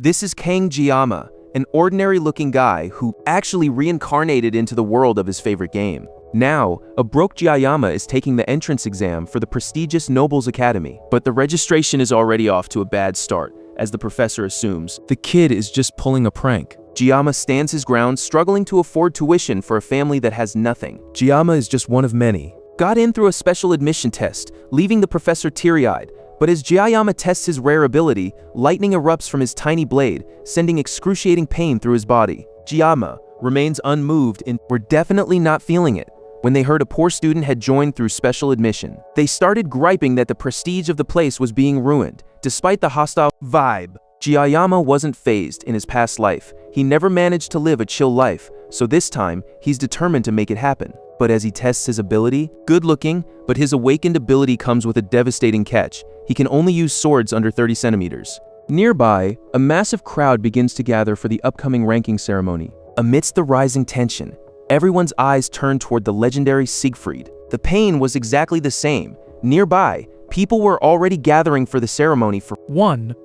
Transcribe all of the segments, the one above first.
This is Kang Jiyama, an ordinary-looking guy who actually reincarnated into the world of his favorite game. Now, a broke Jiyama is taking the entrance exam for the prestigious Nobles Academy, but the registration is already off to a bad start, as the professor assumes the kid is just pulling a prank. Jiyama stands his ground, struggling to afford tuition for a family that has nothing. Jiyama is just one of many. Got in through a special admission test, leaving the professor teary-eyed, but as Jiyama tests his rare ability, lightning erupts from his tiny blade, sending excruciating pain through his body. Jiyama remains unmoved and we're definitely not feeling it. When they heard a poor student had joined through special admission, they started griping that the prestige of the place was being ruined, despite the hostile vibe. Jiyama wasn't fazed in his past life. He never managed to live a chill life, so this time, he's determined to make it happen. But as he tests his ability, good-looking, but his awakened ability comes with a devastating catch. He can only use swords under 30 centimeters. Nearby, a massive crowd begins to gather for the upcoming ranking ceremony. Amidst the rising tension, everyone's eyes turn toward the legendary Siegfried. The pain was exactly the same. Nearby, people were already gathering for the ceremony for one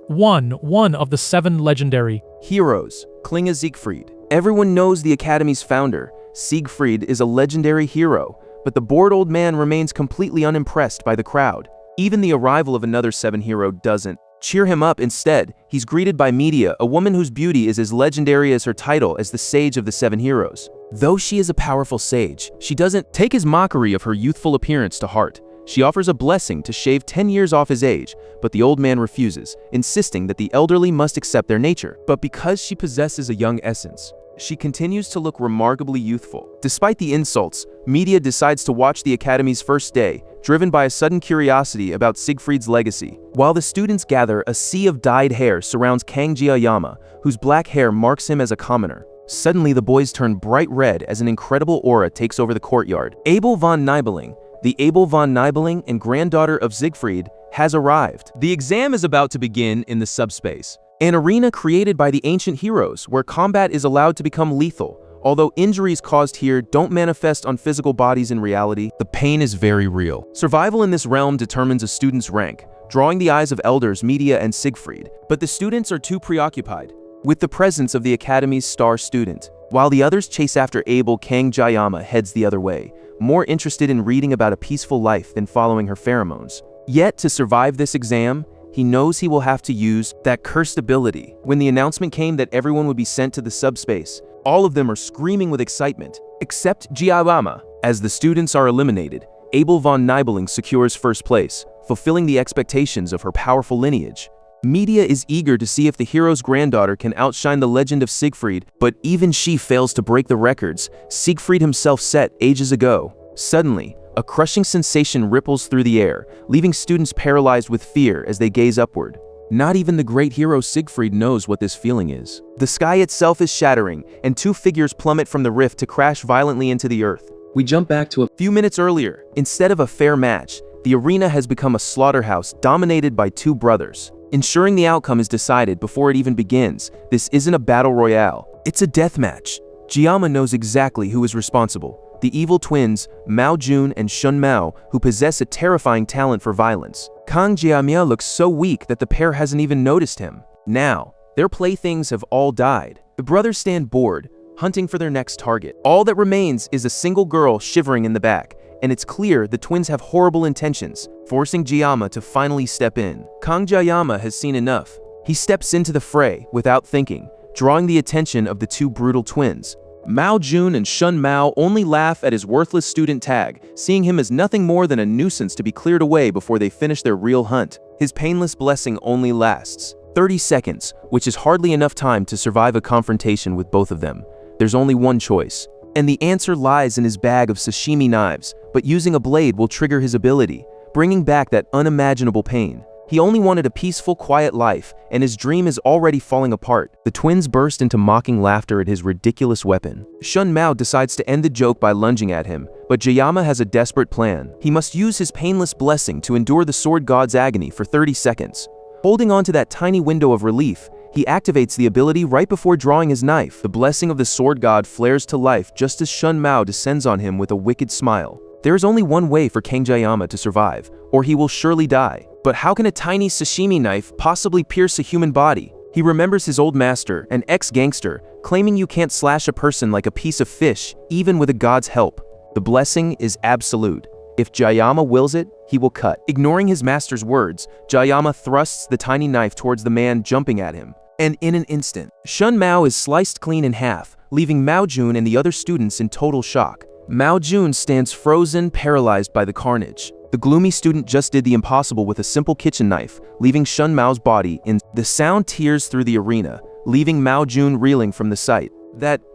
of the 7 legendary heroes. Klinge Siegfried. Everyone knows the Academy's founder. Siegfried is a legendary hero, but the bored old man remains completely unimpressed by the crowd. Even the arrival of another 7 hero doesn't cheer him up. Instead, he's greeted by Media, a woman whose beauty is as legendary as her title as the sage of the 7 heroes. Though she is a powerful sage, she doesn't take his mockery of her youthful appearance to heart. She offers a blessing to shave 10 years off his age, but the old man refuses, insisting that the elderly must accept their nature. But because she possesses a young essence, she continues to look remarkably youthful. Despite the insults, Media decides to watch the Academy's first day, driven by a sudden curiosity about Siegfried's legacy. While the students gather, a sea of dyed hair surrounds Kang Jiyama, whose black hair marks him as a commoner. Suddenly, the boys turn bright red as an incredible aura takes over the courtyard. Abel von Nibelung, the Abel von Nibelung and granddaughter of Siegfried, has arrived. The exam is about to begin in the subspace, an arena created by the ancient heroes where combat is allowed to become lethal. Although injuries caused here don't manifest on physical bodies in reality, the pain is very real. Survival in this realm determines a student's rank, drawing the eyes of elders Media and Siegfried. But the students are too preoccupied with the presence of the Academy's star student. While the others chase after Abel, Kang Jiyama heads the other way, more interested in reading about a peaceful life than following her pheromones. Yet, to survive this exam, he knows he will have to use that cursed ability. When the announcement came that everyone would be sent to the subspace, all of them are screaming with excitement, except Jiyama. As the students are eliminated, Abel von Nibelung secures first place, fulfilling the expectations of her powerful lineage. Media is eager to see if the hero's granddaughter can outshine the legend of Siegfried, but even she fails to break the records Siegfried himself set ages ago. Suddenly, a crushing sensation ripples through the air, leaving students paralyzed with fear as they gaze upward. Not even the great hero Siegfried knows what this feeling is. The sky itself is shattering, and 2 figures plummet from the rift to crash violently into the earth. We jump back to a few minutes earlier. Instead of a fair match, the arena has become a slaughterhouse dominated by 2 brothers. Ensuring the outcome is decided before it even begins, this isn't a battle royale. It's a death match. Jiyama knows exactly who is responsible. The evil twins, Mao Jun and Shun Mao, who possess a terrifying talent for violence. Kang Jiyama looks so weak that the pair hasn't even noticed him. Now, their playthings have all died. The brothers stand bored, hunting for their next target. All that remains is a single girl shivering in the back, and it's clear the twins have horrible intentions, forcing Jiyama to finally step in. Kang Jiyama has seen enough. He steps into the fray without thinking, drawing the attention of the 2 brutal twins. Mao Jun and Shun Mao only laugh at his worthless student tag, seeing him as nothing more than a nuisance to be cleared away before they finish their real hunt. His painless blessing only lasts 30 seconds, which is hardly enough time to survive a confrontation with both of them. There's only one choice, and the answer lies in his bag of sashimi knives, but using a blade will trigger his ability, bringing back that unimaginable pain. He only wanted a peaceful, quiet life, and his dream is already falling apart. The twins burst into mocking laughter at his ridiculous weapon. Shun Mao decides to end the joke by lunging at him, but Jiyama has a desperate plan. He must use his painless blessing to endure the sword god's agony for 30 seconds. Holding on to that tiny window of relief, he activates the ability right before drawing his knife. The blessing of the sword god flares to life just as Shun Mao descends on him with a wicked smile. There is only one way for Kang Jiyama to survive, or he will surely die. But how can a tiny sashimi knife possibly pierce a human body? He remembers his old master, an ex-gangster, claiming you can't slash a person like a piece of fish, even with a god's help. The blessing is absolute. If Jayama wills it, he will cut. Ignoring his master's words, Jayama thrusts the tiny knife towards the man jumping at him. And in an instant, Shun Mao is sliced clean in half, leaving Mao Jun and the other students in total shock. Mao Jun stands frozen, paralyzed by the carnage. The gloomy student just did the impossible with a simple kitchen knife, leaving Shun Mao's body in. The sound tears through the arena, leaving Mao Jun reeling from the sight.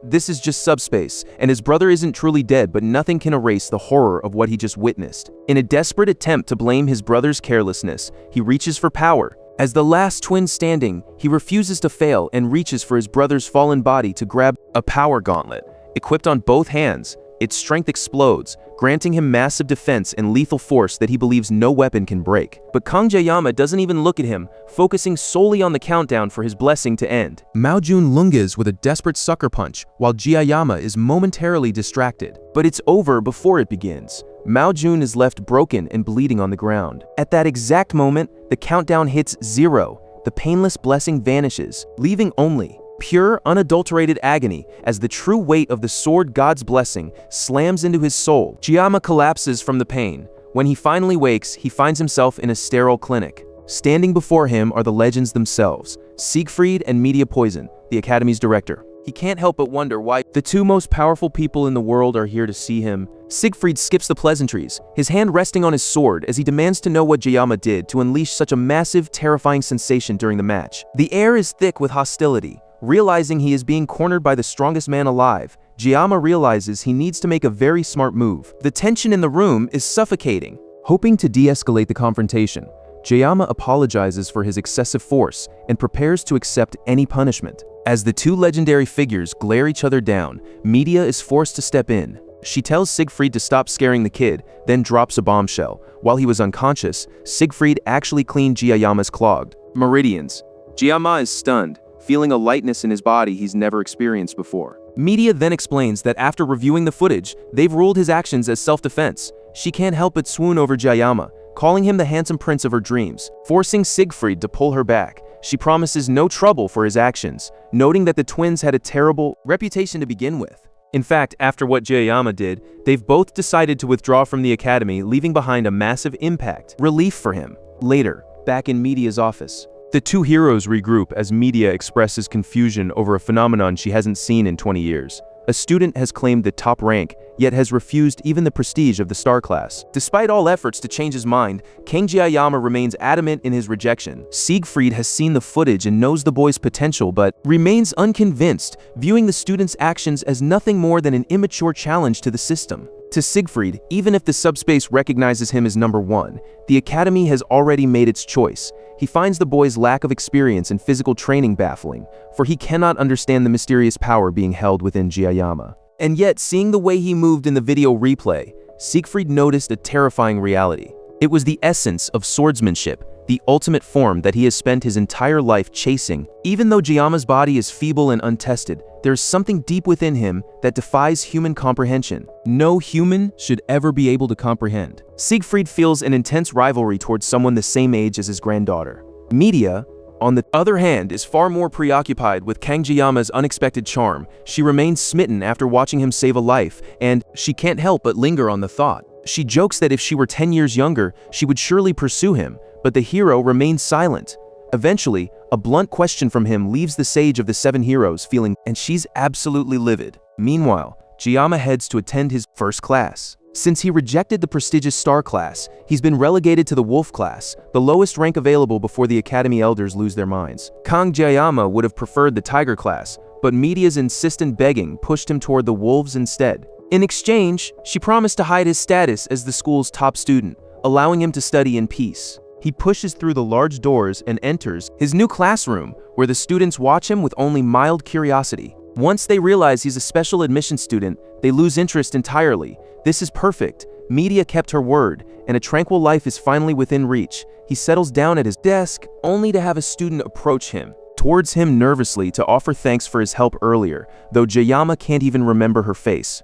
This is just subspace, and his brother isn't truly dead, but nothing can erase the horror of what he just witnessed. In a desperate attempt to blame his brother's carelessness, he reaches for power. As the last twin standing, he refuses to fail and reaches for his brother's fallen body to grab a power gauntlet. Equipped on both hands, its strength explodes, granting him massive defense and lethal force that he believes no weapon can break. But Kang Jayama doesn't even look at him, focusing solely on the countdown for his blessing to end. Mao Jun lunges with a desperate sucker punch, while Jayama is momentarily distracted. But it's over before it begins. Mao Jun is left broken and bleeding on the ground. At that exact moment, the countdown hits 0. The painless blessing vanishes, leaving only pure, unadulterated agony as the true weight of the sword god's blessing slams into his soul. Jayama collapses from the pain. When he finally wakes, he finds himself in a sterile clinic. Standing before him are the legends themselves, Siegfried and Media Poison, the Academy's director. He can't help but wonder why the two most powerful people in the world are here to see him. Siegfried skips the pleasantries, his hand resting on his sword as he demands to know what Jayama did to unleash such a massive, terrifying sensation during the match. The air is thick with hostility. Realizing he is being cornered by the strongest man alive, Jayama realizes he needs to make a very smart move. The tension in the room is suffocating. Hoping to de-escalate the confrontation, Jayama apologizes for his excessive force and prepares to accept any punishment. As the two legendary figures glare each other down, Media is forced to step in. She tells Siegfried to stop scaring the kid, then drops a bombshell. While he was unconscious, Siegfried actually cleaned Jayama's clogged meridians. Jayama is stunned, feeling a lightness in his body he's never experienced before. Media then explains that after reviewing the footage, they've ruled his actions as self-defense. She can't help but swoon over Jayama, calling him the handsome prince of her dreams, forcing Siegfried to pull her back. She promises no trouble for his actions, noting that the twins had a terrible reputation to begin with. In fact, after what Jayama did, they've both decided to withdraw from the academy, leaving behind a massive impact. Relief for him. Later, back in Media's office, the two heroes regroup as Media expresses confusion over a phenomenon she hasn't seen in 20 years. A student has claimed the top rank, yet has refused even the prestige of the star class. Despite all efforts to change his mind, Kang Jayama remains adamant in his rejection. Siegfried has seen the footage and knows the boy's potential, but remains unconvinced, viewing the student's actions as nothing more than an immature challenge to the system. To Siegfried, even if the subspace recognizes him as number one, the academy has already made its choice. He finds the boy's lack of experience and physical training baffling, for he cannot understand the mysterious power being held within Jayama. And yet, seeing the way he moved in the video replay, Siegfried noticed a terrifying reality. It was the essence of swordsmanship, the ultimate form that he has spent his entire life chasing. Even though Jayama's body is feeble and untested, there is something deep within him that defies human comprehension. No human should ever be able to comprehend. Siegfried feels an intense rivalry towards someone the same age as his granddaughter. Media, on the other hand, is far more preoccupied with Kang Jayama's unexpected charm. She remains smitten after watching him save a life, and she can't help but linger on the thought. She jokes that if she were 10 years younger, she would surely pursue him, but the hero remains silent. Eventually, a blunt question from him leaves the sage of the 7 heroes feeling, and she's absolutely livid. Meanwhile, Jayama heads to attend his first class. Since he rejected the prestigious star class, he's been relegated to the wolf class, the lowest rank available before the academy elders lose their minds. Kang Jayama would have preferred the tiger class, but Media's insistent begging pushed him toward the wolves instead. In exchange, she promised to hide his status as the school's top student, allowing him to study in peace. He pushes through the large doors and enters his new classroom, where the students watch him with only mild curiosity. Once they realize he's a special admission student, they lose interest entirely. This is perfect. Media kept her word, and a tranquil life is finally within reach. He settles down at his desk, only to have a student approach him, towards him nervously to offer thanks for his help earlier, though Jayama can't even remember her face.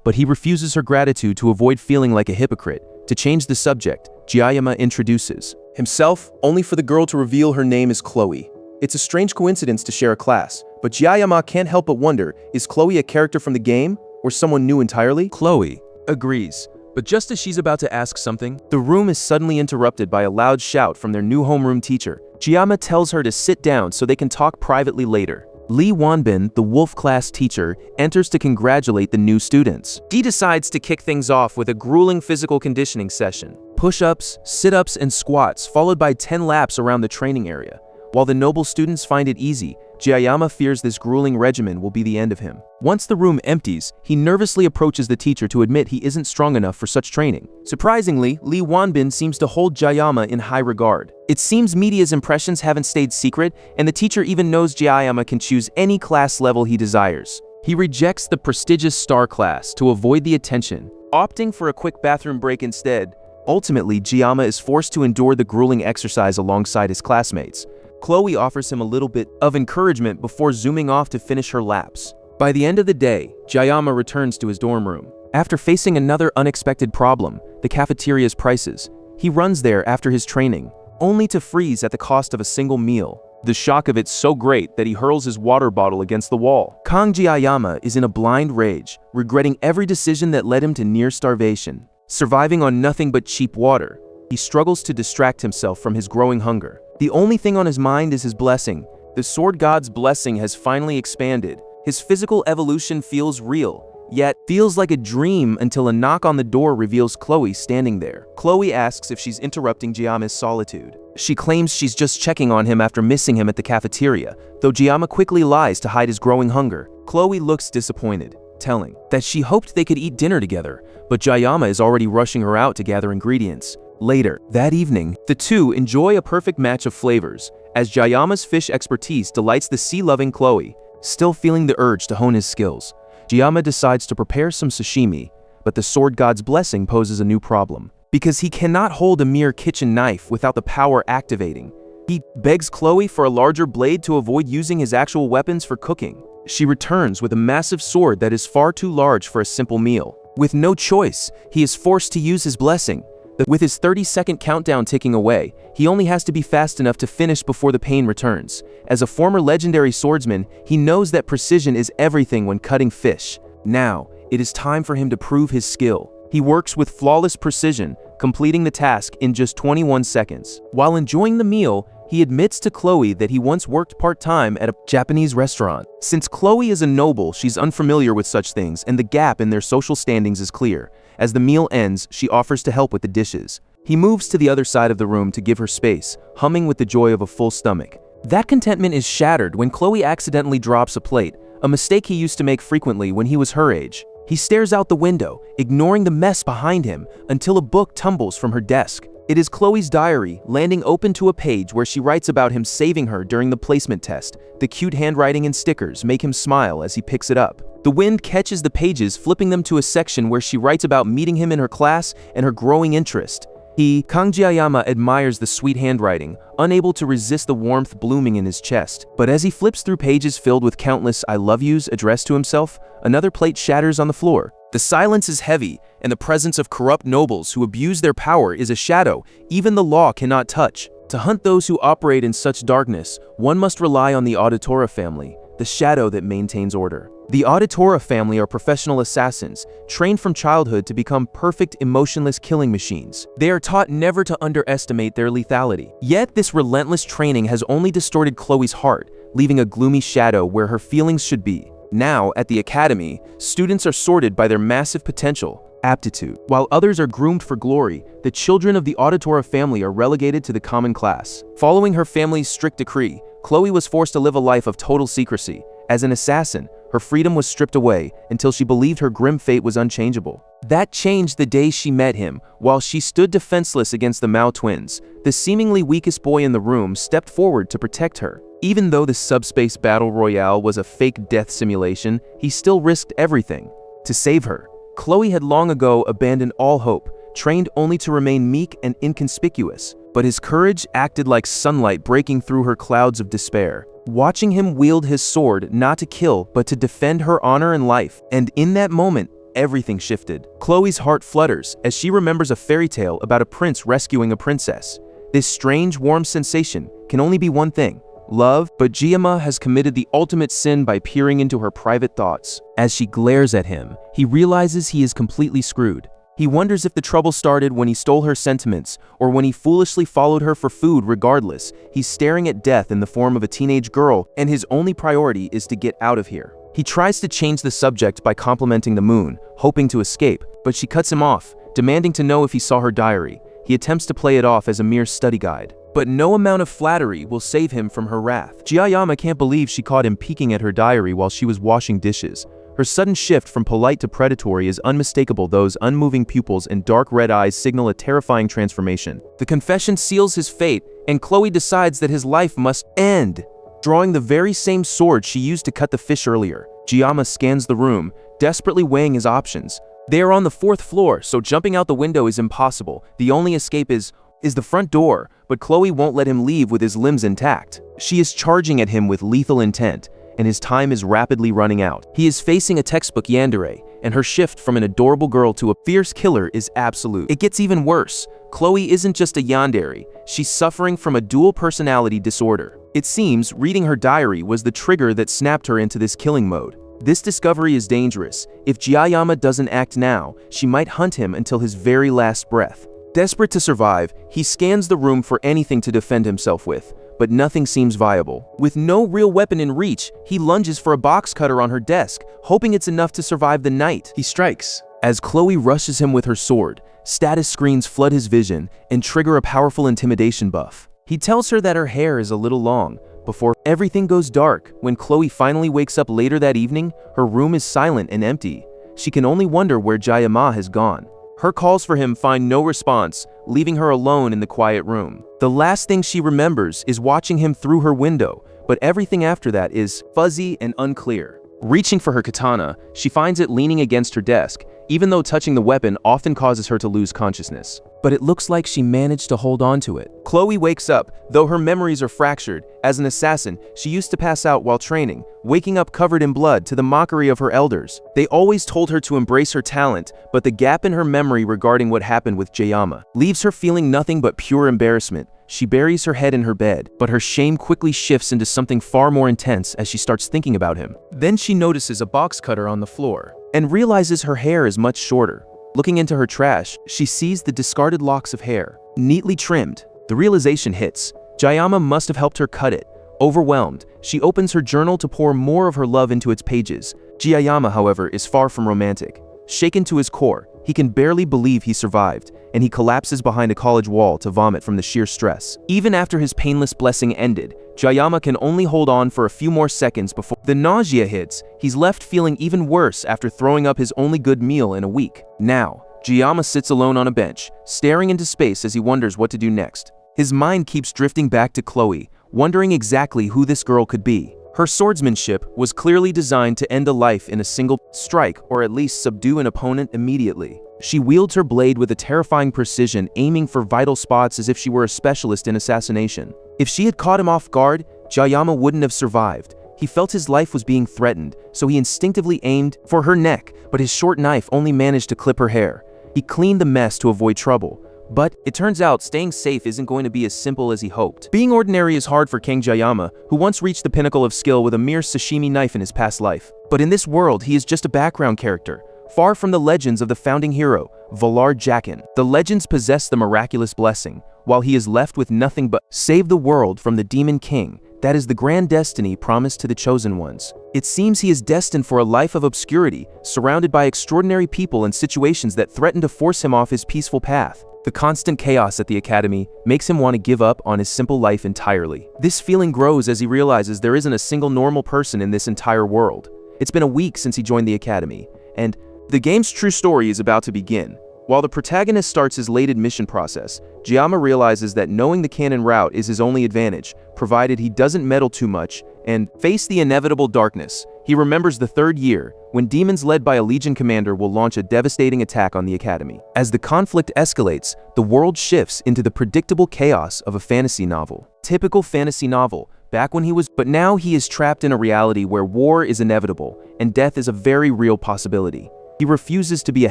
But he refuses her gratitude to avoid feeling like a hypocrite. To change the subject, Jayama introduces himself, only for the girl to reveal her name is Chloe. It's a strange coincidence to share a class, but Jiayama can't help but wonder, is Chloe a character from the game, or someone new entirely? Chloe agrees, but just as she's about to ask something, the room is suddenly interrupted by a loud shout from their new homeroom teacher. Jiayama tells her to sit down so they can talk privately later. Lee Wanbin, the wolf class teacher, enters to congratulate the new students. He decides to kick things off with a grueling physical conditioning session. Push-ups, sit-ups, and squats, followed by 10 laps around the training area. While the noble students find it easy, Jiayama fears this grueling regimen will be the end of him. Once the room empties, he nervously approaches the teacher to admit he isn't strong enough for such training. Surprisingly, Lee Wanbin seems to hold Jiayama in high regard. It seems media's impressions haven't stayed secret, and the teacher even knows Jiayama can choose any class level he desires. He rejects the prestigious star class to avoid the attention, opting for a quick bathroom break instead. Ultimately, Jiayama is forced to endure the grueling exercise alongside his classmates. Chloe offers him a little bit of encouragement before zooming off to finish her laps. By the end of the day, Jiayama returns to his dorm room. After facing another unexpected problem, the cafeteria's prices, he runs there after his training, only to freeze at the cost of a single meal. The shock of it's so great that he hurls his water bottle against the wall. Kang Jiayama is in a blind rage, regretting every decision that led him to near starvation. Surviving on nothing but cheap water, he struggles to distract himself from his growing hunger. The only thing on his mind is his blessing. The sword god's blessing has finally expanded. His physical evolution feels real, yet feels like a dream until a knock on the door reveals Chloe standing there. Chloe asks if she's interrupting Jiayama's solitude. She claims she's just checking on him after missing him at the cafeteria, though Jiayama quickly lies to hide his growing hunger. Chloe looks disappointed, telling that she hoped they could eat dinner together, but Jiayama is already rushing her out to gather ingredients. Later, that evening, the two enjoy a perfect match of flavors, as Jiayama's fish expertise delights the sea-loving Chloe. Still feeling the urge to hone his skills, Jiayama decides to prepare some sashimi, but the sword god's blessing poses a new problem. Because he cannot hold a mere kitchen knife without the power activating, he begs Chloe for a larger blade to avoid using his actual weapons for cooking. She returns with a massive sword that is far too large for a simple meal. With no choice, he is forced to use his blessing. With his 30-second countdown ticking away, he only has to be fast enough to finish before the pain returns. As a former legendary swordsman, he knows that precision is everything when cutting fish. Now, it is time for him to prove his skill. He works with flawless precision, completing the task in just 21 seconds. While enjoying the meal, he admits to Chloe that he once worked part-time at a Japanese restaurant. Since Chloe is a noble, she's unfamiliar with such things, and the gap in their social standings is clear. As the meal ends, she offers to help with the dishes. He moves to the other side of the room to give her space, humming with the joy of a full stomach. That contentment is shattered when Chloe accidentally drops a plate, a mistake he used to make frequently when he was her age. He stares out the window, ignoring the mess behind him, until a book tumbles from her desk. It is Chloe's diary, landing open to a page where she writes about him saving her during the placement test. The cute handwriting and stickers make him smile as he picks it up. The wind catches the pages, flipping them to a section where she writes about meeting him in her class and her growing interest. Kang Jiayama admires the sweet handwriting, unable to resist the warmth blooming in his chest. But as he flips through pages filled with countless I love yous addressed to himself, another plate shatters on the floor. The silence is heavy, and the presence of corrupt nobles who abuse their power is a shadow even the law cannot touch. To hunt those who operate in such darkness, one must rely on the Auditora family, the shadow that maintains order. The Auditora family are professional assassins, trained from childhood to become perfect emotionless killing machines. They are taught never to underestimate their lethality. Yet this relentless training has only distorted Chloe's heart, leaving a gloomy shadow where her feelings should be. Now, at the academy, students are sorted by their massive potential, aptitude. While others are groomed for glory, the children of the Auditora family are relegated to the common class. Following her family's strict decree, Chloe was forced to live a life of total secrecy. As an assassin, her freedom was stripped away until she believed her grim fate was unchangeable. That changed the day she met him. While she stood defenseless against the Mao twins, the seemingly weakest boy in the room stepped forward to protect her. Even though the subspace battle royale was a fake death simulation, he still risked everything to save her. Chloe had long ago abandoned all hope, trained only to remain meek and inconspicuous. But his courage acted like sunlight breaking through her clouds of despair. Watching him wield his sword not to kill but to defend her honor and life, and in that moment, everything shifted. Chloe's heart flutters as she remembers a fairy tale about a prince rescuing a princess. This strange, warm sensation can only be one thing: love, but Jiyama has committed the ultimate sin by peering into her private thoughts. As she glares at him, he realizes he is completely screwed. He wonders if the trouble started when he stole her sentiments, or when he foolishly followed her for food. Regardless, he's staring at death in the form of a teenage girl, and his only priority is to get out of here. He tries to change the subject by complimenting the moon, hoping to escape, but she cuts him off, demanding to know if he saw her diary. He attempts to play it off as a mere study guide. But no amount of flattery will save him from her wrath. Jiyama can't believe she caught him peeking at her diary while she was washing dishes. Her sudden shift from polite to predatory is unmistakable. Those unmoving pupils and dark red eyes signal a terrifying transformation. The confession seals his fate, and Chloe decides that his life must end. Drawing the very same sword she used to cut the fish earlier, Jiyama scans the room, desperately weighing his options. They are on the 4th floor, so jumping out the window is impossible. The only escape is the front door, but Chloe won't let him leave with his limbs intact. She is charging at him with lethal intent, and his time is rapidly running out. He is facing a textbook yandere, and her shift from an adorable girl to a fierce killer is absolute. It gets even worse. Chloe isn't just a yandere, she's suffering from a dual personality disorder. It seems reading her diary was the trigger that snapped her into this killing mode. This discovery is dangerous. If Jiyama doesn't act now, she might hunt him until his very last breath. Desperate to survive, he scans the room for anything to defend himself with, but nothing seems viable. With no real weapon in reach, he lunges for a box cutter on her desk, hoping it's enough to survive the night. He strikes. As Chloe rushes him with her sword, status screens flood his vision and trigger a powerful intimidation buff. He tells her that her hair is a little long. Before everything goes dark, when Chloe finally wakes up later that evening, her room is silent and empty. She can only wonder where Jiyama has gone. Her calls for him find no response, leaving her alone in the quiet room. The last thing she remembers is watching him through her window, but everything after that is fuzzy and unclear. Reaching for her katana, she finds it leaning against her desk, even though touching the weapon often causes her to lose consciousness. But it looks like she managed to hold on to it. Chloe wakes up, though her memories are fractured. As an assassin, she used to pass out while training, waking up covered in blood to the mockery of her elders. They always told her to embrace her talent, but the gap in her memory regarding what happened with Jiyama leaves her feeling nothing but pure embarrassment. She buries her head in her bed, but her shame quickly shifts into something far more intense as she starts thinking about him. Then she notices a box cutter on the floor, and realizes her hair is much shorter. Looking into her trash, she sees the discarded locks of hair, neatly trimmed. The realization hits. Jiyama must have helped her cut it. Overwhelmed, she opens her journal to pour more of her love into its pages. Jiyama, however, is far from romantic. Shaken to his core, he can barely believe he survived, and he collapses behind a college wall to vomit from the sheer stress. Even after his painless blessing ended, Jiyama can only hold on for a few more seconds before the nausea hits. He's left feeling even worse after throwing up his only good meal in a week. Now, Jiyama sits alone on a bench, staring into space as he wonders what to do next. His mind keeps drifting back to Chloe, wondering exactly who this girl could be. Her swordsmanship was clearly designed to end a life in a single strike, or at least subdue an opponent immediately. She wields her blade with a terrifying precision, aiming for vital spots as if she were a specialist in assassination. If she had caught him off guard, Jiyama wouldn't have survived. He felt his life was being threatened, so he instinctively aimed for her neck, but his short knife only managed to clip her hair. He cleaned the mess to avoid trouble. But it turns out staying safe isn't going to be as simple as he hoped. Being ordinary is hard for King Jiyama, who once reached the pinnacle of skill with a mere sashimi knife in his past life. But in this world, he is just a background character, far from the legends of the founding hero, Valar Jakin. The legends possess the miraculous blessing, while he is left with nothing but save the world from the Demon King. That is the grand destiny promised to the chosen ones. It seems he is destined for a life of obscurity, surrounded by extraordinary people and situations that threaten to force him off his peaceful path. The constant chaos at the academy makes him want to give up on his simple life entirely. This feeling grows as he realizes there isn't a single normal person in this entire world. It's been a week since he joined the academy, and the game's true story is about to begin. While the protagonist starts his late admission process, Jiyama realizes that knowing the canon route is his only advantage, provided he doesn't meddle too much and face the inevitable darkness. He remembers the third year, when demons led by a legion commander will launch a devastating attack on the academy. As the conflict escalates, the world shifts into the predictable chaos of a fantasy novel. Typical fantasy novel, back when he was, but now he is trapped in a reality where war is inevitable and death is a very real possibility. He refuses to be a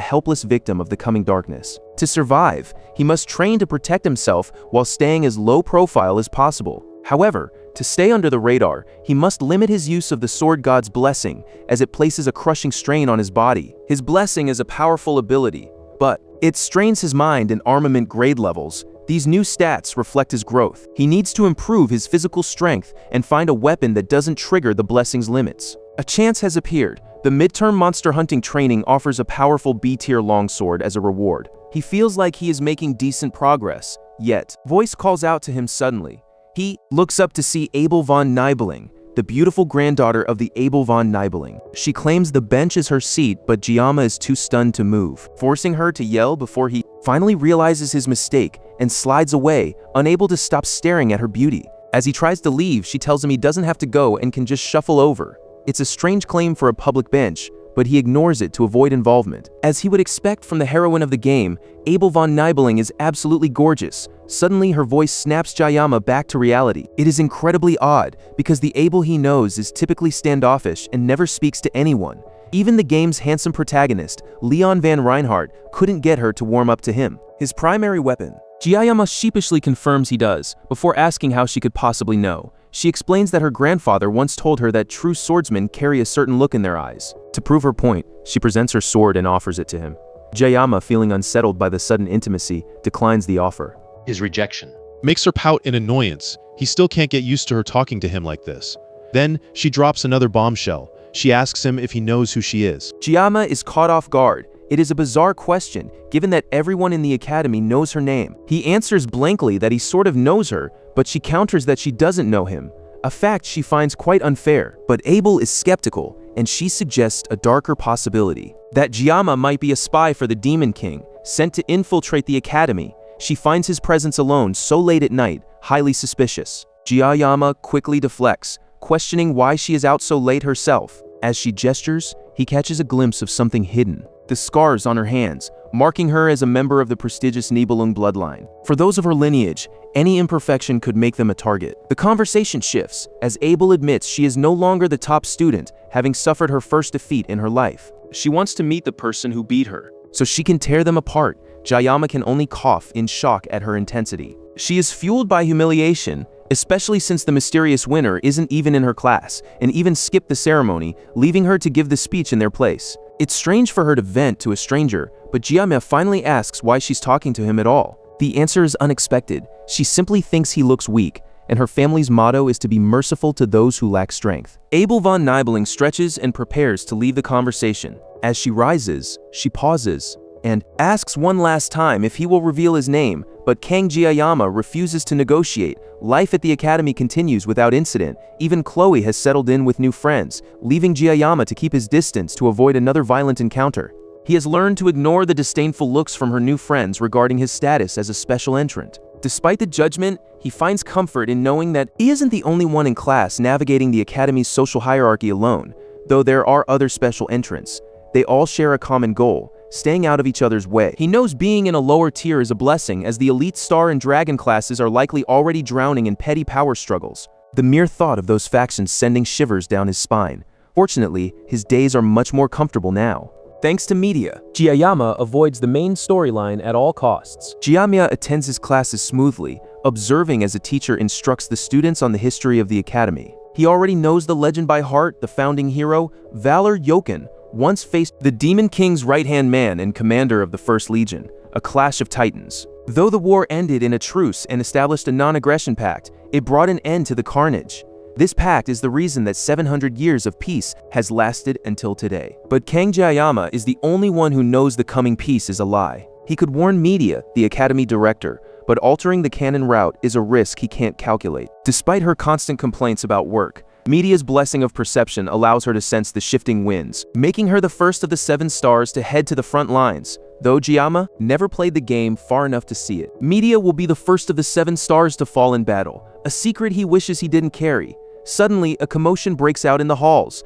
helpless victim of the coming darkness. To survive, he must train to protect himself while staying as low profile as possible. However, To stay under the radar, he must limit his use of the sword god's blessing, as it places a crushing strain on his body. His blessing is a powerful ability, but it strains his mind and armament grade levels. These new stats reflect his growth. He needs to improve his physical strength and find a weapon that doesn't trigger the blessing's limits. A chance has appeared. The midterm monster hunting training offers a powerful B-tier longsword as a reward. He feels like he is making decent progress, yet, voice calls out to him suddenly. He looks up to see Abel von Nibelung, the beautiful granddaughter of the Abel von Nibelung. She claims the bench is her seat, but Giamma is too stunned to move, forcing her to yell before he finally realizes his mistake and slides away, unable to stop staring at her beauty. As he tries to leave, she tells him he doesn't have to go and can just shuffle over. It's a strange claim for a public bench, but he ignores it to avoid involvement. As he would expect from the heroine of the game, Abel von Nibelung is absolutely gorgeous. Suddenly, her voice snaps Giamma back to reality. It is incredibly odd, because the Abel he knows is typically standoffish and never speaks to anyone. Even the game's handsome protagonist, Leon van Reinhardt, couldn't get her to warm up to him. His primary weapon. Giamma sheepishly confirms he does, before asking how she could possibly know. She explains that her grandfather once told her that true swordsmen carry a certain look in their eyes. To prove her point, she presents her sword and offers it to him. Giamma, feeling unsettled by the sudden intimacy, declines the offer. His rejection makes her pout in annoyance. He still can't get used to her talking to him like this. Then, she drops another bombshell. She asks him if he knows who she is. Giamma is caught off guard. It is a bizarre question, given that everyone in the academy knows her name. He answers blankly that he sort of knows her, but she counters that she doesn't know him, a fact she finds quite unfair. But Abel is skeptical, and she suggests a darker possibility, that Giamma might be a spy for the Demon King, sent to infiltrate the academy. She finds his presence alone so late at night highly suspicious. Giamma quickly deflects, questioning why she is out so late herself. As she gestures, he catches a glimpse of something hidden. The scars on her hands, marking her as a member of the prestigious Nibelung bloodline. For those of her lineage, any imperfection could make them a target. The conversation shifts, as Abel admits she is no longer the top student, having suffered her first defeat in her life. She wants to meet the person who beat her, so she can tear them apart. Giamma can only cough in shock at her intensity. She is fueled by humiliation, especially since the mysterious winner isn't even in her class, and even skipped the ceremony, leaving her to give the speech in their place. It's strange for her to vent to a stranger, but Giamma finally asks why she's talking to him at all. The answer is unexpected. She simply thinks he looks weak, and her family's motto is to be merciful to those who lack strength. Abel von Nibelung stretches and prepares to leave the conversation. As she rises, she pauses and asks one last time if he will reveal his name, but Kang Giamma refuses to negotiate. Life at the academy continues without incident. Even Chloe has settled in with new friends, leaving Giamma to keep his distance to avoid another violent encounter. He has learned to ignore the disdainful looks from her new friends regarding his status as a special entrant. Despite the judgment, he finds comfort in knowing that he isn't the only one in class navigating the academy's social hierarchy alone, though there are other special entrants. They all share a common goal: staying out of each other's way. He knows being in a lower tier is a blessing, as the elite star and dragon classes are likely already drowning in petty power struggles. The mere thought of those factions sending shivers down his spine. Fortunately, his days are much more comfortable now. Thanks to media, Giamma avoids the main storyline at all costs. Giamma attends his classes smoothly, observing as a teacher instructs the students on the history of the academy. He already knows the legend by heart. The founding hero, Valor Jochen, once faced the Demon King's right-hand man and commander of the First Legion, a clash of titans. Though the war ended in a truce and established a non-aggression pact, it brought an end to the carnage. This pact is the reason that 700 years of peace has lasted until today. But Kang Giamma is the only one who knows the coming peace is a lie. He could warn media, the academy director, but altering the canon route is a risk he can't calculate. Despite her constant complaints about work, media's blessing of perception allows her to sense the shifting winds, making her the first of the 7 stars to head to the front lines. Though Giamma never played the game far enough to see it, media will be the first of the 7 stars to fall in battle, a secret he wishes he didn't carry. Suddenly, a commotion breaks out in the halls,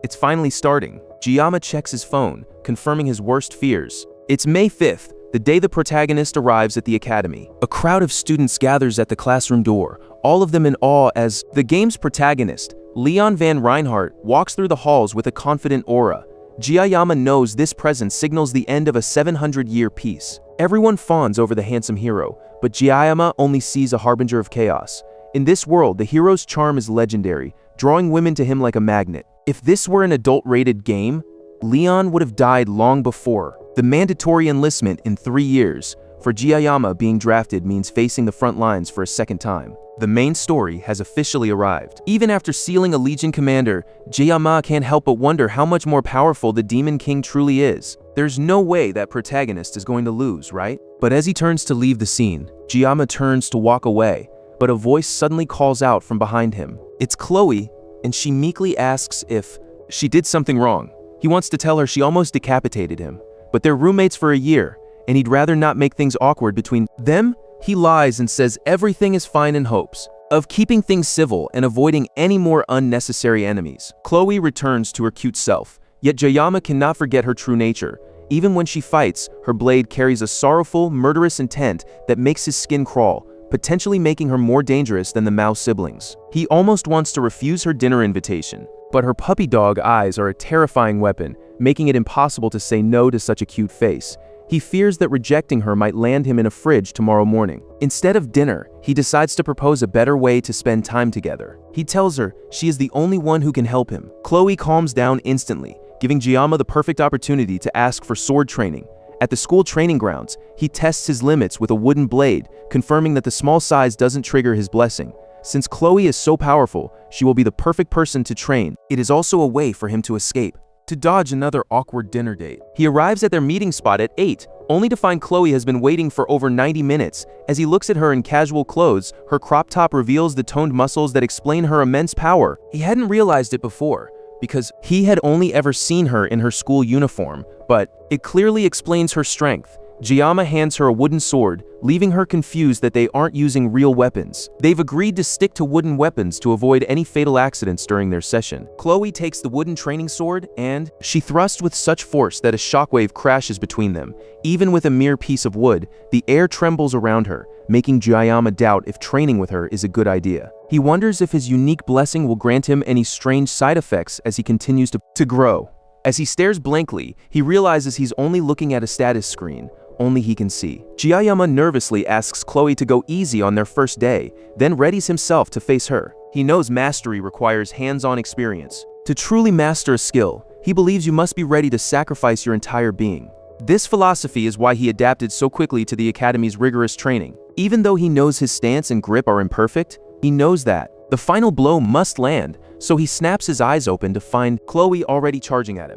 It's finally starting. Giamma checks his phone, confirming his worst fears. It's May 5th, the day the protagonist arrives at the academy. A crowd of students gathers at the classroom door, all of them in awe as the game's protagonist, Leon van Reinhardt, walks through the halls with a confident aura. Giamma knows this presence signals the end of a 700-year peace. Everyone fawns over the handsome hero, but Giamma only sees a harbinger of chaos. In this world, the hero's charm is legendary, drawing women to him like a magnet. If this were an adult-rated game, Leon would have died long before. The mandatory enlistment in 3 years for Jiyama being drafted means facing the front lines for a second time. The main story has officially arrived. Even after sealing a Legion commander, Jiyama can't help but wonder how much more powerful the Demon King truly is. There's no way that protagonist is going to lose, right? But as he turns to leave the scene, Jiyama turns to walk away, but a voice suddenly calls out from behind him. It's Chloe, and she meekly asks if she did something wrong. He wants to tell her she almost decapitated him, but they're roommates for a year, and he'd rather not make things awkward between them. He lies and says everything is fine in hopes of keeping things civil and avoiding any more unnecessary enemies. Chloe returns to her cute self, yet Jiyama cannot forget her true nature. Even when she fights, her blade carries a sorrowful, murderous intent that makes his skin crawl, potentially making her more dangerous than the Mao siblings. He almost wants to refuse her dinner invitation, but her puppy dog eyes are a terrifying weapon, making it impossible to say no to such a cute face. He fears that rejecting her might land him in a fridge tomorrow morning. Instead of dinner, he decides to propose a better way to spend time together. He tells her she is the only one who can help him. Chloe calms down instantly, giving Jiyama the perfect opportunity to ask for sword training. At the school training grounds, he tests his limits with a wooden blade, confirming that the small size doesn't trigger his blessing. Since Chloe is so powerful, she will be the perfect person to train. It is also a way for him to escape, to dodge another awkward dinner date. He arrives at their meeting spot at 8, only to find Chloe has been waiting for over 90 minutes. As he looks at her in casual clothes, her crop top reveals the toned muscles that explain her immense power. He hadn't realized it before, because he had only ever seen her in her school uniform, but it clearly explains her strength. Jiyama hands her a wooden sword, leaving her confused that they aren't using real weapons. They've agreed to stick to wooden weapons to avoid any fatal accidents during their session. Chloe takes the wooden training sword and she thrusts with such force that a shockwave crashes between them. Even with a mere piece of wood, the air trembles around her, making Jiyama doubt if training with her is a good idea. He wonders if his unique blessing will grant him any strange side effects as he continues to grow. As he stares blankly, he realizes he's only looking at a status screen. Only he can see. Jiyama nervously asks Chloe to go easy on their first day, then readies himself to face her. He knows mastery requires hands-on experience. To truly master a skill, he believes you must be ready to sacrifice your entire being. This philosophy is why he adapted so quickly to the Academy's rigorous training. Even though he knows his stance and grip are imperfect, he knows that the final blow must land, so he snaps his eyes open to find Chloe already charging at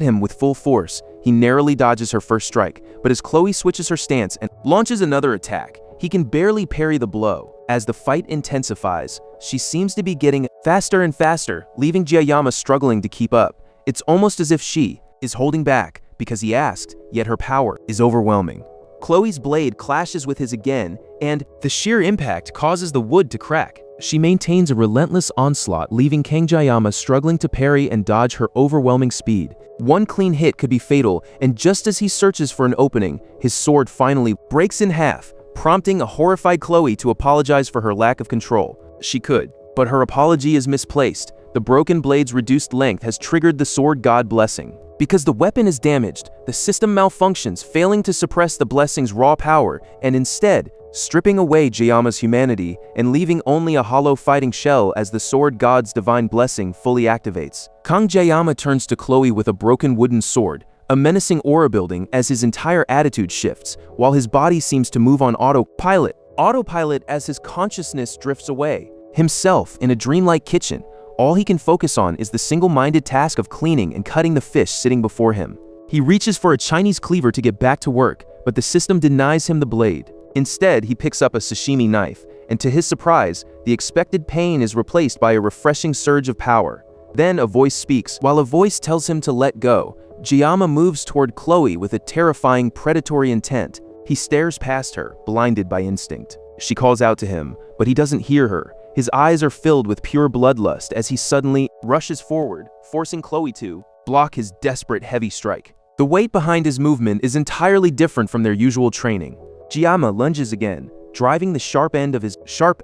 him with full force. He narrowly dodges her first strike, but as Chloe switches her stance and launches another attack, he can barely parry the blow. As the fight intensifies, she seems to be getting faster and faster, leaving Jiyama struggling to keep up. It's almost as if she is holding back because he asked, yet her power is overwhelming. Chloe's blade clashes with his again, and the sheer impact causes the wood to crack. She maintains a relentless onslaught, leaving Kang Jiyama struggling to parry and dodge her overwhelming speed. One clean hit could be fatal, and just as he searches for an opening, his sword finally breaks in half, prompting a horrified Chloe to apologize for her lack of control. She could, but her apology is misplaced. The broken blade's reduced length has triggered the sword god blessing. Because the weapon is damaged, the system malfunctions, failing to suppress the blessing's raw power, and instead, stripping away Jiyama's humanity and leaving only a hollow fighting shell as the sword god's divine blessing fully activates. Kang Jiyama turns to Chloe with a broken wooden sword, a menacing aura building as his entire attitude shifts, while his body seems to move on autopilot. Autopilot as his consciousness drifts away. Himself in a dreamlike kitchen, all he can focus on is the single-minded task of cleaning and cutting the fish sitting before him. He reaches for a Chinese cleaver to get back to work, but the system denies him the blade. Instead, he picks up a sashimi knife, and to his surprise, the expected pain is replaced by a refreshing surge of power. Then a voice speaks. While a voice tells him to let go, Jiyama moves toward Chloe with a terrifying predatory intent. He stares past her, blinded by instinct. She calls out to him, but he doesn't hear her. His eyes are filled with pure bloodlust as he suddenly rushes forward, forcing Chloe to block his desperate heavy strike. The weight behind his movement is entirely different from their usual training. Jiyama lunges again, driving the sharp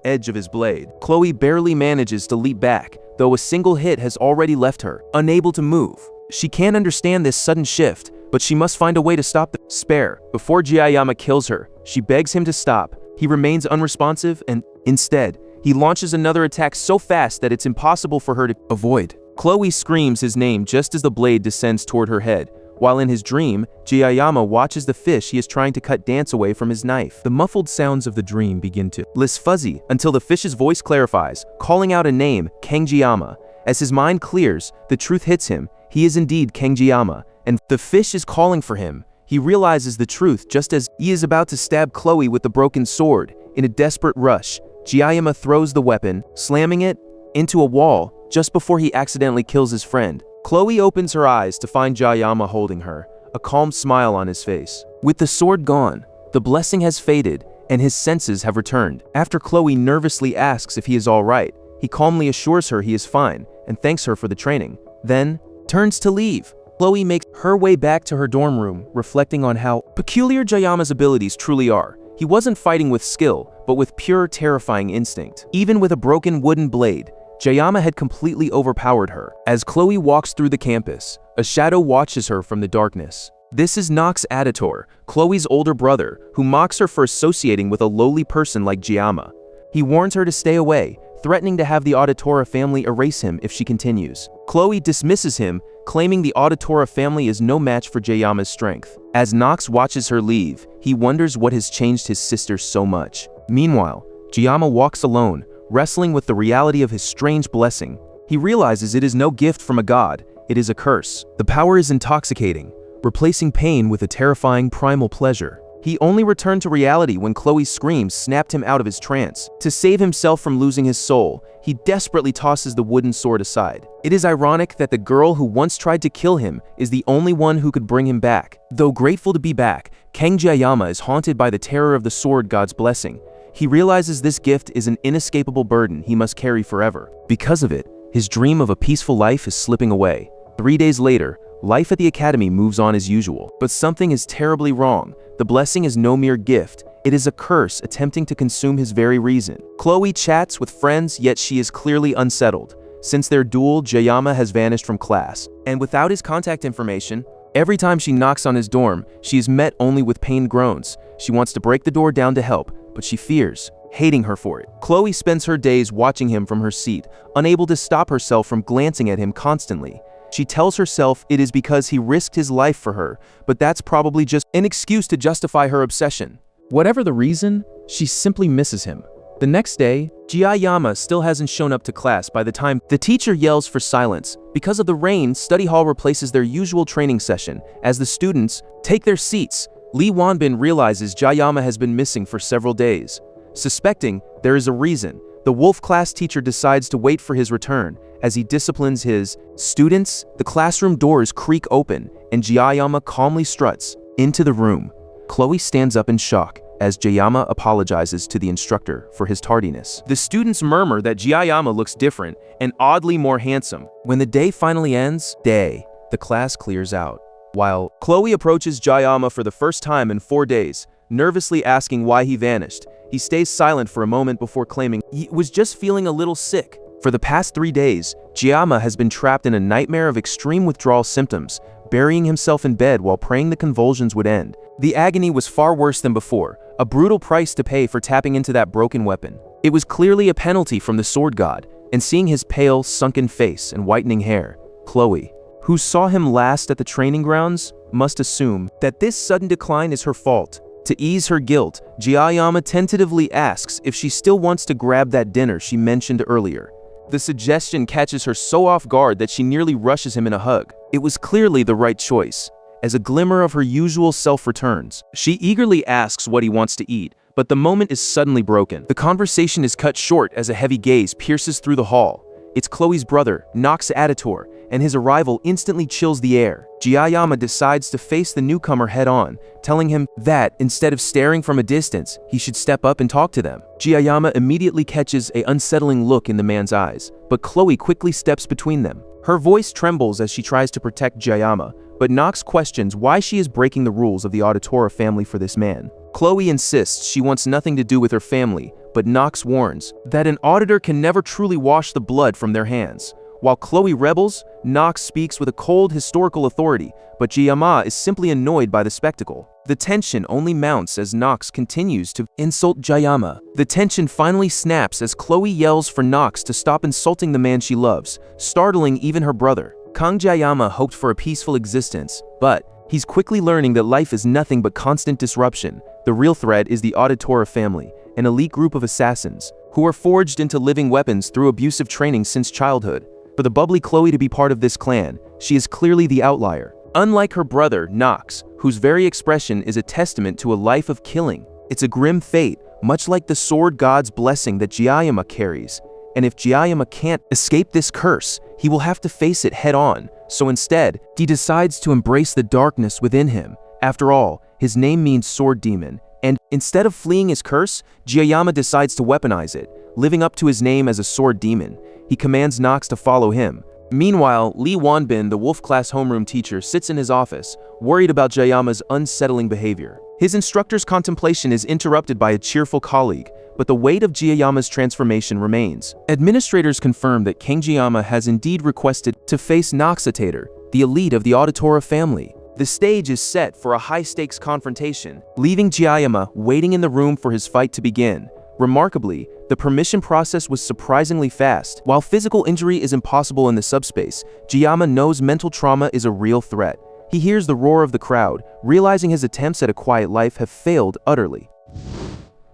edge of his blade. Chloe barely manages to leap back, though a single hit has already left her unable to move. She can't understand this sudden shift, but she must find a way to stop the spare. Before Jiyama kills her, she begs him to stop. He remains unresponsive and, instead, He launches another attack so fast that it's impossible for her to avoid. Chloe screams his name just as the blade descends toward her head, while in his dream, Jiyayama watches the fish he is trying to cut dance away from his knife. The muffled sounds of the dream begin to list fuzzy until the fish's voice clarifies, calling out a name, Kangjiyama. As his mind clears, the truth hits him. He is indeed Kangjiyama, and the fish is calling for him. He realizes the truth just as he is about to stab Chloe with the broken sword. In a desperate rush, Jiyayama throws the weapon, slamming it into a wall just before he accidentally kills his friend. Chloe opens her eyes to find Jiyayama holding her, a calm smile on his face. With the sword gone, the blessing has faded, and his senses have returned. After Chloe nervously asks if he is all right, he calmly assures her he is fine and thanks her for the training, then turns to leave. Chloe makes her way back to her dorm room, reflecting on how peculiar Jiyayama's abilities truly are. He wasn't fighting with skill, but with pure, terrifying instinct. Even with a broken wooden blade, Jiyayama had completely overpowered her. As Chloe walks through the campus, a shadow watches her from the darkness. This is Nox Aditor, Chloe's older brother, who mocks her for associating with a lowly person like Jiyama. He warns her to stay away, threatening to have the Auditora family erase him if she continues. Chloe dismisses him, claiming the Auditora family is no match for Jiyama's strength. As Nox watches her leave, he wonders what has changed his sister so much. Meanwhile, Jiyama walks alone, wrestling with the reality of his strange blessing. He realizes it is no gift from a god, it is a curse. The power is intoxicating, replacing pain with a terrifying primal pleasure. He only returned to reality when Chloe's screams snapped him out of his trance. To save himself from losing his soul, he desperately tosses the wooden sword aside. It is ironic that the girl who once tried to kill him is the only one who could bring him back. Though grateful to be back, Kangjiyama is haunted by the terror of the sword god's blessing. He realizes this gift is an inescapable burden he must carry forever. Because of it, his dream of a peaceful life is slipping away. 3 days later, life at the academy moves on as usual. But something is terribly wrong. The blessing is no mere gift. It is a curse attempting to consume his very reason. Chloe chats with friends, yet she is clearly unsettled. Since their duel, Jiyama has vanished from class. And without his contact information, every time she knocks on his dorm, she is met only with pained groans. She wants to break the door down to help, but she fears, hating her for it. Chloe spends her days watching him from her seat, unable to stop herself from glancing at him constantly. She tells herself it is because he risked his life for her, but that's probably just an excuse to justify her obsession. Whatever the reason, she simply misses him. The next day, Jiyayama still hasn't shown up to class by the time the teacher yells for silence. Because of the rain, study hall replaces their usual training session. As the students take their seats, Lee Wanbin realizes Jiyayama has been missing for several days. Suspecting there is a reason, the wolf class teacher decides to wait for his return. As he disciplines his students, the classroom doors creak open, and Jiyayama calmly struts into the room. Chloe stands up in shock as Jiyayama apologizes to the instructor for his tardiness. The students murmur that Jiyayama looks different and oddly more handsome. When the day finally ends, the class clears out. While Chloe approaches Jiyayama for the first time in 4 days, nervously asking why he vanished, he stays silent for a moment before claiming he was just feeling a little sick. For the past 3 days, Jiyayama has been trapped in a nightmare of extreme withdrawal symptoms, burying himself in bed while praying the convulsions would end. The agony was far worse than before, a brutal price to pay for tapping into that broken weapon. It was clearly a penalty from the sword god, and seeing his pale, sunken face and whitening hair, Chloe, who saw him last at the training grounds, must assume that this sudden decline is her fault. To ease her guilt, Jiyayama tentatively asks if she still wants to grab that dinner she mentioned earlier. The suggestion catches her so off guard that she nearly rushes him in a hug. It was clearly the right choice. As a glimmer of her usual self returns, she eagerly asks what he wants to eat, but the moment is suddenly broken. The conversation is cut short as a heavy gaze pierces through the hall. It's Chloe's brother, Nox Aditor, and his arrival instantly chills the air. Jiyayama decides to face the newcomer head-on, telling him that, instead of staring from a distance, he should step up and talk to them. Jiyayama immediately catches an unsettling look in the man's eyes, but Chloe quickly steps between them. Her voice trembles as she tries to protect Jiyayama, but Nox questions why she is breaking the rules of the Auditora family for this man. Chloe insists she wants nothing to do with her family, but Nox warns that an auditor can never truly wash the blood from their hands. While Chloe rebels, Nox speaks with a cold historical authority, but Jiyama is simply annoyed by the spectacle. The tension only mounts as Nox continues to insult Jiyama. The tension finally snaps as Chloe yells for Nox to stop insulting the man she loves, startling even her brother. Kang Jiyama hoped for a peaceful existence, but he's quickly learning that life is nothing but constant disruption. The real threat is the Auditora family, an elite group of assassins, who are forged into living weapons through abusive training since childhood. For the bubbly Chloe to be part of this clan, she is clearly the outlier. Unlike her brother, Nox, whose very expression is a testament to a life of killing, it's a grim fate, much like the sword god's blessing that Jiyama carries. And if Jiyama can't escape this curse, he will have to face it head-on. So instead, he decides to embrace the darkness within him. After all, his name means sword demon, and instead of fleeing his curse, Jiyama decides to weaponize it, living up to his name as a sword demon. He commands Nox to follow him. Meanwhile, Lee Wanbin, the wolf-class homeroom teacher, sits in his office, worried about Jiyama's unsettling behavior. His instructor's contemplation is interrupted by a cheerful colleague, but the weight of Jiyama's transformation remains. Administrators confirm that King Jiyama has indeed requested to face Noxitator, the elite of the Auditora family. The stage is set for a high-stakes confrontation, leaving Jiyama waiting in the room for his fight to begin. Remarkably, the permission process was surprisingly fast. While physical injury is impossible in the subspace, Jiyama knows mental trauma is a real threat. He hears the roar of the crowd, realizing his attempts at a quiet life have failed utterly.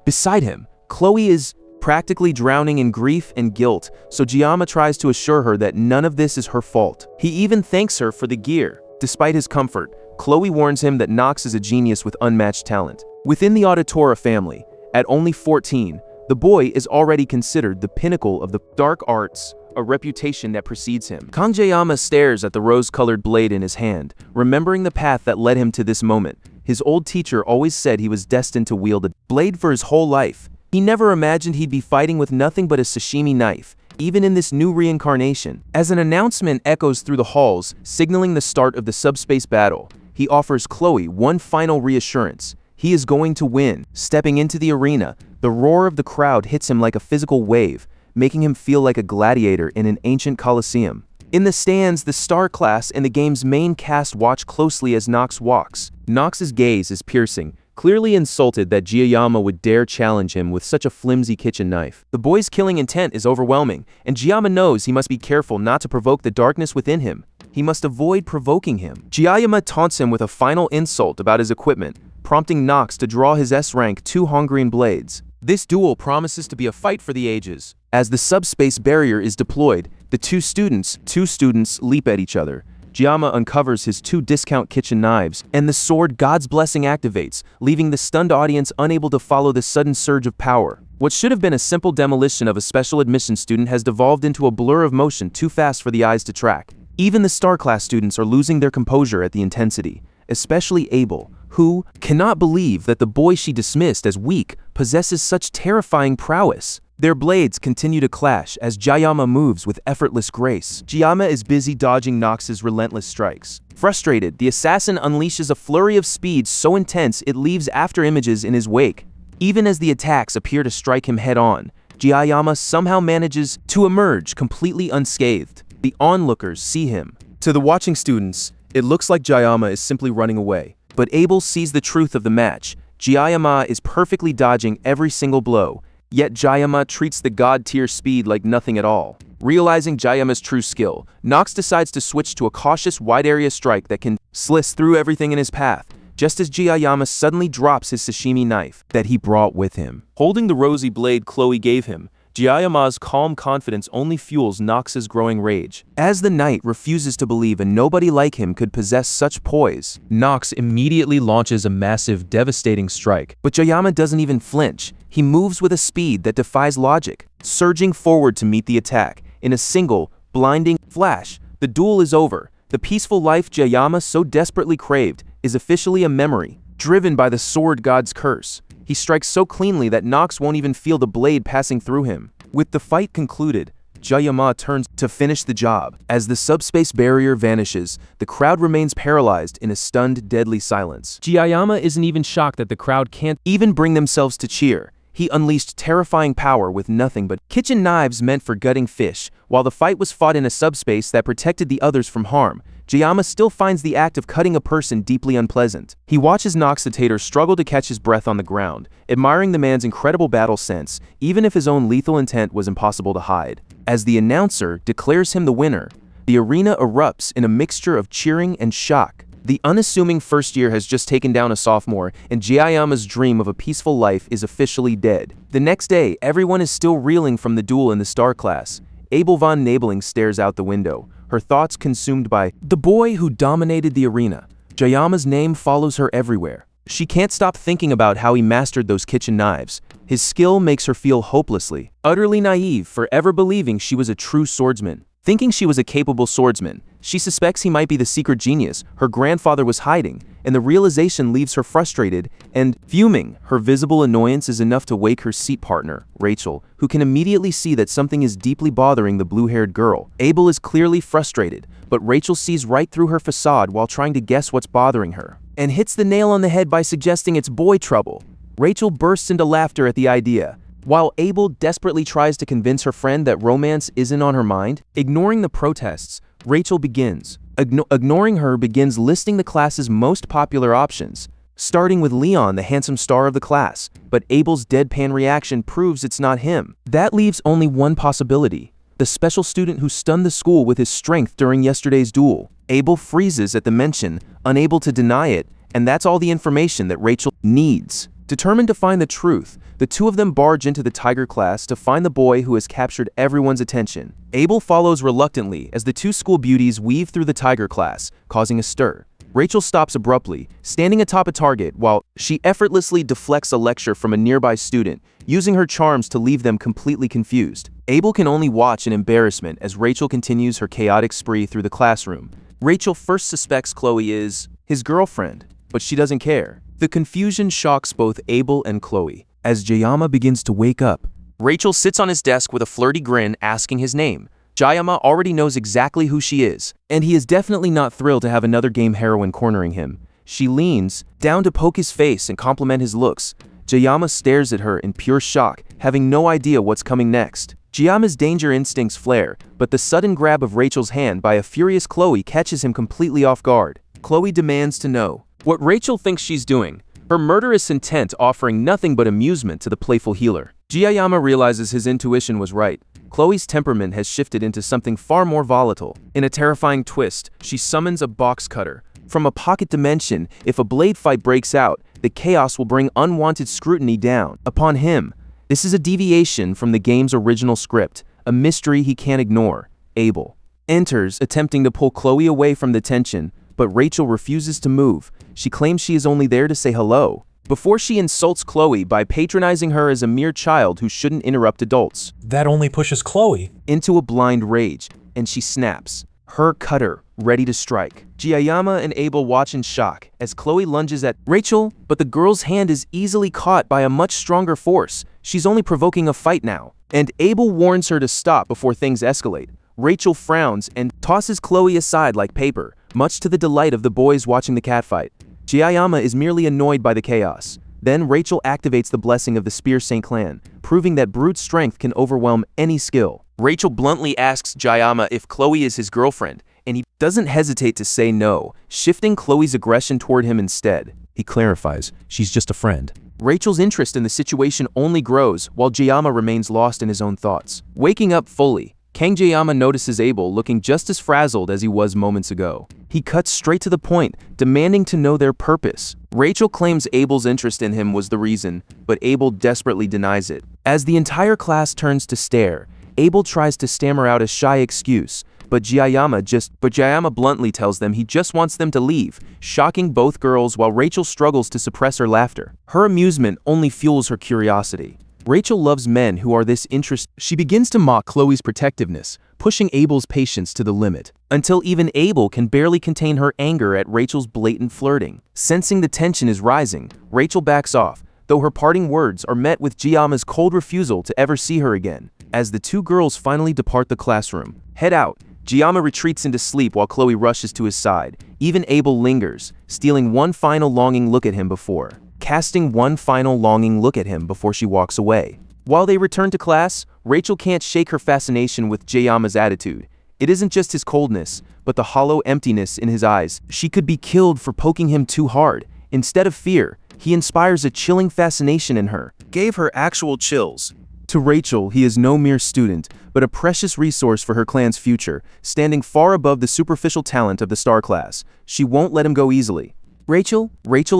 Beside him, Chloe is practically drowning in grief and guilt, so Jiyama tries to assure her that none of this is her fault. He even thanks her for the gear. Despite his comfort, Chloe warns him that Nox is a genius with unmatched talent. Within the Auditora family, at only 14, the boy is already considered the pinnacle of the dark arts, a reputation that precedes him. Kang Jiyama stares at the rose-colored blade in his hand, remembering the path that led him to this moment. His old teacher always said he was destined to wield a blade for his whole life. He never imagined he'd be fighting with nothing but a sashimi knife, even in this new reincarnation. As an announcement echoes through the halls, signaling the start of the subspace battle, he offers Chloe one final reassurance. He is going to win. Stepping into the arena, the roar of the crowd hits him like a physical wave, making him feel like a gladiator in an ancient coliseum. In the stands, the star class and the game's main cast watch closely as Nox walks. Nox's gaze is piercing, clearly insulted that Jiyama would dare challenge him with such a flimsy kitchen knife. The boy's killing intent is overwhelming, and Jiyama knows he must be careful not to provoke the darkness within him. He must avoid provoking him. Jiyama taunts him with a final insult about his equipment, prompting Nox to draw his S-rank 2 Hongrian blades. This duel promises to be a fight for the ages. As the subspace barrier is deployed, the two students leap at each other. Jiyama uncovers his 2 discount kitchen knives, and the sword God's Blessing activates, leaving the stunned audience unable to follow the sudden surge of power. What should have been a simple demolition of a special admission student has devolved into a blur of motion too fast for the eyes to track. Even the star class students are losing their composure at the intensity, especially Abel, who cannot believe that the boy she dismissed as weak possesses such terrifying prowess. Their blades continue to clash as Jiyama moves with effortless grace. Jiyama is busy dodging Nox's relentless strikes. Frustrated, the assassin unleashes a flurry of speed so intense it leaves afterimages in his wake. Even as the attacks appear to strike him head-on, Jiyama somehow manages to emerge completely unscathed. The onlookers see him. To the watching students, it looks like Jiyama is simply running away. But Abel sees the truth of the match. Jiyama is perfectly dodging every single blow, yet Jiyama treats the god-tier speed like nothing at all. Realizing Jiyama's true skill, Nox decides to switch to a cautious wide-area strike that can slice through everything in his path, just as Jiyama suddenly drops his sashimi knife that he brought with him. Holding the rosy blade Chloe gave him, Jiyama's calm confidence only fuels Nox's growing rage. As the knight refuses to believe a nobody like him could possess such poise, Nox immediately launches a massive, devastating strike. But Jiyama doesn't even flinch. He moves with a speed that defies logic, surging forward to meet the attack. In a single, blinding flash, the duel is over. The peaceful life Jiyama so desperately craved is officially a memory, driven by the sword god's curse. He strikes so cleanly that Nox won't even feel the blade passing through him. With the fight concluded, Jiyama turns to finish the job. As the subspace barrier vanishes, the crowd remains paralyzed in a stunned, deadly silence. Jiyama isn't even shocked that the crowd can't even bring themselves to cheer. He unleashed terrifying power with nothing but kitchen knives meant for gutting fish. While the fight was fought in a subspace that protected the others from harm, Jayama still finds the act of cutting a person deeply unpleasant. He watches Noxitator struggle to catch his breath on the ground, admiring the man's incredible battle sense, even if his own lethal intent was impossible to hide. As the announcer declares him the winner, the arena erupts in a mixture of cheering and shock. The unassuming first year has just taken down a sophomore, and Jayama's dream of a peaceful life is officially dead. The next day, everyone is still reeling from the duel in the star class. Abel von Nabeling stares out the window, her thoughts consumed by the boy who dominated the arena. Jayama's name follows her everywhere. She can't stop thinking about how he mastered those kitchen knives. His skill makes her feel hopelessly, utterly naive, forever believing she was a true swordsman. Thinking she was a capable swordsman, she suspects he might be the secret genius her grandfather was hiding, and the realization leaves her frustrated and fuming. Her visible annoyance is enough to wake her seat partner, Rachel, who can immediately see that something is deeply bothering the blue-haired girl. Abel is clearly frustrated, but Rachel sees right through her facade while trying to guess what's bothering her, and hits the nail on the head by suggesting it's boy trouble. Rachel bursts into laughter at the idea, while Abel desperately tries to convince her friend that romance isn't on her mind. Ignoring the protests, Rachel begins listing the class's most popular options, starting with Leon, the handsome star of the class, but Abel's deadpan reaction proves it's not him. That leaves only one possibility: the special student who stunned the school with his strength during yesterday's duel. Abel freezes at the mention, unable to deny it, and that's all the information that Rachel needs. Determined to find the truth, the two of them barge into the Tiger class to find the boy who has captured everyone's attention. Abel follows reluctantly as the two school beauties weave through the Tiger class, causing a stir. Rachel stops abruptly, standing atop a target while she effortlessly deflects a lecture from a nearby student, using her charms to leave them completely confused. Abel can only watch in embarrassment as Rachel continues her chaotic spree through the classroom. Rachel first suspects Chloe is his girlfriend, but she doesn't care. The confusion shocks both Abel and Chloe. As Jayama begins to wake up, Rachel sits on his desk with a flirty grin asking his name. Jayama already knows exactly who she is, and he is definitely not thrilled to have another game heroine cornering him. She leans down to poke his face and compliment his looks. Jayama stares at her in pure shock, having no idea what's coming next. Jayama's danger instincts flare, but the sudden grab of Rachel's hand by a furious Chloe catches him completely off guard. Chloe demands to know what Rachel thinks she's doing, her murderous intent offering nothing but amusement to the playful healer. Jayama realizes his intuition was right. Chloe's temperament has shifted into something far more volatile. In a terrifying twist, she summons a box cutter from a pocket dimension. If a blade fight breaks out, the chaos will bring unwanted scrutiny down upon him. This is a deviation from the game's original script, a mystery he can't ignore. Abel enters, attempting to pull Chloe away from the tension, but Rachel refuses to move. She claims she is only there to say hello, before she insults Chloe by patronizing her as a mere child who shouldn't interrupt adults. That only pushes Chloe Into a blind rage, and she snaps, her cutter ready to strike. Jayama and Abel watch in shock as Chloe lunges at Rachel, but the girl's hand is easily caught by a much stronger force. She's only provoking a fight now, and Abel warns her to stop before things escalate. Rachel frowns and tosses Chloe aside like paper, much to the delight of the boys watching the catfight. Jayama is merely annoyed by the chaos. Then Rachel activates the blessing of the Spear Saint Clan, proving that brute strength can overwhelm any skill. Rachel bluntly asks Jayama if Chloe is his girlfriend, and he doesn't hesitate to say no, shifting Chloe's aggression toward him instead. He clarifies, she's just a friend. Rachel's interest in the situation only grows, while Jayama remains lost in his own thoughts. Waking up fully, Kang Jayama notices Abel looking just as frazzled as he was moments ago. He cuts straight to the point, demanding to know their purpose. Rachel claims Abel's interest in him was the reason, but Abel desperately denies it. As the entire class turns to stare, Abel tries to stammer out a shy excuse, but Jayama bluntly tells them he just wants them to leave, shocking both girls while Rachel struggles to suppress her laughter. Her amusement only fuels her curiosity. Rachel loves men who are this interested. She begins to mock Chloe's protectiveness, pushing Abel's patience to the limit, until even Abel can barely contain her anger at Rachel's blatant flirting. Sensing the tension is rising, Rachel backs off, though her parting words are met with Jayama's cold refusal to ever see her again. As the two girls finally depart the classroom, head out, Jayama retreats into sleep while Chloe rushes to his side. Even Abel lingers, stealing one final longing look at him before casting one final longing look at him before she walks away. While they return to class, Rachel can't shake her fascination with Jaeyama's attitude. It isn't just his coldness, but the hollow emptiness in his eyes. She could be killed for poking him too hard. Instead of fear, he inspires a chilling fascination in her. Gave her actual chills. To Rachel, he is no mere student, but a precious resource for her clan's future, standing far above the superficial talent of the star class. She won't let him go easily. Rachel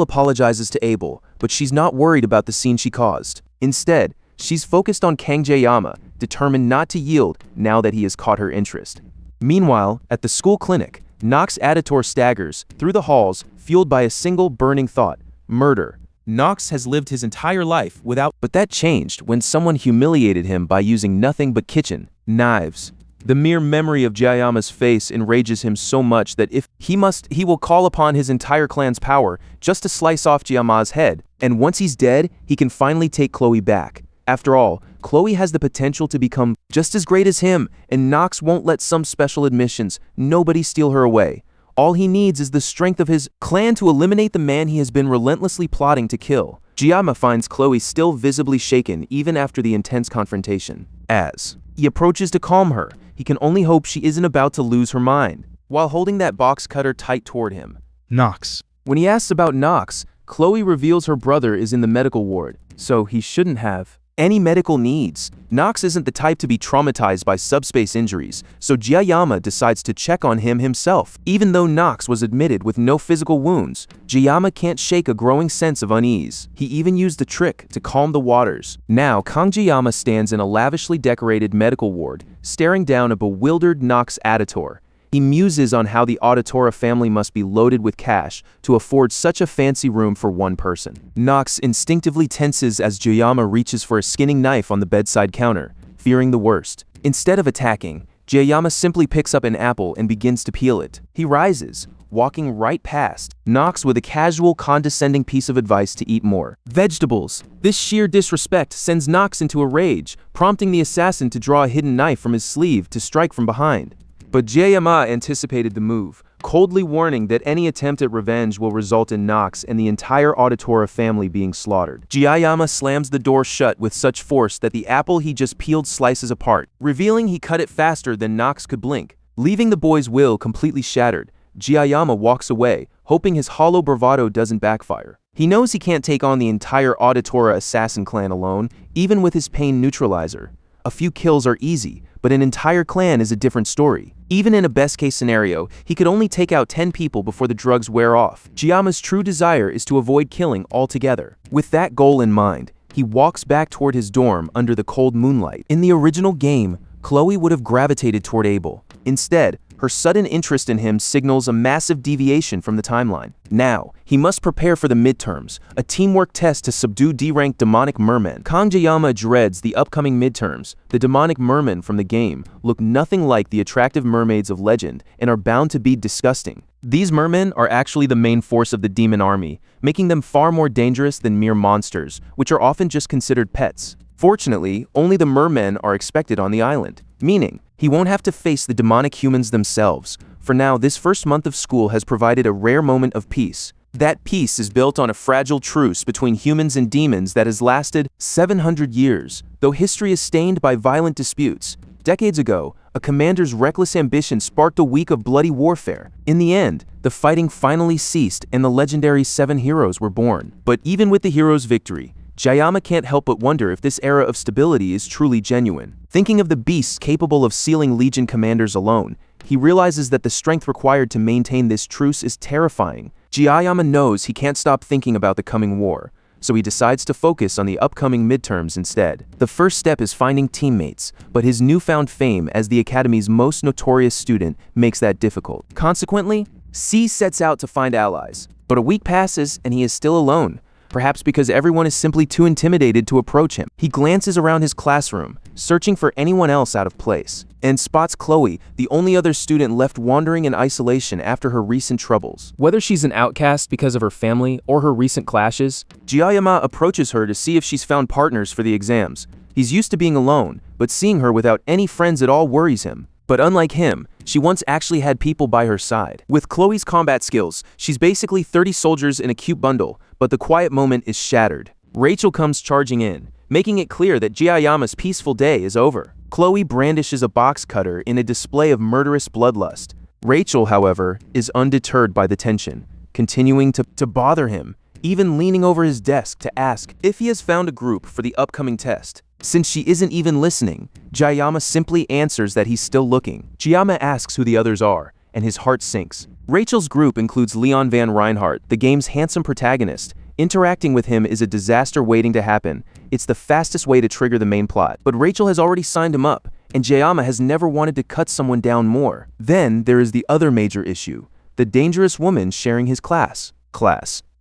apologizes to Abel, but she's not worried about the scene she caused. Instead, she's focused on Kang Jaeyama, determined not to yield now that he has caught her interest. Meanwhile, at the school clinic, Nox Aditor staggers through the halls, fueled by a single burning thought: murder. Nox has lived his entire life without, but that changed when someone humiliated him by using nothing but kitchen knives. The mere memory of Jaeyama's face enrages him so much that if he will call upon his entire clan's power just to slice off Jaeyama's head, and once he's dead, he can finally take Chloe back. After all, Chloe has the potential to become just as great as him, and Nox won't let some special admissions, nobody steal her away. All he needs is the strength of his clan to eliminate the man he has been relentlessly plotting to kill. Jaeyama finds Chloe still visibly shaken even after the intense confrontation. As he approaches to calm her, he can only hope she isn't about to lose her mind, while holding that box cutter tight toward him. Nox. When he asks about Nox, Chloe reveals her brother is in the medical ward, so he shouldn't have any medical needs. Nox isn't the type to be traumatized by subspace injuries, so Jaeyama decides to check on him himself. Even though Nox was admitted with no physical wounds, Jaeyama can't shake a growing sense of unease. He even used the trick to calm the waters. Now, Kang Jaeyama stands in a lavishly decorated medical ward, staring down a bewildered Nox Aditor. He muses on how the Auditora family must be loaded with cash to afford such a fancy room for one person. Nox instinctively tenses as Jaeyama reaches for a skinning knife on the bedside counter, fearing the worst. Instead of attacking, Jaeyama simply picks up an apple and begins to peel it. He rises, walking right past Nox with a casual, condescending piece of advice to eat more vegetables. This sheer disrespect sends Nox into a rage, prompting the assassin to draw a hidden knife from his sleeve to strike from behind. But Jaeyama anticipated the move, coldly warning that any attempt at revenge will result in Nox and the entire Auditora family being slaughtered. Jaeyama slams the door shut with such force that the apple he just peeled slices apart, revealing he cut it faster than Nox could blink. Leaving the boy's will completely shattered, Jaeyama walks away, hoping his hollow bravado doesn't backfire. He knows he can't take on the entire Auditora assassin clan alone, even with his pain neutralizer. A few kills are easy, but an entire clan is a different story. Even in a best-case scenario, he could only take out 10 people before the drugs wear off. Jaeyama's true desire is to avoid killing altogether. With that goal in mind, he walks back toward his dorm under the cold moonlight. In the original game, Chloe would have gravitated toward Abel. Instead, her sudden interest in him signals a massive deviation from the timeline. Now, he must prepare for the midterms, a teamwork test to subdue D-ranked demonic mermen. Kang Jaeyama dreads the upcoming midterms. The demonic mermen from the game look nothing like the attractive mermaids of legend and are bound to be disgusting. These mermen are actually the main force of the demon army, making them far more dangerous than mere monsters, which are often just considered pets. Fortunately, only the mermen are expected on the island, meaning he won't have to face the demonic humans themselves. For now, this first month of school has provided a rare moment of peace. That peace is built on a fragile truce between humans and demons that has lasted 700 years. Though history is stained by violent disputes, decades ago, a commander's reckless ambition sparked a week of bloody warfare. In the end, the fighting finally ceased and the legendary 7 heroes were born. But even with the heroes' victory, Jaeyama can't help but wonder if this era of stability is truly genuine. Thinking of the beasts capable of sealing Legion commanders alone, he realizes that the strength required to maintain this truce is terrifying. Jaeyama knows he can't stop thinking about the coming war, so he decides to focus on the upcoming midterms instead. The first step is finding teammates, but his newfound fame as the Academy's most notorious student makes that difficult. Consequently, C sets out to find allies, but a week passes and he is still alone. Perhaps because everyone is simply too intimidated to approach him. He glances around his classroom, searching for anyone else out of place, and spots Chloe, the only other student left wandering in isolation after her recent troubles. Whether she's an outcast because of her family or her recent clashes, Jaeyama approaches her to see if she's found partners for the exams. He's used to being alone, but seeing her without any friends at all worries him. But unlike him, she once actually had people by her side. With Chloe's combat skills, she's basically 30 soldiers in a cute bundle, but the quiet moment is shattered. Rachel comes charging in, making it clear that Jiayama's peaceful day is over. Chloe brandishes a box cutter in a display of murderous bloodlust. Rachel, however, is undeterred by the tension, continuing to bother him, even leaning over his desk to ask if he has found a group for the upcoming test. Since she isn't even listening, Jiayama simply answers that he's still looking. Jiayama asks who the others are, and his heart sinks. Rachel's group includes Leon Van Reinhardt, the game's handsome protagonist. Interacting with him is a disaster waiting to happen. It's the fastest way to trigger the main plot. But Rachel has already signed him up, and Jiayama has never wanted to cut someone down more. Then there is the other major issue, the dangerous woman sharing his class.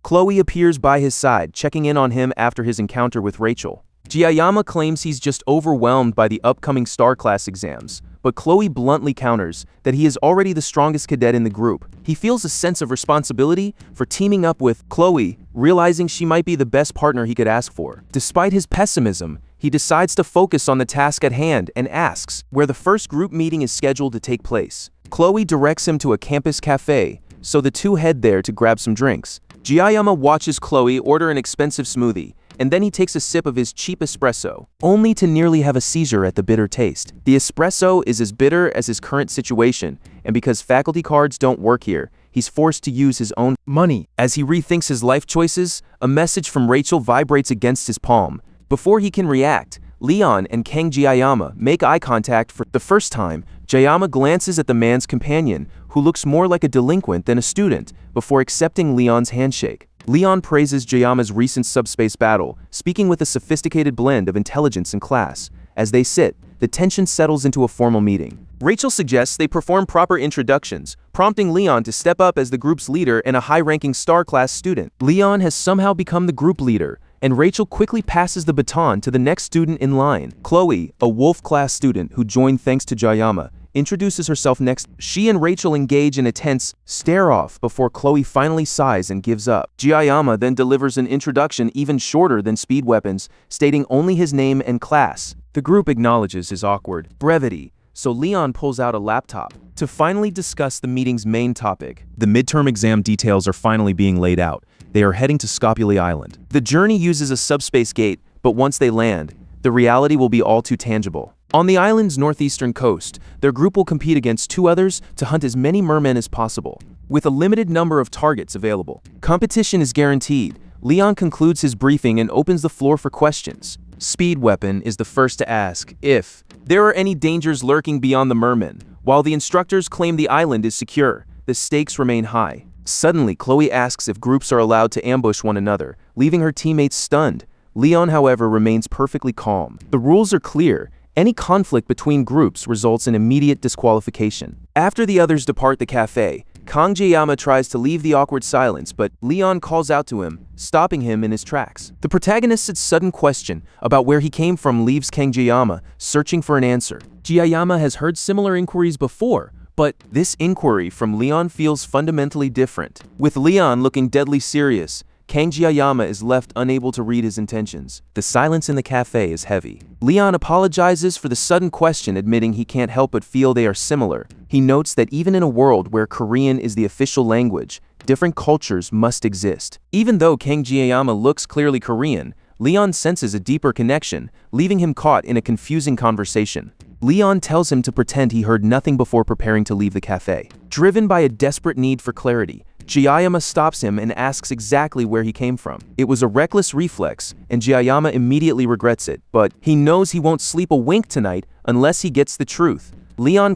Chloe appears by his side, checking in on him after his encounter with Rachel. Jiayama claims he's just overwhelmed by the upcoming star class exams, but Chloe bluntly counters that he is already the strongest cadet in the group. He feels a sense of responsibility for teaming up with Chloe, realizing she might be the best partner he could ask for. Despite his pessimism, he decides to focus on the task at hand and asks where the first group meeting is scheduled to take place. Chloe directs him to a campus cafe, so the two head there to grab some drinks. Jiayama watches Chloe order an expensive smoothie, and then he takes a sip of his cheap espresso, only to nearly have a seizure at the bitter taste. The espresso is as bitter as his current situation, and because faculty cards don't work here, he's forced to use his own money. As he rethinks his life choices, a message from Rachel vibrates against his palm. Before he can react, Leon and Kang Jiayama make eye contact for the first time. Jiayama glances at the man's companion, who looks more like a delinquent than a student, before accepting Leon's handshake. Leon praises Jiayama's recent subspace battle, speaking with a sophisticated blend of intelligence and class. As they sit, the tension settles into a formal meeting. Rachel suggests they perform proper introductions, prompting Leon to step up as the group's leader and a high-ranking star-class student. Leon has somehow become the group leader, and Rachel quickly passes the baton to the next student in line. Chloe, a Wolf-class student who joined thanks to Jiayama, introduces herself next. She and Rachel engage in a tense stare-off before Chloe finally sighs and gives up. Jiayama then delivers an introduction even shorter than Speed Weapons, stating only his name and class. The group acknowledges his awkward brevity, so Leon pulls out a laptop to finally discuss the meeting's main topic. The midterm exam details are finally being laid out. They are heading to Skopje Island. The journey uses a subspace gate, but once they land, the reality will be all too tangible. On the island's northeastern coast, their group will compete against two others to hunt as many mermen as possible, with a limited number of targets available. Competition is guaranteed. Leon concludes his briefing and opens the floor for questions. Speed Weapon is the first to ask if there are any dangers lurking beyond the mermen. While the instructors claim the island is secure, the stakes remain high. Suddenly, Chloe asks if groups are allowed to ambush one another, leaving her teammates stunned. Leon, however, remains perfectly calm. The rules are clear. Any conflict between groups results in immediate disqualification. After the others depart the cafe, Kang Jiayama tries to leave the awkward silence, but Leon calls out to him, stopping him in his tracks. The protagonist's sudden question about where he came from leaves Kang Jiayama searching for an answer. Jiayama has heard similar inquiries before, but this inquiry from Leon feels fundamentally different. With Leon looking deadly serious, Kang Jiayama is left unable to read his intentions. The silence in the cafe is heavy. Leon apologizes for the sudden question, admitting he can't help but feel they are similar. He notes that even in a world where Korean is the official language, different cultures must exist. Even though Kang Jiayama looks clearly Korean, Leon senses a deeper connection, leaving him caught in a confusing conversation. Leon tells him to pretend he heard nothing before preparing to leave the cafe. Driven by a desperate need for clarity, Jiayama stops him and asks exactly where he came from. It was a reckless reflex, and Jiayama immediately regrets it, but he knows he won't sleep a wink tonight unless he gets the truth. Leon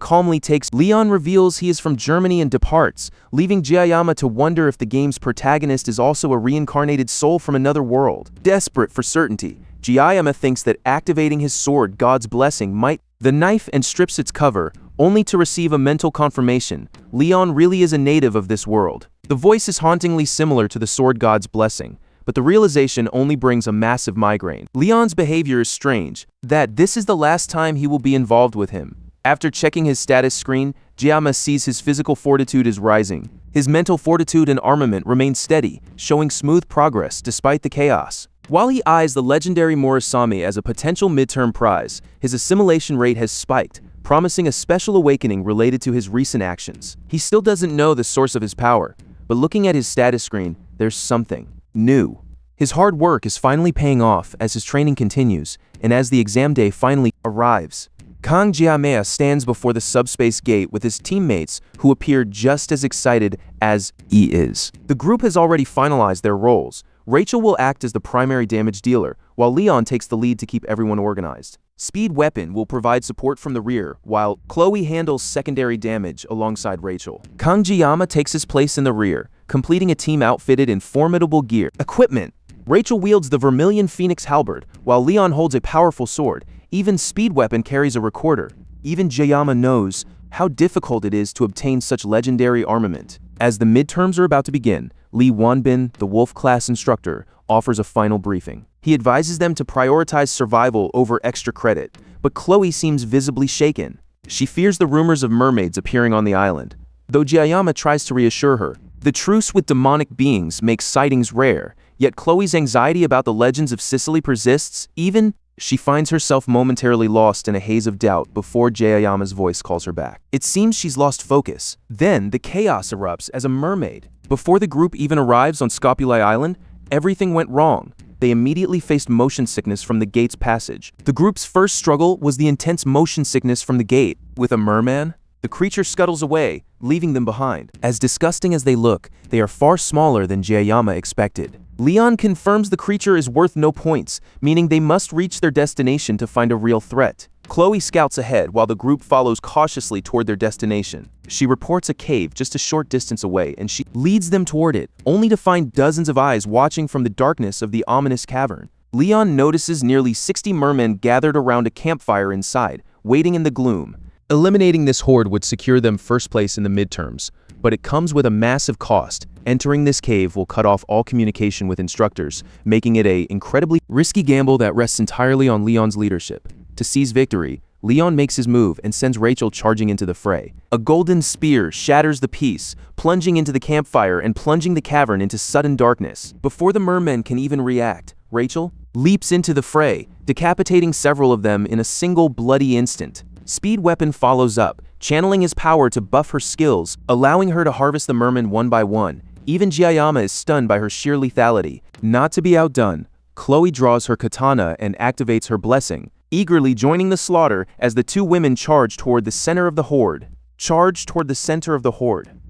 reveals he is from Germany and departs, leaving Jiayama to wonder if the game's protagonist is also a reincarnated soul from another world. Desperate for certainty, Jiayama thinks that activating his sword, God's Blessing, might the knife and strips its cover, only to receive a mental confirmation. Leon really is a native of this world. The voice is hauntingly similar to the sword God's Blessing, but the realization only brings a massive migraine. Leon's behavior is strange, that this is the last time he will be involved with him. After checking his status screen, Jiayama sees his physical fortitude is rising. His mental fortitude and armament remain steady, showing smooth progress despite the chaos. While he eyes the legendary Morisame as a potential midterm prize, his assimilation rate has spiked, promising a special awakening related to his recent actions. He still doesn't know the source of his power, but looking at his status screen, there's something new. His hard work is finally paying off as his training continues, and as the exam day finally arrives. Kang Jiamea stands before the subspace gate with his teammates who appear just as excited as he is. The group has already finalized their roles. Rachel will act as the primary damage dealer, while Leon takes the lead to keep everyone organized. Speed Weapon will provide support from the rear, while Chloe handles secondary damage alongside Rachel. Kang Jiyama takes his place in the rear, completing a team outfitted in formidable gear. Equipment. Rachel wields the Vermilion Phoenix Halberd, while Leon holds a powerful sword. Even Speed Weapon carries a recorder. Even Jiyama knows how difficult it is to obtain such legendary armament. As the midterms are about to begin, Lee Wanbin, the Wolf-class instructor, offers a final briefing. He advises them to prioritize survival over extra credit, but Chloe seems visibly shaken. She fears the rumors of mermaids appearing on the island, though Jiyama tries to reassure her. The truce with demonic beings makes sightings rare, yet Chloe's anxiety about the legends of Sicily persists. Even she finds herself momentarily lost in a haze of doubt before Jiyama's voice calls her back. It seems she's lost focus. Then the chaos erupts as a mermaid. Before the group even arrives on Scopuli Island, everything went wrong. They immediately faced motion sickness from the gate's passage. The group's first struggle was the intense motion sickness from the gate. With a merman, the creature scuttles away, leaving them behind. As disgusting as they look, they are far smaller than Jiyama expected. Leon confirms the creature is worth no points, meaning they must reach their destination to find a real threat. Chloe scouts ahead while the group follows cautiously toward their destination. She reports a cave just a short distance away and she leads them toward it, only to find dozens of eyes watching from the darkness of the ominous cavern. Leon notices nearly 60 mermen gathered around a campfire inside, waiting in the gloom. Eliminating this horde would secure them first place in the midterms, but it comes with a massive cost. Entering this cave will cut off all communication with instructors, making it an incredibly risky gamble that rests entirely on Leon's leadership. To seize victory, Leon makes his move and sends Rachel charging into the fray. A golden spear shatters the peace, plunging into the campfire and plunging the cavern into sudden darkness. Before the mermen can even react, Rachel leaps into the fray, decapitating several of them in a single bloody instant. Speed Weapon follows up, channeling his power to buff her skills, allowing her to harvest the mermen one by one. Even Jiyama is stunned by her sheer lethality. Not to be outdone, Chloe draws her katana and activates her blessing, eagerly joining the slaughter as the two women charge toward the center of the horde.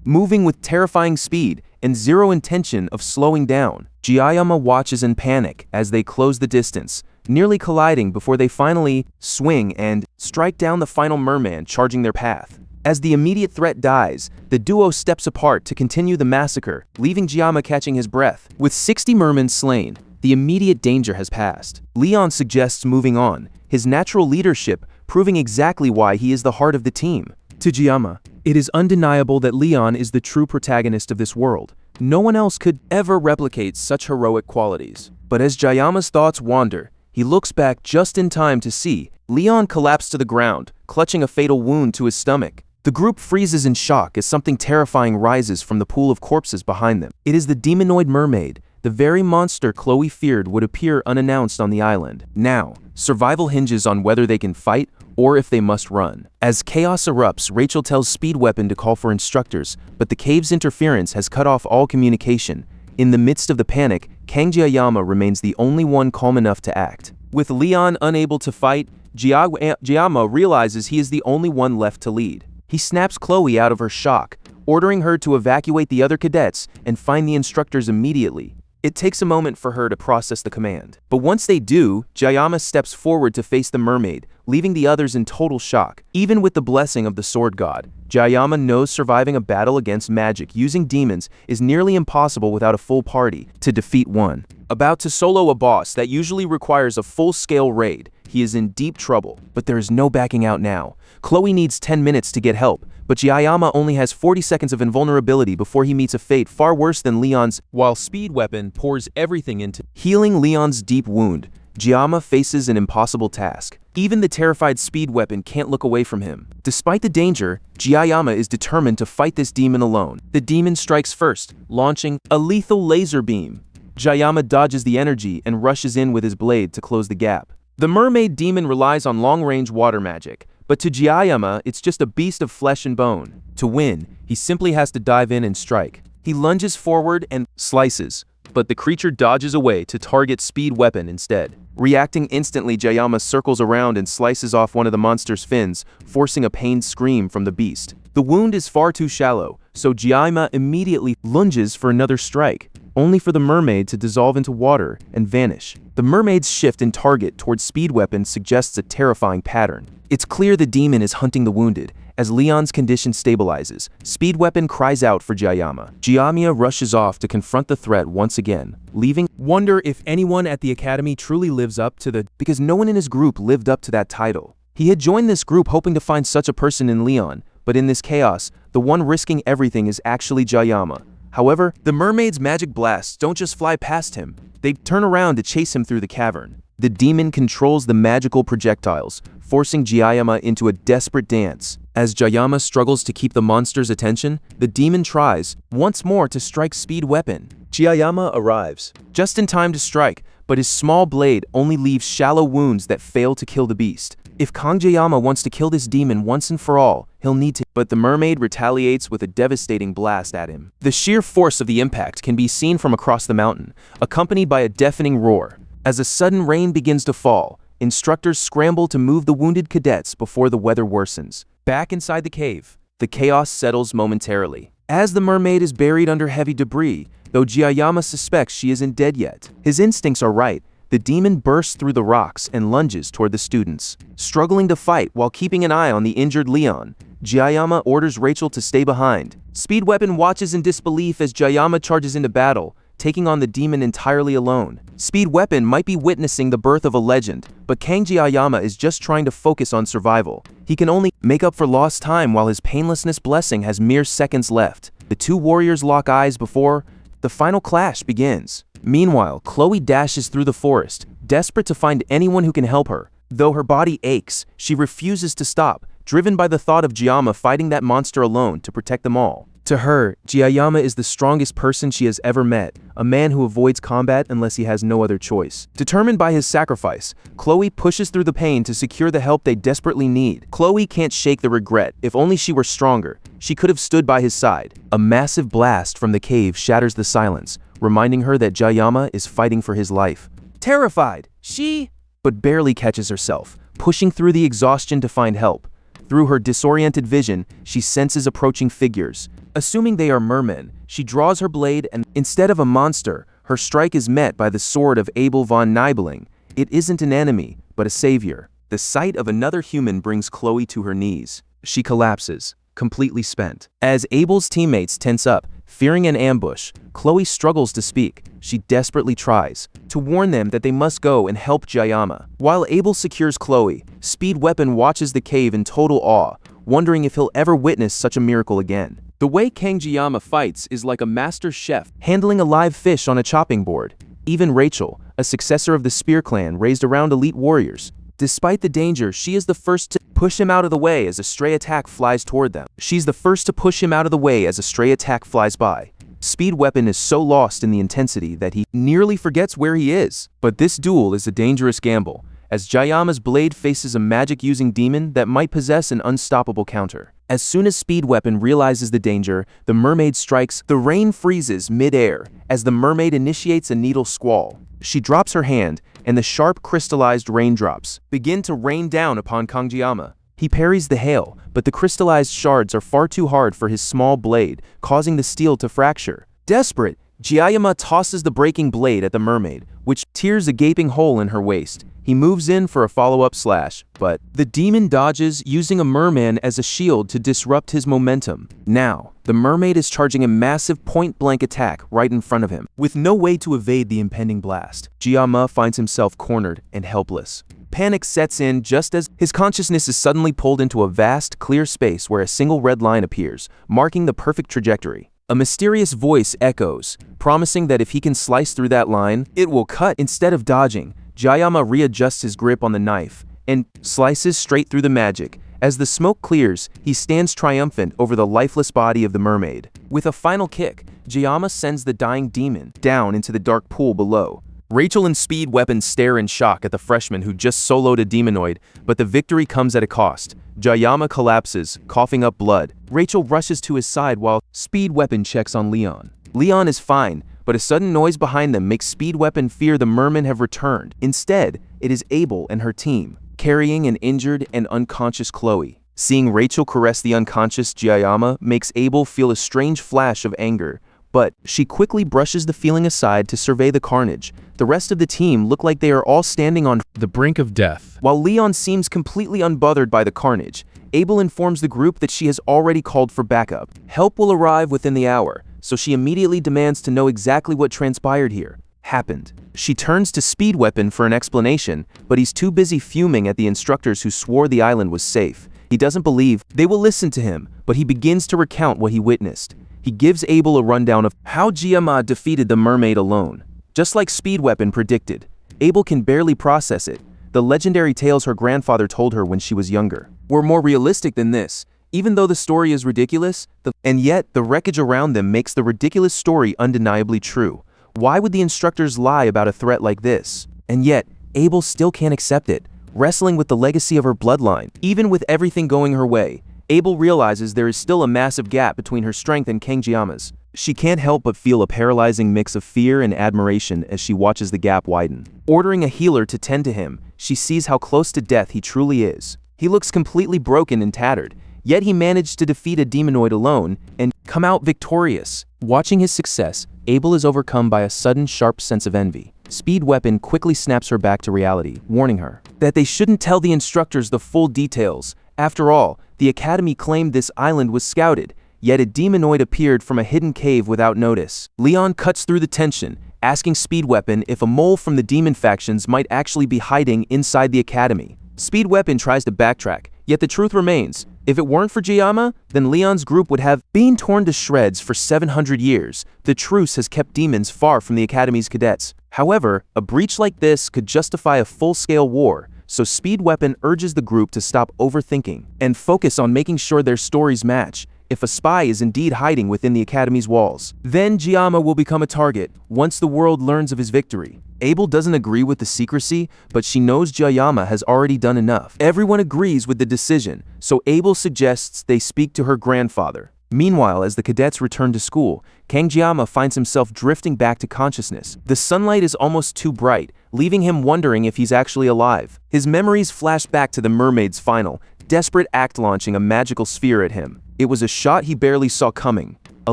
Moving with terrifying speed and zero intention of slowing down, Jiyama watches in panic as they close the distance, nearly colliding before they finally swing and strike down the final merman charging their path. As the immediate threat dies, the duo steps apart to continue the massacre, leaving Jiyama catching his breath. With 60 mermen slain, the immediate danger has passed. Leon suggests moving on, his natural leadership proving exactly why he is the heart of the team. To Jiyama, it is undeniable that Leon is the true protagonist of this world. No one else could ever replicate such heroic qualities. But as Jiyama's thoughts wander, he looks back just in time to see Leon collapse to the ground, clutching a fatal wound to his stomach. The group freezes in shock as something terrifying rises from the pool of corpses behind them. It is the demonoid mermaid, the very monster Chloe feared would appear unannounced on the island. Now, survival hinges on whether they can fight or if they must run. As chaos erupts, Rachel tells Speed Weapon to call for instructors, but the cave's interference has cut off all communication. In the midst of the panic, Kang Jiyama remains the only one calm enough to act. With Leon unable to fight, Jiyama realizes he is the only one left to lead. He snaps Chloe out of her shock, ordering her to evacuate the other cadets and find the instructors immediately. It takes a moment for her to process the command. But once they do, Jiyama steps forward to face the mermaid, leaving the others in total shock. Even with the blessing of the sword god, Jiyama knows surviving a battle against magic using demons is nearly impossible without a full party to defeat one. About to solo a boss that usually requires a full-scale raid, he is in deep trouble, but there is no backing out now. Chloe needs 10 minutes to get help, but Jiyama only has 40 seconds of invulnerability before he meets a fate far worse than Leon's, while Speed Weapon pours everything into healing Leon's deep wound. Jiyama faces an impossible task. Even the terrified Speed Weapon can't look away from him. Despite the danger, Jiyama is determined to fight this demon alone. The demon strikes first, launching a lethal laser beam. Jiyama dodges the energy and rushes in with his blade to close the gap. The mermaid demon relies on long-range water magic, But to Jiayama, it's just a beast of flesh and bone. To win, he simply has to dive in and strike. He lunges forward and slices, but the creature dodges away to target Speed Weapon instead. Reacting instantly, Jiayama circles around and slices off one of the monster's fins, forcing a pained scream from the beast. The wound is far too shallow, so Jiayama immediately lunges for another strike, only for the mermaid to dissolve into water and vanish. The mermaid's shift in target towards Speed Weapon suggests a terrifying pattern. It's clear the demon is hunting the wounded. As Leon's condition stabilizes, Speed Weapon cries out for Jiayama. Jiayama rushes off to confront the threat once again, leaving wonder if anyone at the academy truly lives up to because no one in his group lived up to that title. He had joined this group hoping to find such a person in Leon, but in this chaos, the one risking everything is actually Jiayama. However, the mermaid's magic blasts don't just fly past him, they turn around to chase him through the cavern. The demon controls the magical projectiles, forcing Jiayama into a desperate dance. As Jiayama struggles to keep the monster's attention, the demon tries, once more, to strike Speed Weapon. Jiayama arrives, just in time to strike, but his small blade only leaves shallow wounds that fail to kill the beast. If Jiayama wants to kill this demon once and for all, he'll need to, but the mermaid retaliates with a devastating blast at him. The sheer force of the impact can be seen from across the mountain, accompanied by a deafening roar. As a sudden rain begins to fall, instructors scramble to move the wounded cadets before the weather worsens. Back inside the cave, the chaos settles momentarily. As the mermaid is buried under heavy debris, though Jiayama suspects she isn't dead yet. His instincts are right. The demon bursts through the rocks and lunges toward the students. Struggling to fight while keeping an eye on the injured Leon, Jiayama orders Rachel to stay behind. Speed Weapon watches in disbelief as Jiayama charges into battle, taking on the demon entirely alone. Speed Weapon might be witnessing the birth of a legend, but Jiayama is just trying to focus on survival. He can only make up for lost time while his painlessness blessing has mere seconds left. The two warriors lock eyes before the final clash begins. Meanwhile, Chloe dashes through the forest, desperate to find anyone who can help her. Though her body aches, she refuses to stop, driven by the thought of Jiayama fighting that monster alone to protect them all. To her, Jiayama is the strongest person she has ever met, a man who avoids combat unless he has no other choice. Determined by his sacrifice, Chloe pushes through the pain to secure the help they desperately need. Chloe can't shake the regret. If only she were stronger, she could have stood by his side. A massive blast from the cave shatters the silence, reminding her that Jiayama is fighting for his life. Terrified, she but barely catches herself, pushing through the exhaustion to find help. Through her disoriented vision, she senses approaching figures. Assuming they are mermen, she draws her blade and, instead of a monster, her strike is met by the sword of Abel von Nibelung. It isn't an enemy, but a savior. The sight of another human brings Chloe to her knees. She collapses, completely spent. As Abel's teammates tense up, fearing an ambush, Chloe struggles to speak. She desperately tries to warn them that they must go and help Jiayama. While Abel secures Chloe, Speed Weapon watches the cave in total awe, wondering if he'll ever witness such a miracle again. The way Jiayama fights is like a master chef handling a live fish on a chopping board. Even Rachel, a successor of the Spear clan raised around elite warriors, despite the danger, she is the first to push him out of the way as a stray attack flies toward them. She's the first to push him out of the way as a stray attack flies by. Speed Weapon is so lost in the intensity that he nearly forgets where he is. But this duel is a dangerous gamble, as Jiayama's blade faces a magic-using demon that might possess an unstoppable counter. As soon as Speed Weapon realizes the danger, the mermaid strikes. The rain freezes mid-air as the mermaid initiates a needle squall. She drops her hand, and the sharp crystallized raindrops begin to rain down upon Jiayama. He parries the hail, but the crystallized shards are far too hard for his small blade, causing the steel to fracture. Desperate, Jiayama tosses the breaking blade at the mermaid, which tears a gaping hole in her waist. He moves in for a follow-up slash, but the demon dodges, using a merman as a shield to disrupt his momentum. Now, the mermaid is charging a massive point-blank attack right in front of him. With no way to evade the impending blast, Jiayama finds himself cornered and helpless. Panic sets in just as his consciousness is suddenly pulled into a vast, clear space where a single red line appears, marking the perfect trajectory. A mysterious voice echoes, promising that if he can slice through that line, it will cut. Instead of dodging, Jiayama readjusts his grip on the knife and slices straight through the magic. As the smoke clears, he stands triumphant over the lifeless body of the mermaid. With a final kick, Jiayama sends the dying demon down into the dark pool below. Rachel and Speed Weapon stare in shock at the freshman who just soloed a demonoid, but the victory comes at a cost. Jayama collapses, coughing up blood. Rachel rushes to his side while Speed Weapon checks on Leon. Leon is fine, but a sudden noise behind them makes Speed Weapon fear the mermen have returned. Instead, it is Abel and her team, carrying an injured and unconscious Chloe. Seeing Rachel caress the unconscious Jayama makes Abel feel a strange flash of anger, but she quickly brushes the feeling aside to survey the carnage. The rest of the team look like they are all standing on The brink of death. while Leon seems completely unbothered by the carnage. Abel informs the group that she has already called for backup. Help will arrive within the hour, so she immediately demands to know exactly what transpired here. Happened. She turns to Speed Weapon for an explanation, but he's too busy fuming at the instructors who swore the island was safe. He doesn't believe they will listen to him, but he begins to recount what he witnessed. He gives Abel a rundown of how Jayama defeated the mermaid alone. Just like Speed Weapon predicted, Abel can barely process it. The legendary tales her grandfather told her when she was younger were more realistic than this. Even though the story is ridiculous, and yet the wreckage around them makes the ridiculous story undeniably true. Why would the instructors lie about a threat like this? And yet, Abel still can't accept it, wrestling with the legacy of her bloodline. Even with everything going her way, Abel realizes there is still a massive gap between her strength and Kangjiyama's. She can't help but feel a paralyzing mix of fear and admiration as she watches the gap widen. Ordering a healer to tend to him, she sees how close to death he truly is. He looks completely broken and tattered, yet he managed to defeat a demonoid alone and come out victorious. Watching his success, Abel is overcome by a sudden sharp sense of envy. Speed Weapon quickly snaps her back to reality, warning her that they shouldn't tell the instructors the full details. After all, the academy claimed this island was scouted, yet a demonoid appeared from a hidden cave without notice. Leon cuts through the tension, asking Speed Weapon if a mole from the demon factions might actually be hiding inside the academy. Speed Weapon tries to backtrack, yet the truth remains. If it weren't for Jayama, then Leon's group would have been torn to shreds for 700 years. The truce has kept demons far from the academy's cadets. However, a breach like this could justify a full-scale war, so Speed Weapon urges the group to stop overthinking and focus on making sure their stories match. If a spy is indeed hiding within the academy's walls, then Jayama will become a target once the world learns of his victory. Abel doesn't agree with the secrecy, but she knows Jayama has already done enough. Everyone agrees with the decision, so Abel suggests they speak to her grandfather. Meanwhile, as the cadets return to school, Kangjiyama finds himself drifting back to consciousness. The sunlight is almost too bright, leaving him wondering if he's actually alive. His memories flash back to the mermaid's final, desperate act launching a magical sphere at him. It was a shot he barely saw coming, a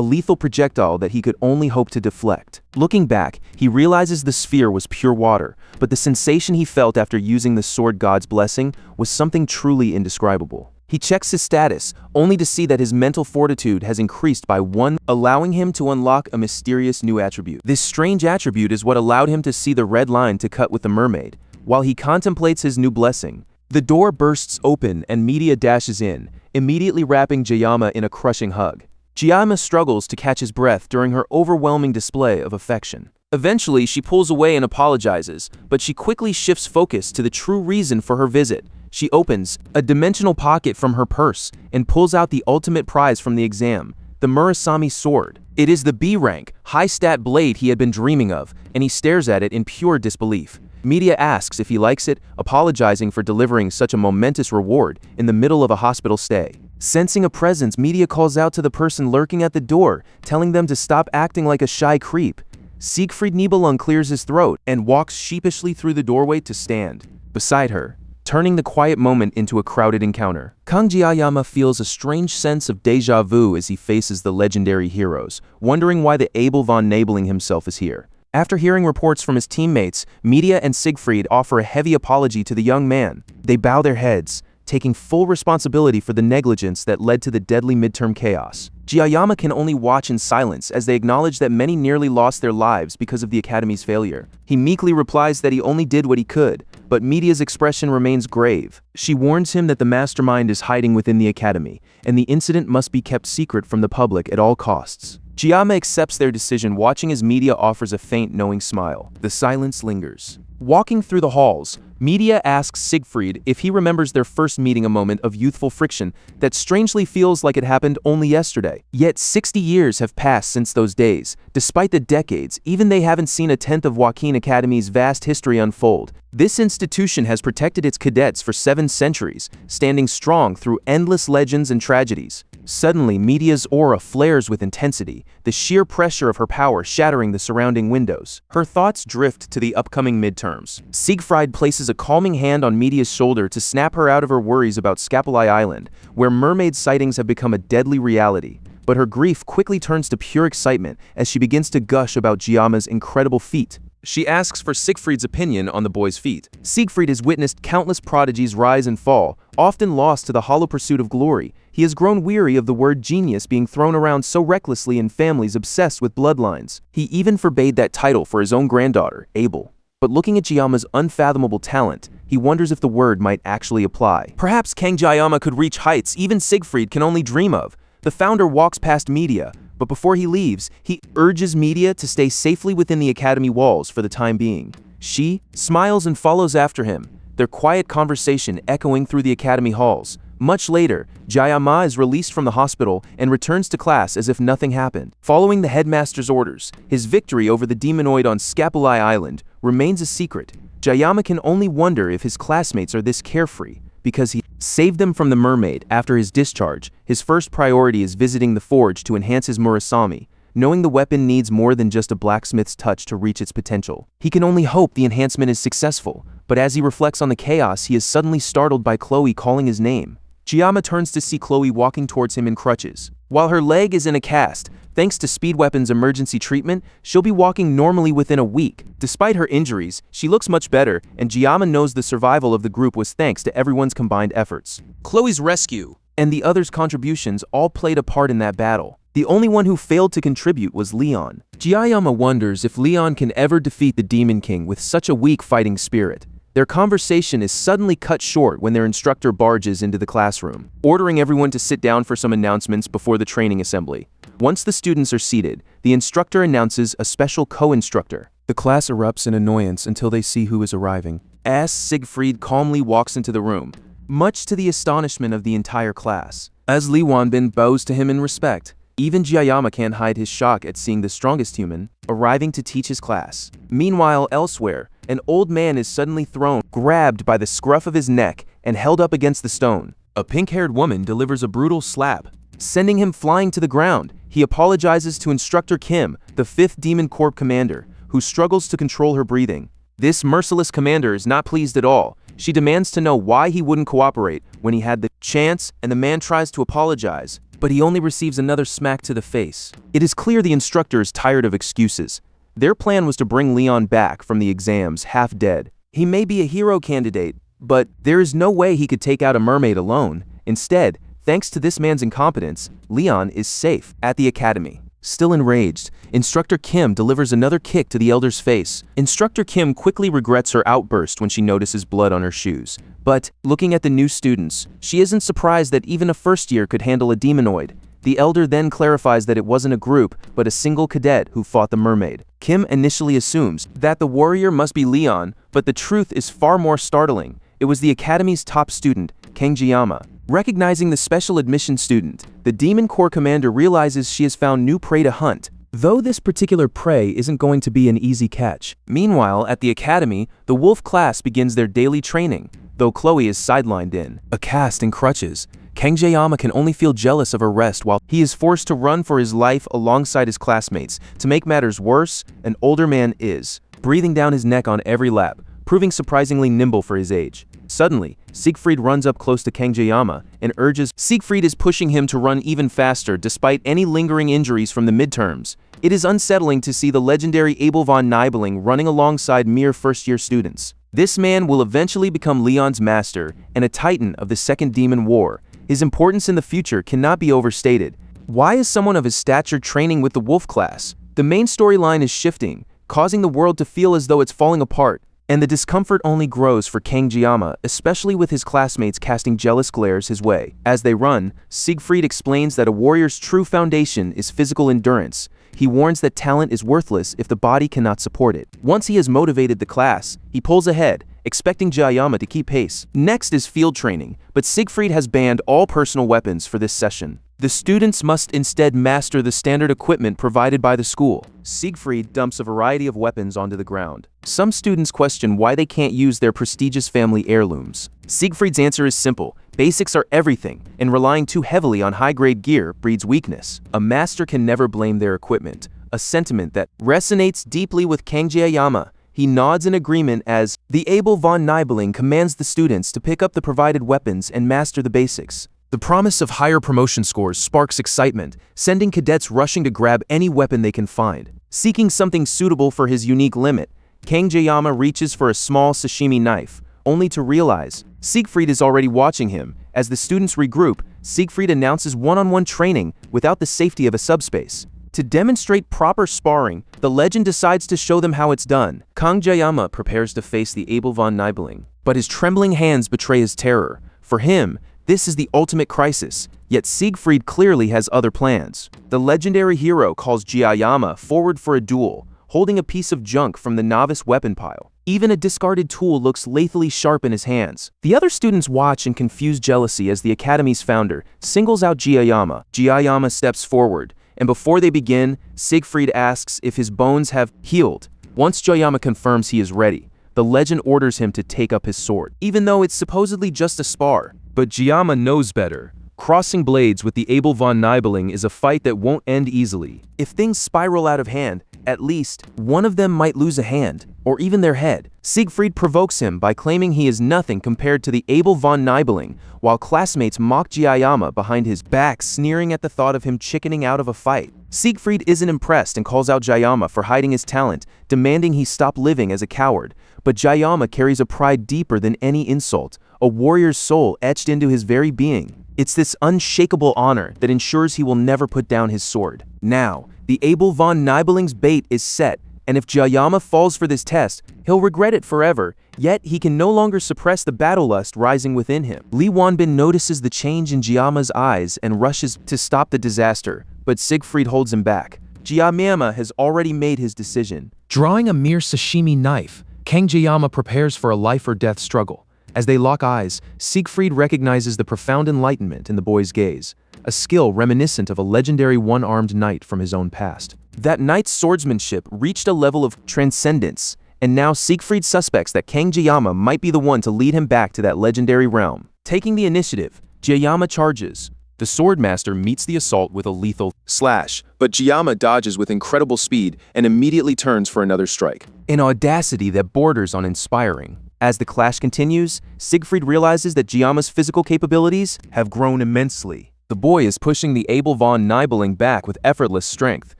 lethal projectile that he could only hope to deflect. Looking back, he realizes the sphere was pure water, but the sensation he felt after using the sword god's blessing was something truly indescribable. He checks his status, only to see that his mental fortitude has increased by 1, allowing him to unlock a mysterious new attribute. This strange attribute is what allowed him to see the red line to cut with the mermaid. While he contemplates his new blessing, the door bursts open and Media dashes in, immediately wrapping Jayama in a crushing hug. Jayama struggles to catch his breath during her overwhelming display of affection. Eventually, she pulls away and apologizes, but she quickly shifts focus to the true reason for her visit. She opens a dimensional pocket from her purse and pulls out the ultimate prize from the exam, the Murasami sword. It is the B-rank, high-stat blade he had been dreaming of, and he stares at it in pure disbelief. Media asks if he likes it, apologizing for delivering such a momentous reward in the middle of a hospital stay. Sensing a presence, Media calls out to the person lurking at the door, telling them to stop acting like a shy creep. Siegfried Nibelung clears his throat and walks sheepishly through the doorway to stand beside her, turning the quiet moment into a crowded encounter. Kangjiyama feels a strange sense of déjà vu as he faces the legendary heroes, wondering why the Abel von Nabling himself is here. After hearing reports from his teammates, Media and Siegfried offer a heavy apology to the young man. They bow their heads, taking full responsibility for the negligence that led to the deadly midterm chaos. Jayama can only watch in silence as they acknowledge that many nearly lost their lives because of the Academy's failure. He meekly replies that he only did what he could, but Media's expression remains grave. She warns him that the mastermind is hiding within the Academy, and the incident must be kept secret from the public at all costs. Jayama accepts their decision, watching as Media offers a faint, knowing smile. The silence lingers. Walking through the halls, Media asks Siegfried if he remembers their first meeting, a moment of youthful friction that strangely feels like it happened only yesterday. Yet 60 years have passed since those days. Despite the decades, even they haven't seen a tenth of Joaquin Academy's vast history unfold. This institution has protected its cadets for 7 centuries, standing strong through endless legends and tragedies. Suddenly, Media's aura flares with intensity, the sheer pressure of her power shattering the surrounding windows. Her thoughts drift to the upcoming midterms. Siegfried places a calming hand on Media's shoulder to snap her out of her worries about Scapuli Island, where mermaid sightings have become a deadly reality. But her grief quickly turns to pure excitement as she begins to gush about Giama's incredible feat. She asks for Siegfried's opinion on the boy's feat. Siegfried has witnessed countless prodigies rise and fall, often lost to the hollow pursuit of glory. He has grown weary of the word genius being thrown around so recklessly in families obsessed with bloodlines. He even forbade that title for his own granddaughter, Abel. But looking at Giama's unfathomable talent, he wonders if the word might actually apply. Perhaps Kang Giama could reach heights even Siegfried can only dream of. The founder walks past Media, but before he leaves, he urges Media to stay safely within the academy walls for the time being. She smiles and follows after him, their quiet conversation echoing through the academy halls. Much later, Giama is released from the hospital and returns to class as if nothing happened. Following the headmaster's orders, his victory over the demonoid on Scapuli Island remains a secret. Giama can only wonder if his classmates are this carefree, because he saved them from the mermaid. After his discharge, his first priority is visiting the forge to enhance his Murasami, knowing the weapon needs more than just a blacksmith's touch to reach its potential. He can only hope the enhancement is successful, but as he reflects on the chaos, he is suddenly startled by Chloe calling his name. Giama turns to see Chloe walking towards him in crutches. While her leg is in a cast, thanks to Speed Weapon's emergency treatment, she'll be walking normally within a week. Despite her injuries, she looks much better, and Giama knows the survival of the group was thanks to everyone's combined efforts. Chloe's rescue and the others' contributions all played a part in that battle. The only one who failed to contribute was Leon. Giama wonders if Leon can ever defeat the Demon King with such a weak fighting spirit. Their conversation is suddenly cut short when their instructor barges into the classroom, ordering everyone to sit down for some announcements before the training assembly. Once the students are seated, the instructor announces a special co-instructor. The class erupts in annoyance until they see who is arriving. As Siegfried calmly walks into the room, much to the astonishment of the entire class. As Li Wanbin bows to him in respect, even Giama can't hide his shock at seeing the strongest human arriving to teach his class. Meanwhile, elsewhere, an old man is suddenly thrown, grabbed by the scruff of his neck, and held up against the stone. A pink-haired woman delivers a brutal slap, sending him flying to the ground. He apologizes to Instructor Kim, the 5th Demon Corps commander, who struggles to control her breathing. This merciless commander is not pleased at all. She demands to know why he wouldn't cooperate when he had the chance, and the man tries to apologize, but he only receives another smack to the face. It is clear the instructor is tired of excuses. Their plan was to bring Leon back from the exams half dead. He may be a hero candidate, but there is no way he could take out a mermaid alone. Instead, thanks to this man's incompetence, Leon is safe at the academy. Still enraged, Instructor Kim delivers another kick to the elder's face. Instructor Kim quickly regrets her outburst when she notices blood on her shoes. But, looking at the new students, she isn't surprised that even a first year could handle a demonoid. The elder then clarifies that it wasn't a group, but a single cadet who fought the mermaid. Kim initially assumes that the warrior must be Leon, but the truth is far more startling. It was the academy's top student, Kang Giama. Recognizing the special admission student, the Demon Corps commander realizes she has found new prey to hunt, though this particular prey isn't going to be an easy catch. Meanwhile, at the academy, the wolf class begins their daily training, though Chloe is sidelined in a cast and crutches. Kang Jae-yama can only feel jealous of her rest while he is forced to run for his life alongside his classmates. To make matters worse, an older man is breathing down his neck on every lap, proving surprisingly nimble for his age. Suddenly, Siegfried runs up close to Kang Jae-yama and urges. Siegfried is pushing him to run even faster despite any lingering injuries from the midterms. It is unsettling to see the legendary Abel von Nibelung running alongside mere first-year students. This man will eventually become Leon's master and a titan of the Second Demon War. His importance in the future cannot be overstated. Why is someone of his stature training with the wolf class? The main storyline is shifting, causing the world to feel as though it's falling apart. And the discomfort only grows for Kang Jae-yama, especially with his classmates casting jealous glares his way. As they run, Siegfried explains that a warrior's true foundation is physical endurance. He warns that talent is worthless if the body cannot support it. Once he has motivated the class, he pulls ahead, expecting Jayama to keep pace. Next is field training, but Siegfried has banned all personal weapons for this session. The students must instead master the standard equipment provided by the school. Siegfried dumps a variety of weapons onto the ground. Some students question why they can't use their prestigious family heirlooms. Siegfried's answer is simple: basics are everything, and relying too heavily on high-grade gear breeds weakness. A master can never blame their equipment, a sentiment that resonates deeply with Kang Jayama. He nods in agreement as the able von Nibelung commands the students to pick up the provided weapons and master the basics. The promise of higher promotion scores sparks excitement, sending cadets rushing to grab any weapon they can find. Seeking something suitable for his unique limit, Kang Jayama reaches for a small sashimi knife, only to realize Siegfried is already watching him. As the students regroup, Siegfried announces one-on-one training without the safety of a subspace. To demonstrate proper sparring, the legend decides to show them how it's done. Kang Jayama prepares to face the able von Nibelung, but his trembling hands betray his terror. For him, this is the ultimate crisis, yet Siegfried clearly has other plans. The legendary hero calls Jayama forward for a duel, holding a piece of junk from the novice weapon pile. Even a discarded tool looks lethally sharp in his hands. The other students watch in confused jealousy as the Academy's founder singles out Jayama. Jayama steps forward, and before they begin, Siegfried asks if his bones have healed. Once Jayama confirms he is ready, the legend orders him to take up his sword, even though it's supposedly just a spar. But Jayama knows better. Crossing blades with the able von Nibelung is a fight that won't end easily. If things spiral out of hand, at least one of them might lose a hand, or even their head. Siegfried provokes him by claiming he is nothing compared to the able von Nibelung, while classmates mock Jayama behind his back, sneering at the thought of him chickening out of a fight. Siegfried isn't impressed and calls out Jayama for hiding his talent, demanding he stop living as a coward. But Jayama carries a pride deeper than any insult, a warrior's soul etched into his very being. It's this unshakable honor that ensures he will never put down his sword. Now, the able von Nibelung's bait is set, and if Jayama falls for this test, he'll regret it forever, yet he can no longer suppress the battle lust rising within him. Lee Wanbin notices the change in Jayama's eyes and rushes to stop the disaster, but Siegfried holds him back. Jayama has already made his decision. Drawing a mere sashimi knife, Kang Jayama prepares for a life-or-death struggle. As they lock eyes, Siegfried recognizes the profound enlightenment in the boy's gaze, a skill reminiscent of a legendary one-armed knight from his own past. That knight's swordsmanship reached a level of transcendence, and now Siegfried suspects that Kang Jayama might be the one to lead him back to that legendary realm. Taking the initiative, Jayama charges. The swordmaster meets the assault with a lethal slash, but Jayama dodges with incredible speed and immediately turns for another strike. An audacity that borders on inspiring. As the clash continues, Siegfried realizes that Jayama's physical capabilities have grown immensely. The boy is pushing the able von Nibelung back with effortless strength,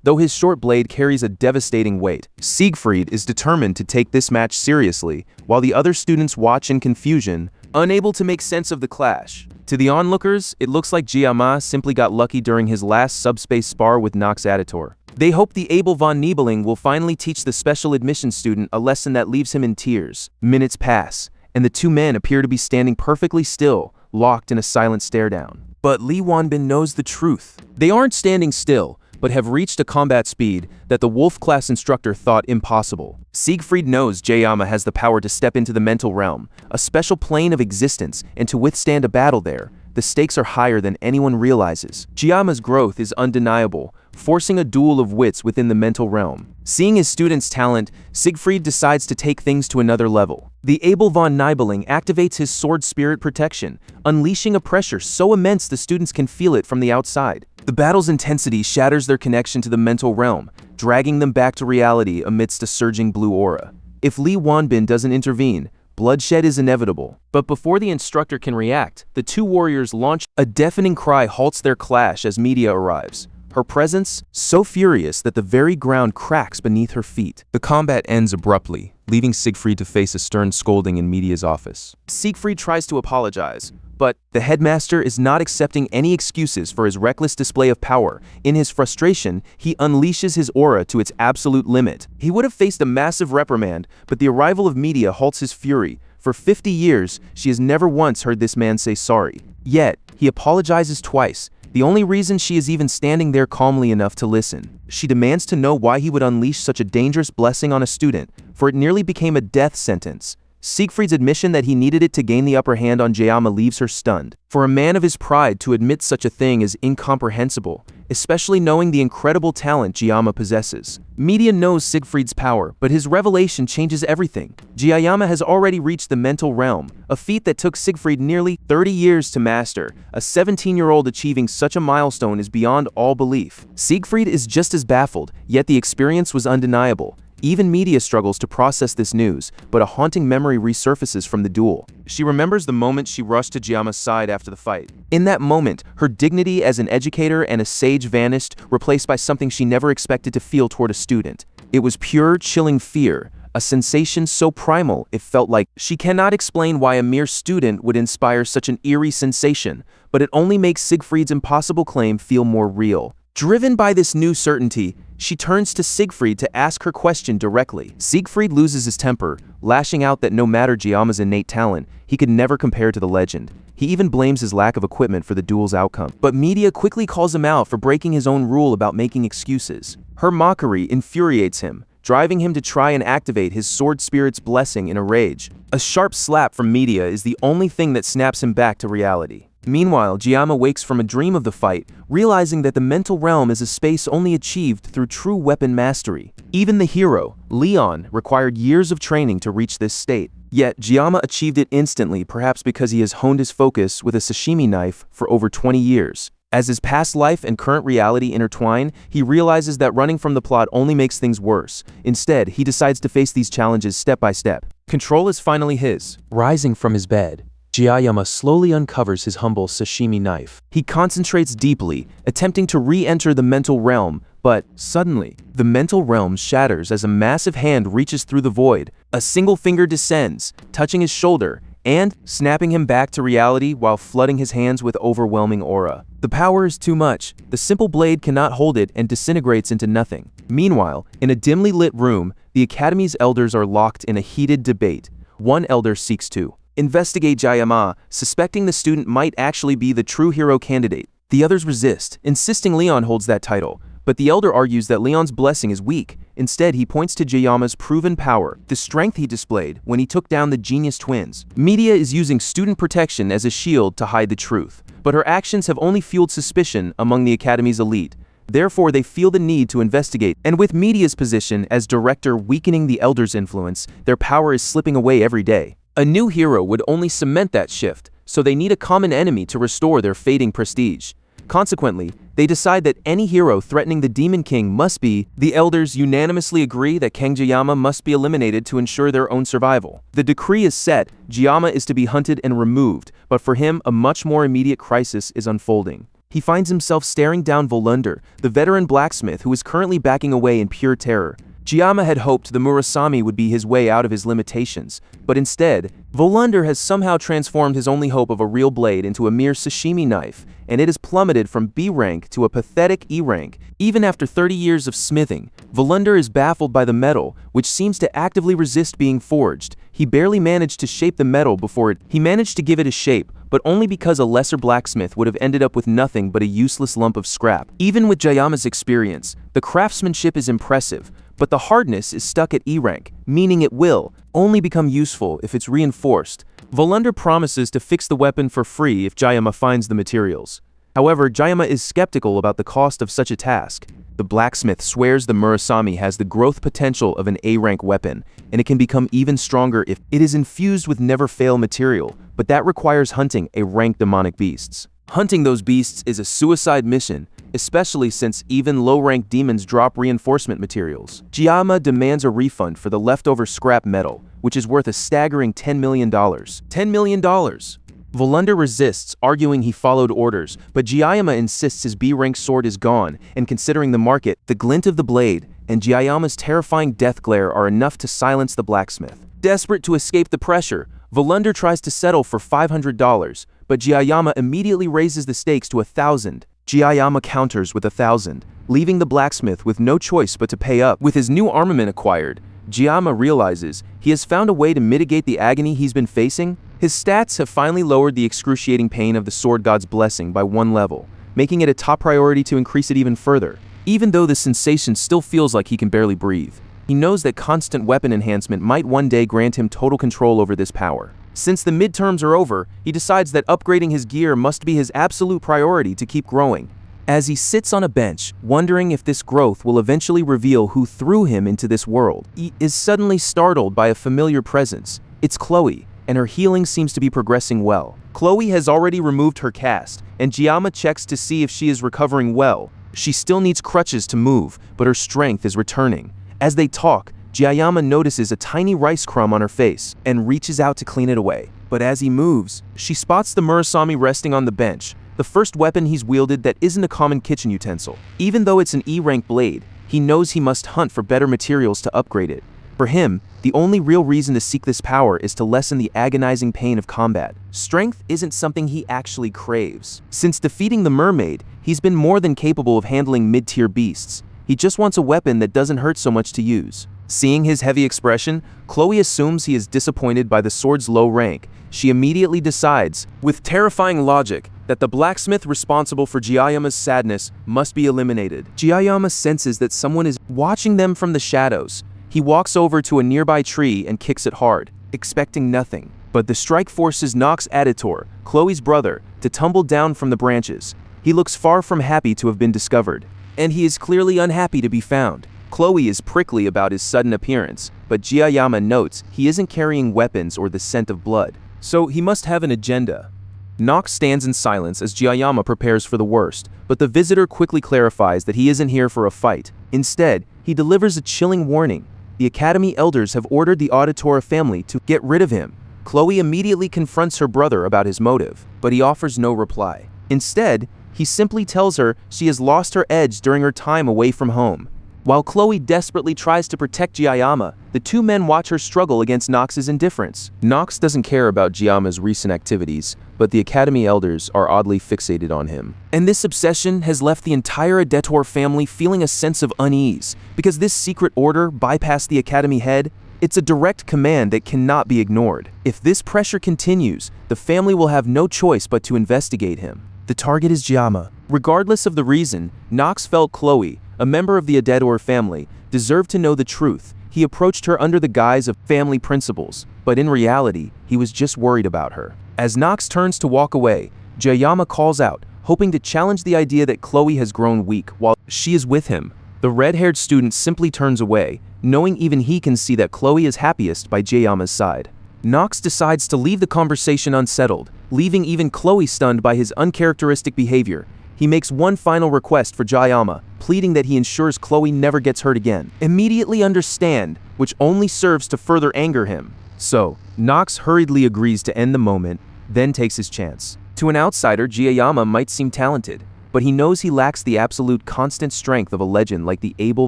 though his short blade carries a devastating weight. Siegfried is determined to take this match seriously, while the other students watch in confusion, unable to make sense of the clash. To the onlookers, it looks like Jayama simply got lucky during his last subspace spar with Nox Aditor. They hope the able von Nibelung will finally teach the special admission student a lesson that leaves him in tears. Minutes pass, and the two men appear to be standing perfectly still, locked in a silent stare-down. But Lee Wanbin knows the truth. They aren't standing still, but have reached a combat speed that the Wolf-class instructor thought impossible. Siegfried knows Jayama has the power to step into the mental realm, a special plane of existence, and to withstand a battle there. The stakes are higher than anyone realizes. Jayama's growth is undeniable, forcing a duel of wits within the mental realm. Seeing his student's talent, Siegfried decides to take things to another level. The able von Nibelung activates his sword spirit protection, unleashing a pressure so immense the students can feel it from the outside. The battle's intensity shatters their connection to the mental realm, dragging them back to reality amidst a surging blue aura. If Lee Wanbin doesn't intervene, bloodshed is inevitable. But before the instructor can react, the two warriors launch. A deafening cry halts their clash as media arrives. Her presence, so furious that the very ground cracks beneath her feet. The combat ends abruptly, leaving Siegfried to face a stern scolding in media's office. Siegfried tries to apologize, but the headmaster is not accepting any excuses for his reckless display of power. In his frustration, he unleashes his aura to its absolute limit. He would have faced a massive reprimand, but the arrival of media halts his fury. For 50 years, she has never once heard this man say sorry. Yet, he apologizes twice, the only reason she is even standing there calmly enough to listen. She demands to know why he would unleash such a dangerous blessing on a student, for it nearly became a death sentence. Siegfried's admission that he needed it to gain the upper hand on Jayama leaves her stunned. For a man of his pride to admit such a thing is incomprehensible, especially knowing the incredible talent Jayama possesses. Media knows Siegfried's power, but his revelation changes everything. Jayama has already reached the mental realm, a feat that took Siegfried nearly 30 years to master. A 17-year-old achieving such a milestone is beyond all belief. Siegfried is just as baffled, yet the experience was undeniable. Even media struggles to process this news, but a haunting memory resurfaces from the duel. She remembers the moment she rushed to Jayama's side after the fight. In that moment, her dignity as an educator and a sage vanished, replaced by something she never expected to feel toward a student. It was pure, chilling fear, a sensation so primal it felt like she cannot explain why a mere student would inspire such an eerie sensation, but it only makes Siegfried's impossible claim feel more real. Driven by this new certainty, she turns to Siegfried to ask her question directly. Siegfried loses his temper, lashing out that no matter Jayama's innate talent, he could never compare to the legend. He even blames his lack of equipment for the duel's outcome. But media quickly calls him out for breaking his own rule about making excuses. Her mockery infuriates him, driving him to try and activate his sword spirit's blessing in a rage. A sharp slap from media is the only thing that snaps him back to reality. Meanwhile, Jayama wakes from a dream of the fight, realizing that the mental realm is a space only achieved through true weapon mastery. Even the hero, Leon, required years of training to reach this state. Yet, Jayama achieved it instantly, perhaps because he has honed his focus with a sashimi knife for over 20 years. As his past life and current reality intertwine, he realizes that running from the plot only makes things worse. Instead, he decides to face these challenges step by step. Control is finally his. Rising from his bed, Jayama slowly uncovers his humble sashimi knife. He concentrates deeply, attempting to re-enter the mental realm, but suddenly, the mental realm shatters as a massive hand reaches through the void. A single finger descends, touching his shoulder, and snapping him back to reality while flooding his hands with overwhelming aura. The power is too much. The simple blade cannot hold it and disintegrates into nothing. Meanwhile, in a dimly lit room, the Academy's elders are locked in a heated debate. One elder seeks to investigate Jayama, suspecting the student might actually be the true hero candidate. The others resist, insisting Leon holds that title, but the elder argues that Leon's blessing is weak. Instead, he points to Jayama's proven power, the strength he displayed when he took down the genius twins. Media is using student protection as a shield to hide the truth, but her actions have only fueled suspicion among the Academy's elite. Therefore, they feel the need to investigate, and with media's position as director weakening the elders' influence, their power is slipping away every day. A new hero would only cement that shift, so they need a common enemy to restore their fading prestige. Consequently, they decide that any hero threatening the Demon King must be. The elders unanimously agree that King Jayama must be eliminated to ensure their own survival. The decree is set, Jayama is to be hunted and removed, but for him, a much more immediate crisis is unfolding. He finds himself staring down Volander, the veteran blacksmith who is currently backing away in pure terror. Jayama had hoped the Murasame would be his way out of his limitations, but instead, Volander has somehow transformed his only hope of a real blade into a mere sashimi knife, and it has plummeted from B rank to a pathetic E rank. Even after 30 years of smithing, Volander is baffled by the metal, which seems to actively resist being forged. He barely managed to shape the metal before he managed to give it a shape, but only because a lesser blacksmith would have ended up with nothing but a useless lump of scrap. Even with Jayama's experience, the craftsmanship is impressive, but the hardness is stuck at E rank, meaning it will only become useful if it's reinforced. Volander promises to fix the weapon for free if Jayama finds the materials. However, Jayama is skeptical about the cost of such a task. The blacksmith swears the Murasame has the growth potential of an A-rank weapon, and it can become even stronger if it is infused with never-fail material, but that requires hunting A-rank demonic beasts. Hunting those beasts is a suicide mission, especially since even low-rank demons drop reinforcement materials. Jayama demands a refund for the leftover scrap metal, which is worth a staggering $10 million. $10 million! Volander resists, arguing he followed orders, but Jayama insists his B-rank sword is gone, and considering the market, the glint of the blade and Jayama's terrifying death glare are enough to silence the blacksmith. Desperate to escape the pressure, Volander tries to settle for $500, but Jayama immediately raises the stakes to $1,000. Jayama counters with $1,000, leaving the blacksmith with no choice but to pay up. With his new armament acquired, Jayama realizes he has found a way to mitigate the agony he's been facing. His stats have finally lowered the excruciating pain of the sword god's blessing by 1 level, making it a top priority to increase it even further. Even though the sensation still feels like he can barely breathe, He knows that constant weapon enhancement might one day grant him total control over this power. Since the midterms are over, he decides that upgrading his gear must be his absolute priority to keep growing. As he sits on a bench, wondering if this growth will eventually reveal who threw him into this world, he is suddenly startled by a familiar presence. It's Chloe, and her healing seems to be progressing well. Chloe has already removed her cast, and Jiyama checks to see if she is recovering well. She still needs crutches to move, but her strength is returning. As they talk, Jiyama notices a tiny rice crumb on her face and reaches out to clean it away. But as he moves, she spots the Murasami resting on the bench, the first weapon he's wielded that isn't a common kitchen utensil. Even though it's an E-rank blade, he knows he must hunt for better materials to upgrade it. For him, the only real reason to seek this power is to lessen the agonizing pain of combat. Strength isn't something he actually craves. Since defeating the mermaid, he's been more than capable of handling mid-tier beasts. He just wants a weapon that doesn't hurt so much to use. Seeing his heavy expression, Chloe assumes he is disappointed by the sword's low rank. She immediately decides, with terrifying logic, that the blacksmith responsible for Jiyama's sadness must be eliminated. Jiyama senses that someone is watching them from the shadows. He walks over to a nearby tree and kicks it hard, expecting nothing. But the strike forces Nox Aditor, Chloe's brother, to tumble down from the branches. He looks far from happy to have been discovered, and he is clearly unhappy to be found. Chloe is prickly about his sudden appearance, but Jiyama notes he isn't carrying weapons or the scent of blood, so he must have an agenda. Nox stands in silence as Jiyama prepares for the worst, but the visitor quickly clarifies that he isn't here for a fight. Instead, he delivers a chilling warning. The Academy elders have ordered the Auditora family to get rid of him. Chloe immediately confronts her brother about his motive, but he offers no reply. Instead, he simply tells her she has lost her edge during her time away from home. While Chloe desperately tries to protect Jiyama, the two men watch her struggle against Nox's indifference. Nox doesn't care about Jiyama's recent activities, but the Academy elders are oddly fixated on him. And this obsession has left the entire Adetor family feeling a sense of unease, because this secret order bypassed the Academy head. It's a direct command that cannot be ignored. If this pressure continues, the family will have no choice but to investigate him. The target is Jiyama. Regardless of the reason, Nox felt Chloe, a member of the Adetor family, deserved to know the truth. He approached her under the guise of family principles, but in reality, he was just worried about her. As Nox turns to walk away, Jiyama calls out, hoping to challenge the idea that Chloe has grown weak while she is with him. The red-haired student simply turns away, knowing even he can see that Chloe is happiest by Jiyama's side. Nox decides to leave the conversation unsettled, leaving even Chloe stunned by his uncharacteristic behavior. He makes one final request for Jiyama, pleading that he ensures Chloe never gets hurt again. Immediately understand, which only serves to further anger him. So, Nox hurriedly agrees to end the moment, then takes his chance. To an outsider, Jiyama might seem talented, but he knows he lacks the absolute constant strength of a legend like the Abel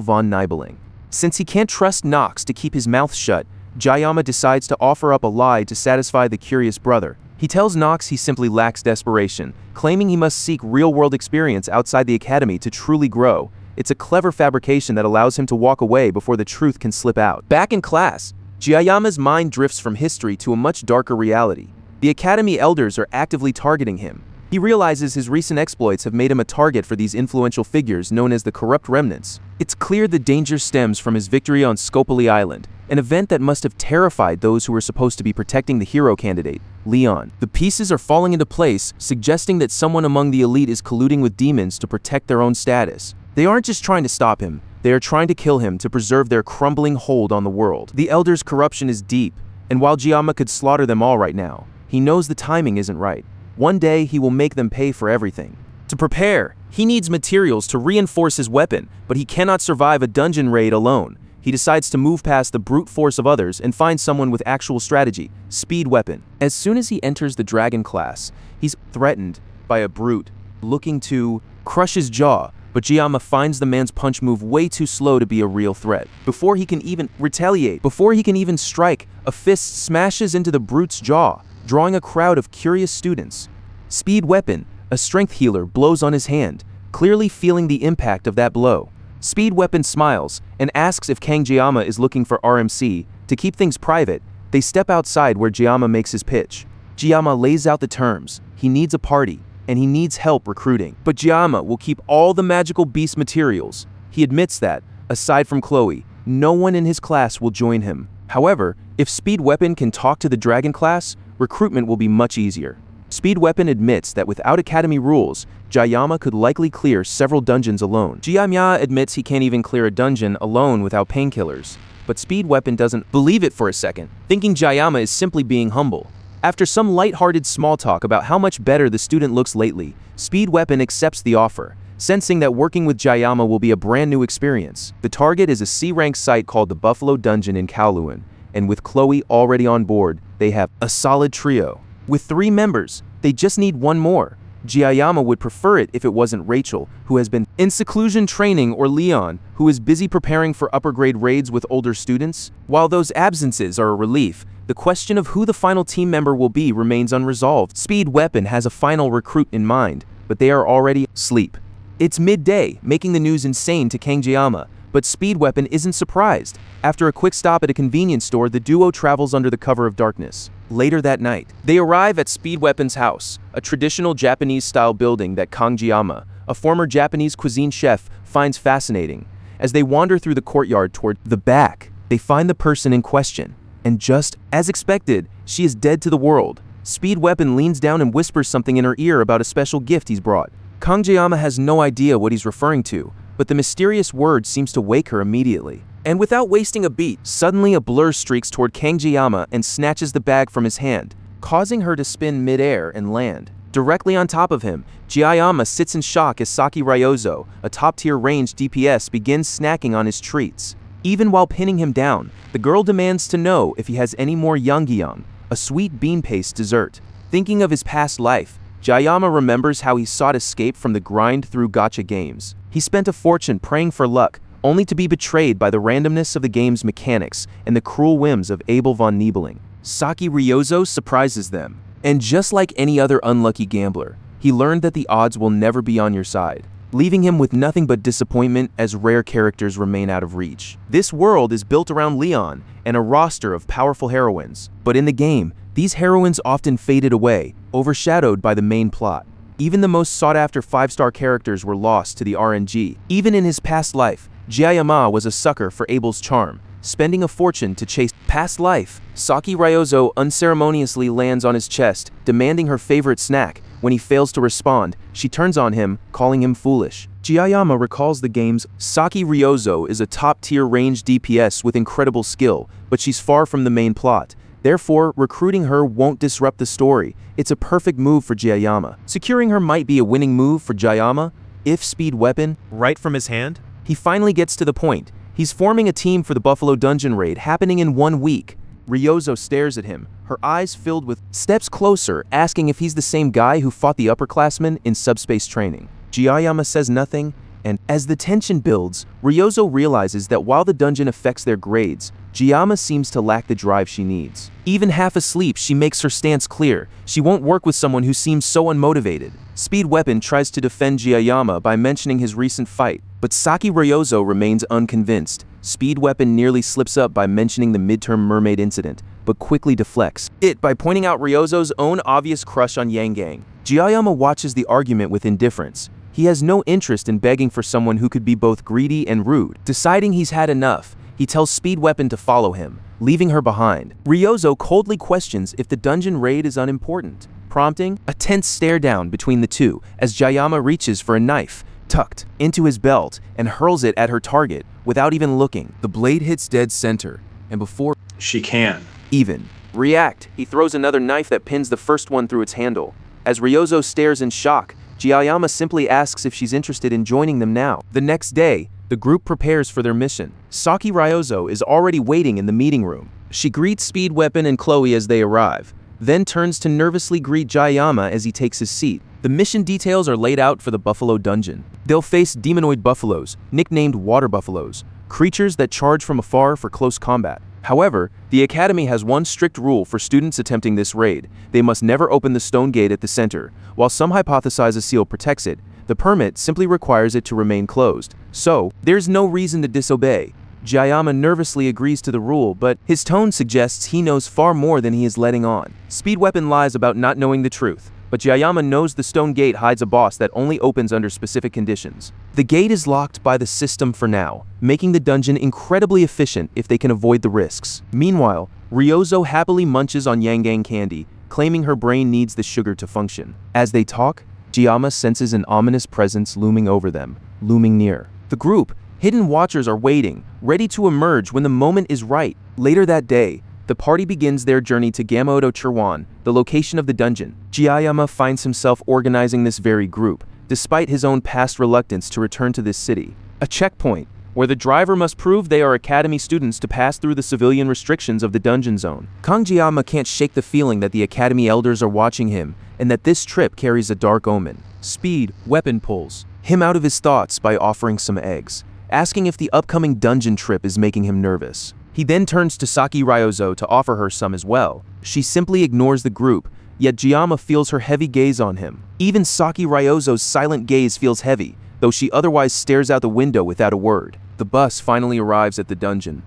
von Nibelung. Since he can't trust Nox to keep his mouth shut, Jiyama decides to offer up a lie to satisfy the curious brother. He tells Nox he simply lacks desperation, claiming he must seek real-world experience outside the academy to truly grow. It's a clever fabrication that allows him to walk away before the truth can slip out. Back in class, Jiyama's mind drifts from history to a much darker reality. The academy elders are actively targeting him. He realizes his recent exploits have made him a target for these influential figures known as the Corrupt Remnants. It's clear the danger stems from his victory on Scopoli Island, an event that must have terrified those who were supposed to be protecting the hero candidate, Leon. The pieces are falling into place, suggesting that someone among the elite is colluding with demons to protect their own status. They aren't just trying to stop him, they are trying to kill him to preserve their crumbling hold on the world. The Elders' corruption is deep, and while Jiyama could slaughter them all right now, he knows the timing isn't right. One day he will make them pay for everything. To prepare, he needs materials to reinforce his weapon, but he cannot survive a dungeon raid alone. He decides to move past the brute force of others and find someone with actual strategy, speed weapon. As soon as he enters the dragon class, he's threatened by a brute looking to crush his jaw, but Jiyama finds the man's punch move way too slow to be a real threat. Before he can even retaliate, before he can even strike, a fist smashes into the brute's jaw, drawing a crowd of curious students. Speed weapon, a strength healer, blows on his hand, clearly feeling the impact of that blow. Speed weapon smiles and asks if Kang Jiyama is looking for RMC. To keep things private, they step outside where Jiyama makes his pitch. Jiyama lays out the terms. He needs a party, and he needs help recruiting. But Jiyama will keep all the magical beast materials. He admits that, aside from Chloe, no one in his class will join him. However, if Speed Weapon can talk to the Dragon class, recruitment will be much easier. Speed Weapon admits that without academy rules, Jayama could likely clear several dungeons alone. Jayama admits he can't even clear a dungeon alone without painkillers, but Speed Weapon doesn't believe it for a second, thinking Jayama is simply being humble. After some light-hearted small talk about how much better the student looks lately, Speed Weapon accepts the offer, sensing that working with Jayama will be a brand new experience. The target is a C-rank site called the Buffalo Dungeon in Kowloon, and with Chloe already on board, they have a solid trio. With 3 members, they just need one more. Jayama would prefer it if it wasn't Rachel, who has been in seclusion training, or Leon, who is busy preparing for upper-grade raids with older students. While those absences are a relief, the question of who the final team member will be remains unresolved. Speed Weapon has a final recruit in mind, but they are already asleep. It's midday, making the news insane to Kangjayama, but Speed Weapon isn't surprised. After a quick stop at a convenience store, the duo travels under the cover of darkness. Later that night, they arrive at Speed Weapon's house, a traditional Japanese-style building that Kangjayama, a former Japanese cuisine chef, finds fascinating. As they wander through the courtyard toward the back, they find the person in question. And just as expected, she is dead to the world. Speed Weapon leans down and whispers something in her ear about a special gift he's brought. Kangjayama has no idea what he's referring to, but the mysterious word seems to wake her immediately. And without wasting a beat, suddenly a blur streaks toward Kangjayama and snatches the bag from his hand, causing her to spin midair and land. Directly on top of him, Jayama sits in shock as Saki Ryozo, a top-tier ranged DPS, begins snacking on his treats. Even while pinning him down, the girl demands to know if he has any more yangyang, a sweet bean paste dessert. Thinking of his past life, Jayama remembers how he sought escape from the grind through gacha games. He spent a fortune praying for luck, only to be betrayed by the randomness of the game's mechanics and the cruel whims of Abel von Niebeling. Saki Ryozo surprises them, and just like any other unlucky gambler, he learned that the odds will never be on your side, leaving him with nothing but disappointment as rare characters remain out of reach. This world is built around Leon and a roster of powerful heroines, but in the game, these heroines often faded away, overshadowed by the main plot. Even the most sought-after 5-star characters were lost to the RNG. Even in his past life, Jayama was a sucker for Abel's charm, spending a fortune to chase past life. Saki Ryozo unceremoniously lands on his chest, demanding her favorite snack. When he fails to respond, she turns on him, calling him foolish. Jayama recalls the game's Saki Ryozo is a top-tier ranged DPS with incredible skill, but she's far from the main plot. Therefore, recruiting her won't disrupt the story. It's a perfect move for Jayama. Securing her might be a winning move for Jayama, if Speed Weapon, right from his hand. He finally gets to the point. He's forming a team for the Buffalo Dungeon raid happening in 1 week. Ryozo stares at him, her eyes filled with steps closer, asking if he's the same guy who fought the upperclassmen in subspace training. Jayama says nothing, and as the tension builds, Ryozo realizes that while the dungeon affects their grades, Jayama seems to lack the drive she needs. Even half asleep, she makes her stance clear. She won't work with someone who seems so unmotivated. Speed Weapon tries to defend Jayama by mentioning his recent fight, but Saki Ryozo remains unconvinced. Speed Weapon nearly slips up by mentioning the midterm mermaid incident, but quickly deflects it by pointing out Ryozo's own obvious crush on Yangang. Jayama watches the argument with indifference. He has no interest in begging for someone who could be both greedy and rude. Deciding he's had enough, he tells Speed Weapon to follow him, leaving her behind. Ryozo coldly questions if the dungeon raid is unimportant, prompting a tense stare-down between the two as Jayama reaches for a knife, tucked into his belt, and hurls it at her target without even looking. The blade hits dead center, and before she can even react, he throws another knife that pins the first one through its handle. As Ryozo stares in shock, Jayama simply asks if she's interested in joining them now. The next day, the group prepares for their mission. Saki Ryozo is already waiting in the meeting room. She greets Speed Weapon and Chloe as they arrive, then turns to nervously greet Jayama as he takes his seat. The mission details are laid out for the Buffalo Dungeon. They'll face demonoid buffaloes, nicknamed water buffaloes, creatures that charge from afar for close combat. However, the Academy has one strict rule for students attempting this raid. They must never open the stone gate at the center. While some hypothesize a seal protects it, the permit simply requires it to remain closed. So, there's no reason to disobey. Jayama nervously agrees to the rule, but his tone suggests he knows far more than he is letting on. Speed Weapon lies about not knowing the truth, but Jayama knows the stone gate hides a boss that only opens under specific conditions. The gate is locked by the system for now, making the dungeon incredibly efficient if they can avoid the risks. Meanwhile, Ryozo happily munches on Yangang candy, claiming her brain needs the sugar to function. As they talk, Jayama senses an ominous presence looming over them, looming near. The group, hidden watchers, are waiting, ready to emerge when the moment is right. Later that day, the party begins their journey to Gamodo Chirwan, the location of the dungeon. Jayama finds himself organizing this very group, despite his own past reluctance to return to this city. A checkpoint, where the driver must prove they are academy students to pass through the civilian restrictions of the dungeon zone. Jayama can't shake the feeling that the academy elders are watching him, and that this trip carries a dark omen. Speed Weapon pulls him out of his thoughts by offering some eggs, asking if the upcoming dungeon trip is making him nervous. He then turns to Saki Ryozo to offer her some as well. She simply ignores the group, yet Jayama feels her heavy gaze on him. Even Saki Ryozo's silent gaze feels heavy, though she otherwise stares out the window without a word. The bus finally arrives at the dungeon.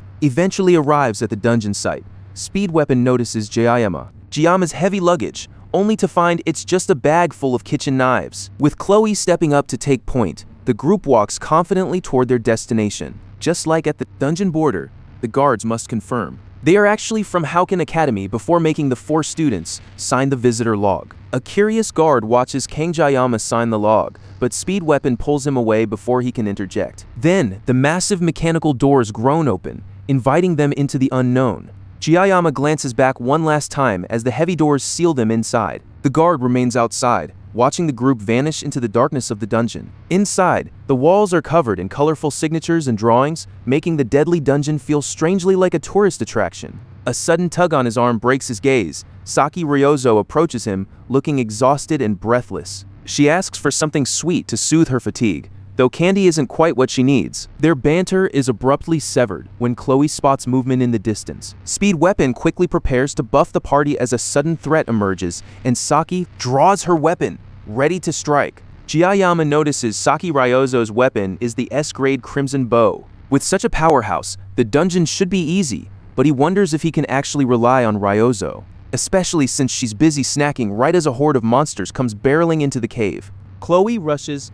Site. Speed Weapon notices Jayama's heavy luggage, only to find it's just a bag full of kitchen knives. With Chloe stepping up to take point, the group walks confidently toward their destination. Just like at the dungeon border, the guards must confirm they are actually from Houken Academy before making the 4 students sign the visitor log. A curious guard watches Kang Jayama sign the log, but Speed Weapon pulls him away before he can interject. Then, the massive mechanical doors groan open, inviting them into the unknown. Jayama glances back one last time as the heavy doors seal them inside. The guard remains outside, watching the group vanish into the darkness of the dungeon. Inside, the walls are covered in colorful signatures and drawings, making the deadly dungeon feel strangely like a tourist attraction. A sudden tug on his arm breaks his gaze. Saki Ryozo approaches him, looking exhausted and breathless. She asks for something sweet to soothe her fatigue, though candy isn't quite what she needs. Their banter is abruptly severed when Chloe spots movement in the distance. Speed Weapon quickly prepares to buff the party as a sudden threat emerges, and Saki draws her weapon, ready to strike. Jayama notices Saki Ryozo's weapon is the S-grade Crimson Bow. With such a powerhouse, the dungeon should be easy, but he wonders if he can actually rely on Ryozo, especially since she's busy snacking right as a horde of monsters comes barreling into the cave. Chloe rushes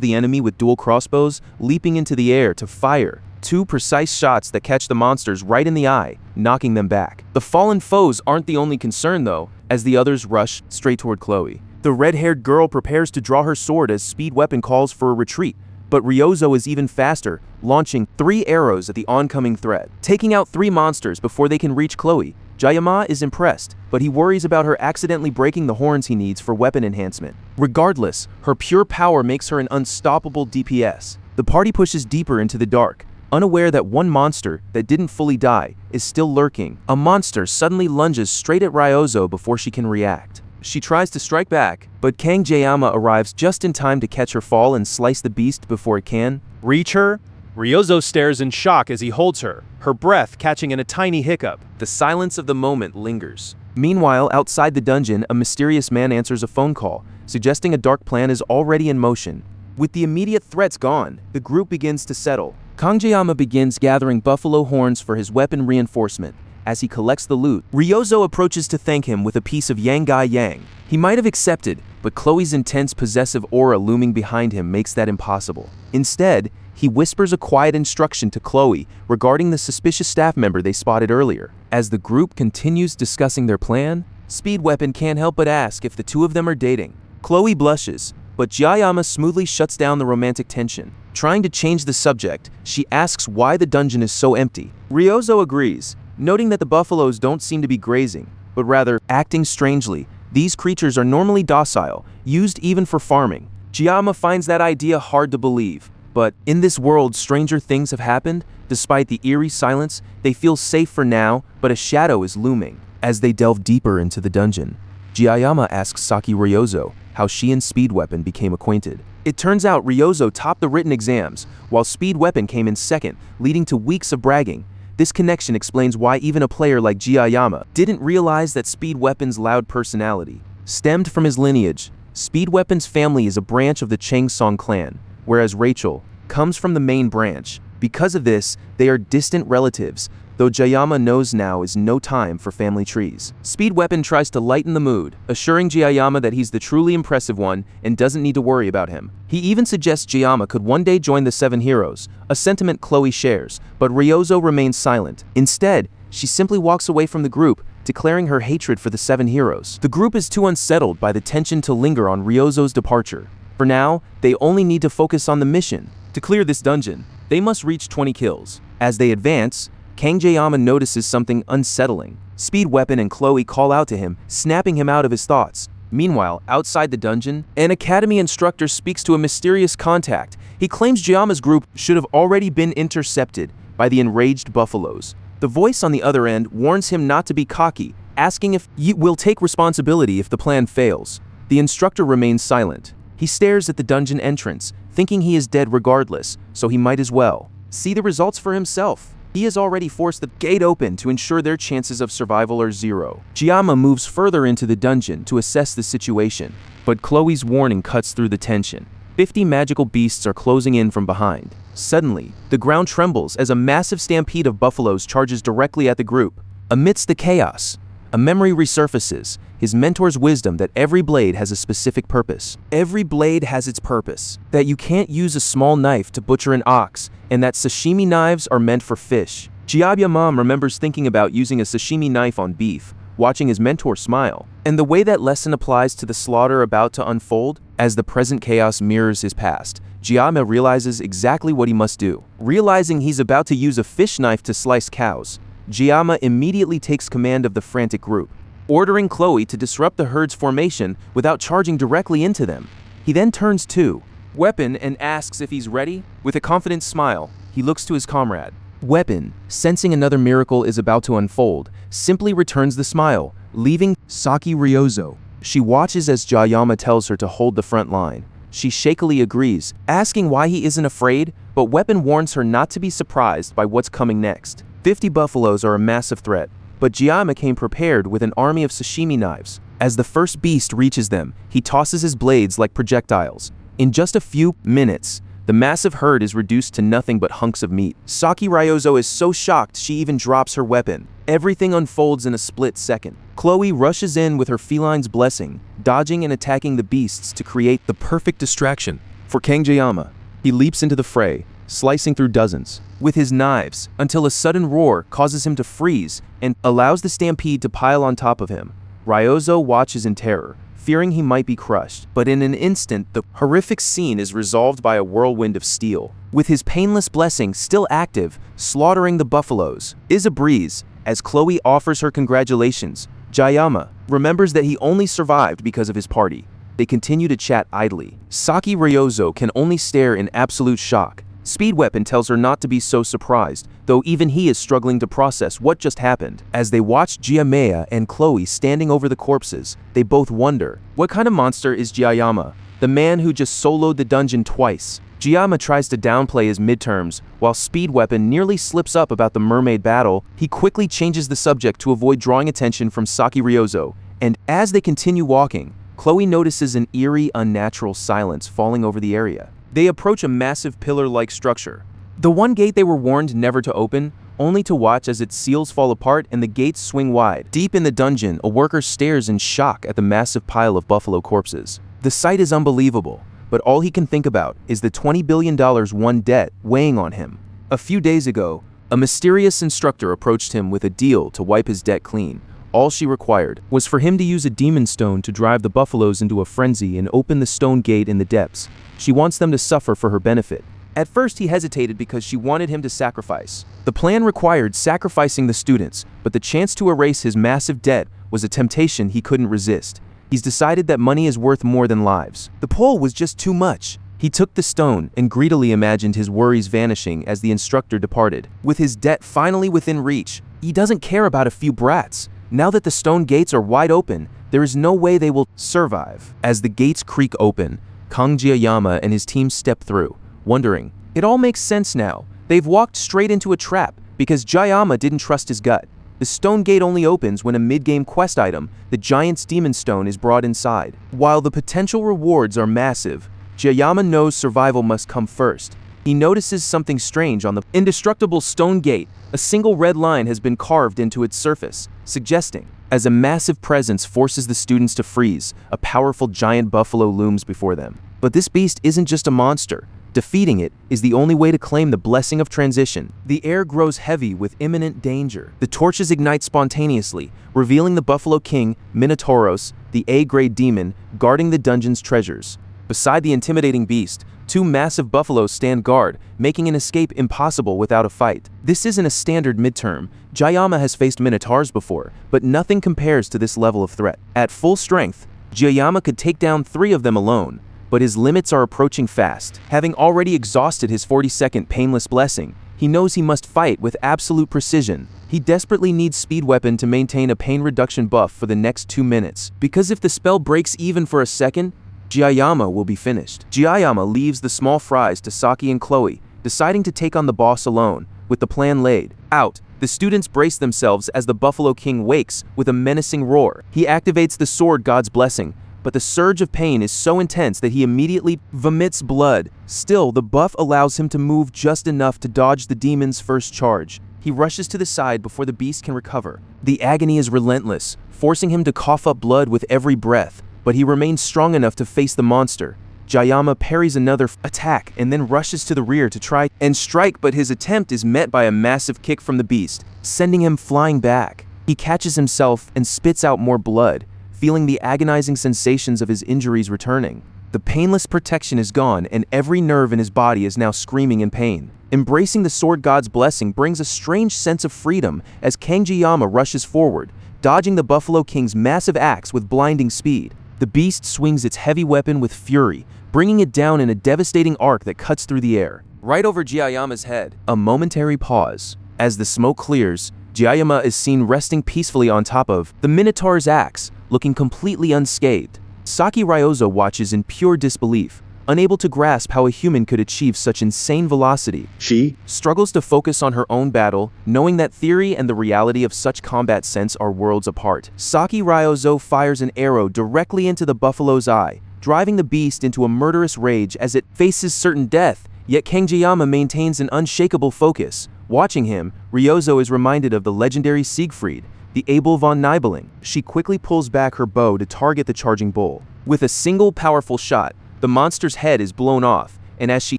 the enemy with dual crossbows, leaping into the air to fire 2 precise shots that catch the monsters right in the eye, knocking them back. The fallen foes aren't the only concern though, as the others rush straight toward Chloe. The red-haired girl prepares to draw her sword as Speed Weapon calls for a retreat, but Ryozo is even faster, launching 3 arrows at the oncoming threat, taking out 3 monsters before they can reach Chloe. Jayama is impressed, but he worries about her accidentally breaking the horns he needs for weapon enhancement. Regardless, her pure power makes her an unstoppable DPS. The party pushes deeper into the dark, unaware that one monster that didn't fully die is still lurking. A monster suddenly lunges straight at Ryozo before she can react. She tries to strike back, but Kang Jayama arrives just in time to catch her fall and slice the beast before it can reach her. Ryozo stares in shock as he holds her, her breath catching in a tiny hiccup. The silence of the moment lingers. Meanwhile, outside the dungeon, a mysterious man answers a phone call, suggesting a dark plan is already in motion. With the immediate threats gone, the group begins to settle. Kang Jayama begins gathering buffalo horns for his weapon reinforcement. As he collects the loot, Ryozo approaches to thank him with a piece of Yangai Yang. He might have accepted, but Chloe's intense possessive aura looming behind him makes that impossible. Instead, he whispers a quiet instruction to Chloe regarding the suspicious staff member they spotted earlier. As the group continues discussing their plan, Speed Weapon can't help but ask if the 2 of them are dating. Chloe blushes, but Jayama smoothly shuts down the romantic tension. Trying to change the subject, she asks why the dungeon is so empty. Ryozo agrees, noting that the buffaloes don't seem to be grazing, but rather acting strangely. These creatures are normally docile, used even for farming. Jayama finds that idea hard to believe, but in this world stranger things have happened. Despite the eerie silence, they feel safe for now, but a shadow is looming. As they delve deeper into the dungeon, Jayama asks Saki Ryozo how she and Speed Weapon became acquainted. It turns out Ryozo topped the written exams, while Speed Weapon came in second, leading to weeks of bragging. This connection explains why even a player like Jayama didn't realize that Speed Weapon's loud personality stemmed from his lineage. Speed Weapon's family is a branch of the Changsong clan, whereas Rachel comes from the main branch. Because of this, they are distant relatives, though Jayama knows now is no time for family trees. Speed Weapon tries to lighten the mood, assuring Jayama that he's the truly impressive one and doesn't need to worry about him. He even suggests Jayama could one day join the Seven Heroes, a sentiment Chloe shares, but Ryozo remains silent. Instead, she simply walks away from the group, declaring her hatred for the Seven Heroes. The group is too unsettled by the tension to linger on Ryozo's departure. For now, they only need to focus on the mission. To clear this dungeon, they must reach 20 kills. As they advance, Kang Jayama notices something unsettling. Speed Weapon and Chloe call out to him, snapping him out of his thoughts. Meanwhile, outside the dungeon, an academy instructor speaks to a mysterious contact. He claims Jayama's group should have already been intercepted by the enraged buffaloes. The voice on the other end warns him not to be cocky, asking if he will take responsibility if the plan fails. The instructor remains silent. He stares at the dungeon entrance, thinking he is dead regardless, so he might as well see the results for himself. He has already forced the gate open to ensure their chances of survival are zero. Jayama moves further into the dungeon to assess the situation, but Chloe's warning cuts through the tension. 50 magical beasts are closing in from behind. Suddenly, the ground trembles as a massive stampede of buffaloes charges directly at the group. Amidst the chaos, a memory resurfaces, his mentor's wisdom that every blade has a specific purpose. Every blade has its purpose, that you can't use a small knife to butcher an ox, and that sashimi knives are meant for fish. Jayama remembers thinking about using a sashimi knife on beef, watching his mentor smile. And the way that lesson applies to the slaughter about to unfold, as the present chaos mirrors his past, Jayama realizes exactly what he must do. Realizing he's about to use a fish knife to slice cows, Jayama immediately takes command of the frantic group, ordering Chloe to disrupt the herd's formation without charging directly into them. He then turns to Weapon and asks if he's ready. With a confident smile, he looks to his comrade. Weapon, sensing another miracle is about to unfold, simply returns the smile, leaving Saki Ryozo. She watches as Jayama tells her to hold the front line. She shakily agrees, asking why he isn't afraid, but Weapon warns her not to be surprised by what's coming next. 50 buffaloes are a massive threat, but Jayama came prepared with an army of sashimi knives. As the first beast reaches them, he tosses his blades like projectiles. In just a few minutes, the massive herd is reduced to nothing but hunks of meat. Saki Ryozo is so shocked she even drops her weapon. Everything unfolds in a split second. Chloe rushes in with her feline's blessing, dodging and attacking the beasts to create the perfect distraction for Kang Jayama. He leaps into the fray, slicing through dozens with his knives until a sudden roar causes him to freeze and allows the stampede to pile on top of him. Ryozo watches in terror, fearing he might be crushed, but in an instant the horrific scene is resolved by a whirlwind of steel. With his painless blessing still active, slaughtering the buffaloes is a breeze. As Chloe offers her congratulations, Jayama remembers that he only survived because of his party. They continue to chat idly. Saki Ryozo can only stare in absolute shock. Speed Weapon tells her not to be so surprised, though even he is struggling to process what just happened. As they watch Jayama and Chloe standing over the corpses, they both wonder, what kind of monster is Jayama, the man who just soloed the dungeon twice? Jayama tries to downplay his midterms, while Speed Weapon nearly slips up about the mermaid battle. He quickly changes the subject to avoid drawing attention from Saki Ryozo, and as they continue walking, Chloe notices an eerie, unnatural silence falling over the area. They approach a massive pillar-like structure. The one gate they were warned never to open, only to watch as its seals fall apart and the gates swing wide. Deep in the dungeon, a worker stares in shock at the massive pile of buffalo corpses. The sight is unbelievable, but all he can think about is the $20 billion won debt weighing on him. A few days ago, a mysterious instructor approached him with a deal to wipe his debt clean. All she required was for him to use a demon stone to drive the buffaloes into a frenzy and open the stone gate in the depths. She wants them to suffer for her benefit. At first he hesitated because she wanted him to sacrifice. The plan required sacrificing the students, but the chance to erase his massive debt was a temptation he couldn't resist. He's decided that money is worth more than lives. The pull was just too much. He took the stone and greedily imagined his worries vanishing as the instructor departed. With his debt finally within reach, he doesn't care about a few brats. Now that the stone gates are wide open, there is no way they will survive. As the gates creak open, Kang Jayama and his team step through, wondering, it all makes sense now. They've walked straight into a trap because Jayama didn't trust his gut. The stone gate only opens when a mid-game quest item, the Giant's Demon Stone, is brought inside. While the potential rewards are massive, Jayama knows survival must come first. he notices something strange on the indestructible stone gate. A single red line has been carved into its surface, suggesting, as a massive presence forces the students to freeze, a powerful giant buffalo looms before them. But this beast isn't just a monster. Defeating it is the only way to claim the blessing of transition. The air grows heavy with imminent danger. The torches ignite spontaneously, revealing the Buffalo King, Minotauros, the A-grade demon, guarding the dungeon's treasures. Beside the intimidating beast, two massive buffaloes stand guard, making an escape impossible without a fight. This isn't a standard midterm. Jayama has faced Minotaurs before, but nothing compares to this level of threat. At full strength, Jayama could take down 3 of them alone, but his limits are approaching fast. Having already exhausted his 40-second painless blessing, he knows he must fight with absolute precision. He desperately needs speed weapon to maintain a pain reduction buff for the next 2 minutes, because if the spell breaks even for a second, Jayama will be finished. Jayama leaves the small fries to Saki and Chloe, deciding to take on the boss alone. With the plan laid out, the students brace themselves as the Buffalo King wakes with a menacing roar. He activates the Sword God's blessing, but the surge of pain is so intense that he immediately vomits blood. Still, the buff allows him to move just enough to dodge the demon's first charge. He rushes to the side before the beast can recover. The agony is relentless, forcing him to cough up blood with every breath, but he remains strong enough to face the monster. Jayama parries another attack and then rushes to the rear to try and strike, but his attempt is met by a massive kick from the beast, sending him flying back. He catches himself and spits out more blood, feeling the agonizing sensations of his injuries returning. The painless protection is gone, and every nerve in his body is now screaming in pain. Embracing the Sword God's blessing brings a strange sense of freedom as Kanjiyama rushes forward, dodging the Buffalo King's massive axe with blinding speed. The beast swings its heavy weapon with fury, bringing it down in a devastating arc that cuts through the air. Right over Jayama's head, a momentary pause. As the smoke clears, Jayama is seen resting peacefully on top of the Minotaur's axe, looking completely unscathed. Saki Ryozo watches in pure disbelief, unable to grasp how a human could achieve such insane velocity. She struggles to focus on her own battle, knowing that theory and the reality of such combat sense are worlds apart. Saki Ryozo fires an arrow directly into the buffalo's eye, driving the beast into a murderous rage as it faces certain death, yet Kanjiyama maintains an unshakable focus. Watching him, Ryozo is reminded of the legendary Siegfried, the Abel von Nibelung. She quickly pulls back her bow to target the charging bull. With a single powerful shot, the monster's head is blown off, and as she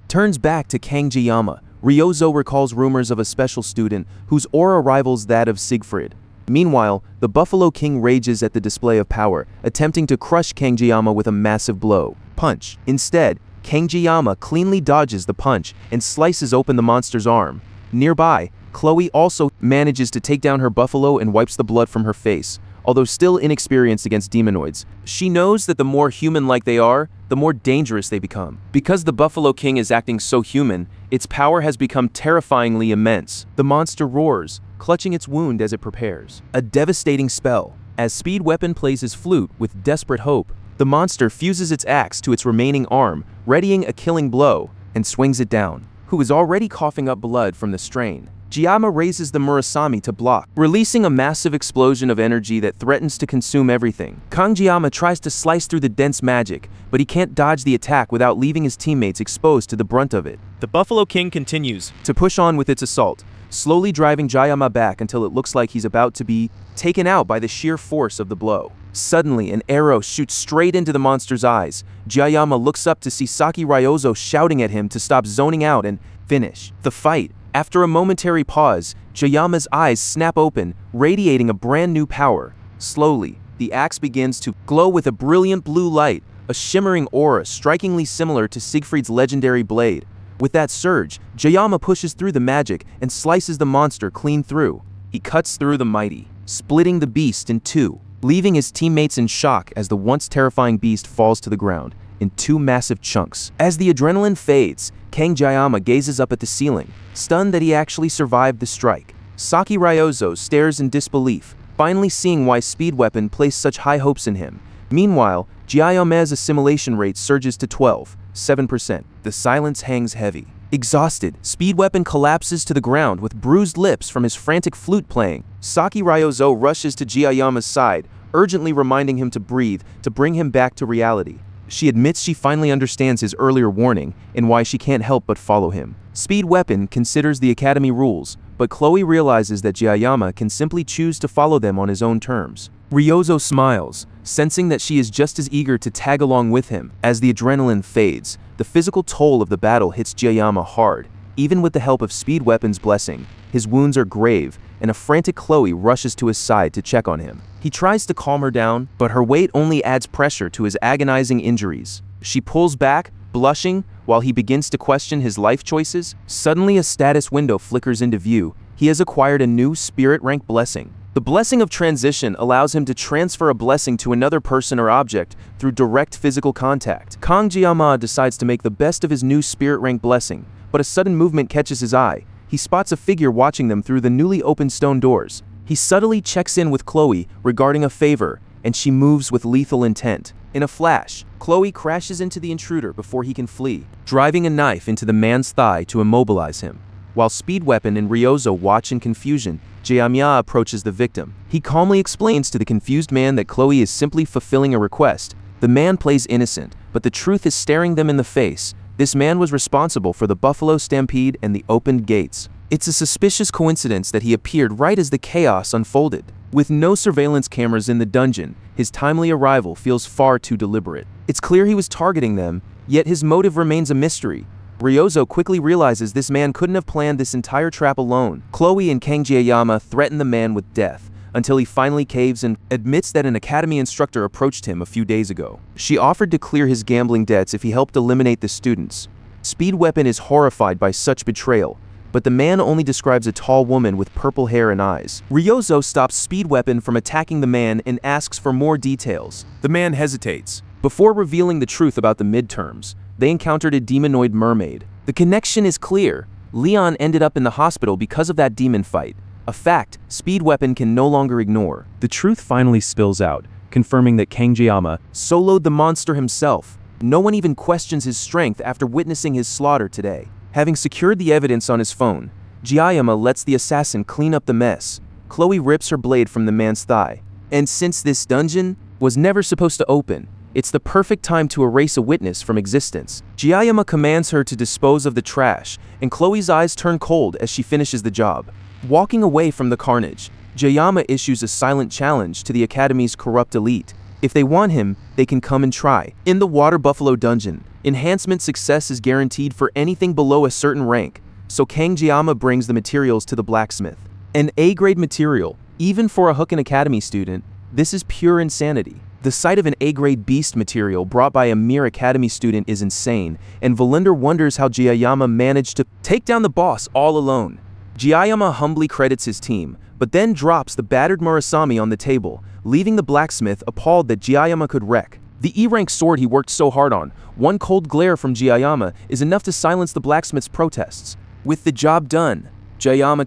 turns back to Kanjiyama, Ryozo recalls rumors of a special student whose aura rivals that of Siegfried. Meanwhile, the Buffalo King rages at the display of power, attempting to crush Kanjiyama with a massive blow. Punch. Instead, Kanjiyama cleanly dodges the punch and slices open the monster's arm. Nearby, Chloe also manages to take down her buffalo and wipes the blood from her face. Although still inexperienced against demonoids, she knows that the more human-like they are, the more dangerous they become. Because the Buffalo King is acting so human, its power has become terrifyingly immense. The monster roars, clutching its wound as it prepares. A devastating spell. As Speed Weapon plays his flute with desperate hope, the monster fuses its axe to its remaining arm, readying a killing blow, and swings it down. Who is already coughing up blood from the strain. Jayama raises the Murasami to block, releasing a massive explosion of energy that threatens to consume everything. Kanjiyama tries to slice through the dense magic, but he can't dodge the attack without leaving his teammates exposed to the brunt of it. The Buffalo King continues To push on with its assault, slowly driving Jayama back until it looks like he's about to be taken out by the sheer force of the blow. Suddenly, an arrow shoots straight into the monster's eyes. Jayama looks up to see Saki Ryozo shouting at him to stop zoning out and finish the fight. After a momentary pause, Jayama's eyes snap open, radiating a brand new power. Slowly, the axe begins to glow with a brilliant blue light, a shimmering aura strikingly similar to Siegfried's legendary blade. With that surge, Jayama pushes through the magic and slices the monster clean through. He cuts through the mighty, splitting the beast in two, leaving his teammates in shock as the once terrifying beast falls to the ground in 2 massive chunks. As the adrenaline fades, Kanjiyama gazes up at the ceiling, stunned that he actually survived the strike. Saki Ryozo stares in disbelief, finally seeing why Speed Weapon placed such high hopes in him. Meanwhile, Jayame's assimilation rate surges to 7%. The silence hangs heavy. Exhausted, Speed Weapon collapses to the ground with bruised lips from his frantic flute playing. Saki Ryozo rushes to Jayama's side, urgently reminding him to breathe to bring him back to reality. She admits she finally understands his earlier warning and why she can't help but follow him. Speed Weapon considers the academy rules, but Chloe realizes that Jiayama can simply choose to follow them on his own terms. Ryozo smiles, sensing that she is just as eager to tag along with him. As the adrenaline fades, the physical toll of the battle hits Jiayama hard. Even with the help of Speed Weapon's blessing, his wounds are grave, and a frantic Chloe rushes to his side to check on him. He tries to calm her down, but her weight only adds pressure to his agonizing injuries. She pulls back, blushing, while he begins to question his life choices. Suddenly a status window flickers into view. He has acquired a new spirit rank blessing. The blessing of transition allows him to transfer a blessing to another person or object through direct physical contact. Kang Jiayama decides to make the best of his new spirit rank blessing, but a sudden movement catches his eye. He spots a figure watching them through the newly opened stone doors. He subtly checks in with Chloe regarding a favor, and she moves with lethal intent. In a flash, Chloe crashes into the intruder before he can flee, driving a knife into the man's thigh to immobilize him. While Speed Weapon and Ryozo watch in confusion, Jiayama approaches the victim. He calmly explains to the confused man that Chloe is simply fulfilling a request. The man plays innocent, but the truth is staring them in the face. This man was responsible for the Buffalo Stampede and the opened gates. It's a suspicious coincidence that he appeared right as the chaos unfolded. With no surveillance cameras in the dungeon, his timely arrival feels far too deliberate. It's clear he was targeting them, yet his motive remains a mystery. Ryozo quickly realizes this man couldn't have planned this entire trap alone. Chloe and Kang Jiayama threaten the man with death, until he finally caves and admits that an academy instructor approached him a few days ago. She offered to clear his gambling debts if he helped eliminate the students. Speed Weapon is horrified by such betrayal, but the man only describes a tall woman with purple hair and eyes. Ryozo stops Speed Weapon from attacking the man and asks for more details. The man hesitates. Before revealing the truth about the midterms, they encountered a demonoid mermaid. The connection is clear. Leon ended up in the hospital because of that demon fight. A fact Speed Weapon can no longer ignore. The truth finally spills out, confirming that Kang Jiayama soloed the monster himself. No one even questions his strength after witnessing his slaughter today. Having secured the evidence on his phone, Jiayama lets the assassin clean up the mess. Chloe rips her blade from the man's thigh. And since this dungeon was never supposed to open, it's the perfect time to erase a witness from existence. Jiayama commands her to dispose of the trash, and Chloe's eyes turn cold as she finishes the job. Walking away from the carnage, Jiayama issues a silent challenge to the Academy's corrupt elite. If they want him, they can come and try. In the Water Buffalo dungeon, enhancement success is guaranteed for anything below a certain rank, so Kang Jiayama brings the materials to the blacksmith. An A-grade material, even for a Hooken Academy student, this is pure insanity. The sight of an A-grade beast material brought by a mere Academy student is insane, and Valinder wonders how Jiayama managed to take down the boss all alone. Jiayama humbly credits his team, but then drops the battered Murasame on the table, leaving the blacksmith appalled that Jiayama could wreck. The E-rank sword he worked so hard on, one cold glare from Jiayama, is enough to silence the blacksmith's protests. With the job done, Jiayama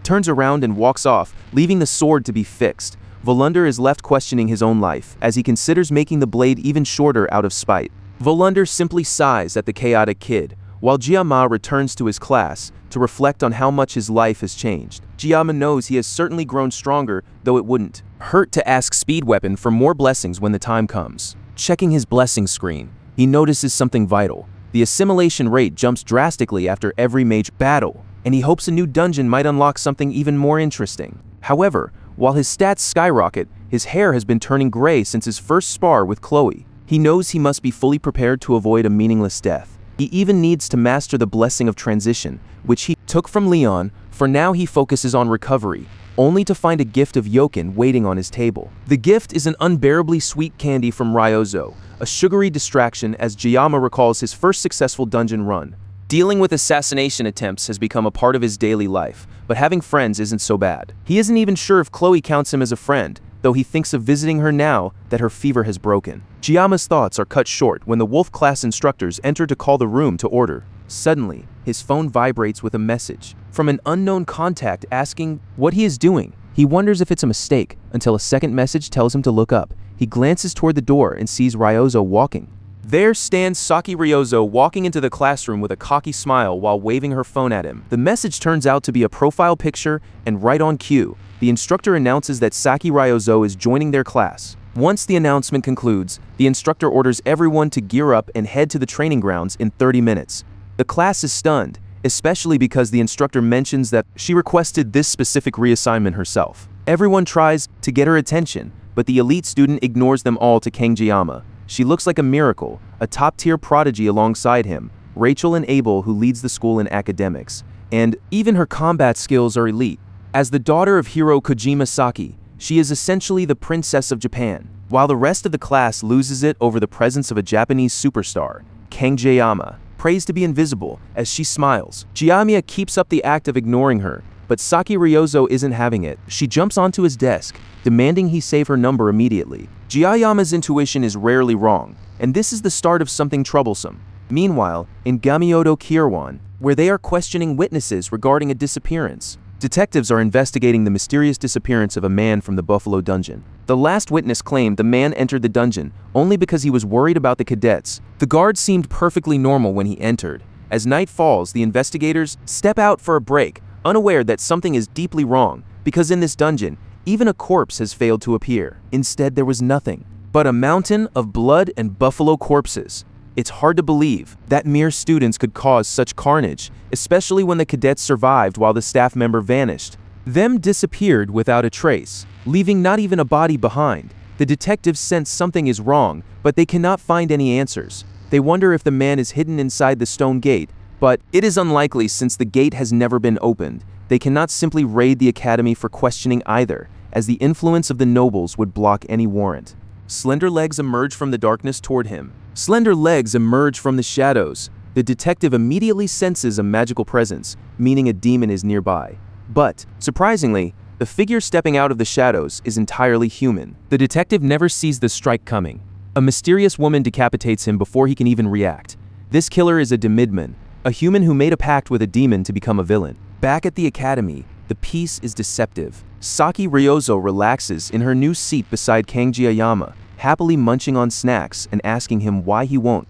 turns around and walks off, leaving the sword to be fixed. Volinder is left questioning his own life, as he considers making the blade even shorter out of spite. Volinder simply sighs at the chaotic kid, while Jiayama returns to his class to reflect on how much his life has changed. Jiayama knows he has certainly grown stronger, though it wouldn't hurt to ask Speed Weapon for more blessings when the time comes. Checking his blessing screen, he notices something vital. The assimilation rate jumps drastically after every major battle, and he hopes a new dungeon might unlock something even more interesting. However, while his stats skyrocket, his hair has been turning gray since his first spar with Chloe. He knows he must be fully prepared to avoid a meaningless death. He even needs to master the blessing of transition, which he took from Leon. For now he focuses on recovery, only to find a gift of Yoken waiting on his table. The gift is an unbearably sweet candy from Ryozo, a sugary distraction as Jiayama recalls his first successful dungeon run. Dealing with assassination attempts has become a part of his daily life, but having friends isn't so bad. He isn't even sure if Chloe counts him as a friend, though he thinks of visiting her now that her fever has broken. Jiayama's thoughts are cut short when the Wolf class instructors enter to call the room to order. Suddenly, his phone vibrates with a message from an unknown contact asking what he is doing. He wonders if it's a mistake, until a second message tells him to look up. He glances toward the door and sees Ryozo walking. There stands Saki Ryozo walking into the classroom with a cocky smile while waving her phone at him. The message turns out to be a profile picture, and right on cue, the instructor announces that Saki Ryozo is joining their class. Once the announcement concludes, the instructor orders everyone to gear up and head to the training grounds in 30 minutes. The class is stunned, especially because the instructor mentions that she requested this specific reassignment herself. Everyone tries to get her attention, but the elite student ignores them all to Kangjiyama. She looks like a miracle, a top-tier prodigy alongside him, Rachel and Abel, who leads the school in academics. And even her combat skills are elite. As the daughter of hero Kojima Saki, she is essentially the princess of Japan. While the rest of the class loses it over the presence of a Japanese superstar, Kangjiyama prays to be invisible as she smiles. Jiamiya keeps up the act of ignoring her, but Saki Ryozo isn't having it. She jumps onto his desk, demanding he save her number immediately. Jiayama's intuition is rarely wrong, and this is the start of something troublesome. Meanwhile, in Gamiodo Kirwan, where they are questioning witnesses regarding a disappearance, detectives are investigating the mysterious disappearance of a man from the Buffalo Dungeon. The last witness claimed the man entered the dungeon only because he was worried about the cadets. The guard seemed perfectly normal when he entered. As night falls, the investigators step out for a break, unaware that something is deeply wrong, because in this dungeon, even a corpse has failed to appear. Instead, there was nothing but a mountain of blood and buffalo corpses. It's hard to believe that mere students could cause such carnage, especially when the cadets survived while the staff member vanished. Them disappeared without a trace, leaving not even a body behind. The detectives sense something is wrong, but they cannot find any answers. They wonder if the man is hidden inside the stone gate, but it is unlikely since the gate has never been opened. They cannot simply raid the academy for questioning either, as the influence of the nobles would block any warrant. Slender legs emerge from the darkness toward him. Slender legs emerge from the shadows. The detective immediately senses a magical presence, meaning a demon is nearby. But, surprisingly, the figure stepping out of the shadows is entirely human. The detective never sees the strike coming. A mysterious woman decapitates him before he can even react. This killer is a Demidman, a human who made a pact with a demon to become a villain. Back at the academy, the peace is deceptive. Saki Ryozo relaxes in her new seat beside Kangjiyama, happily munching on snacks and asking him why he won't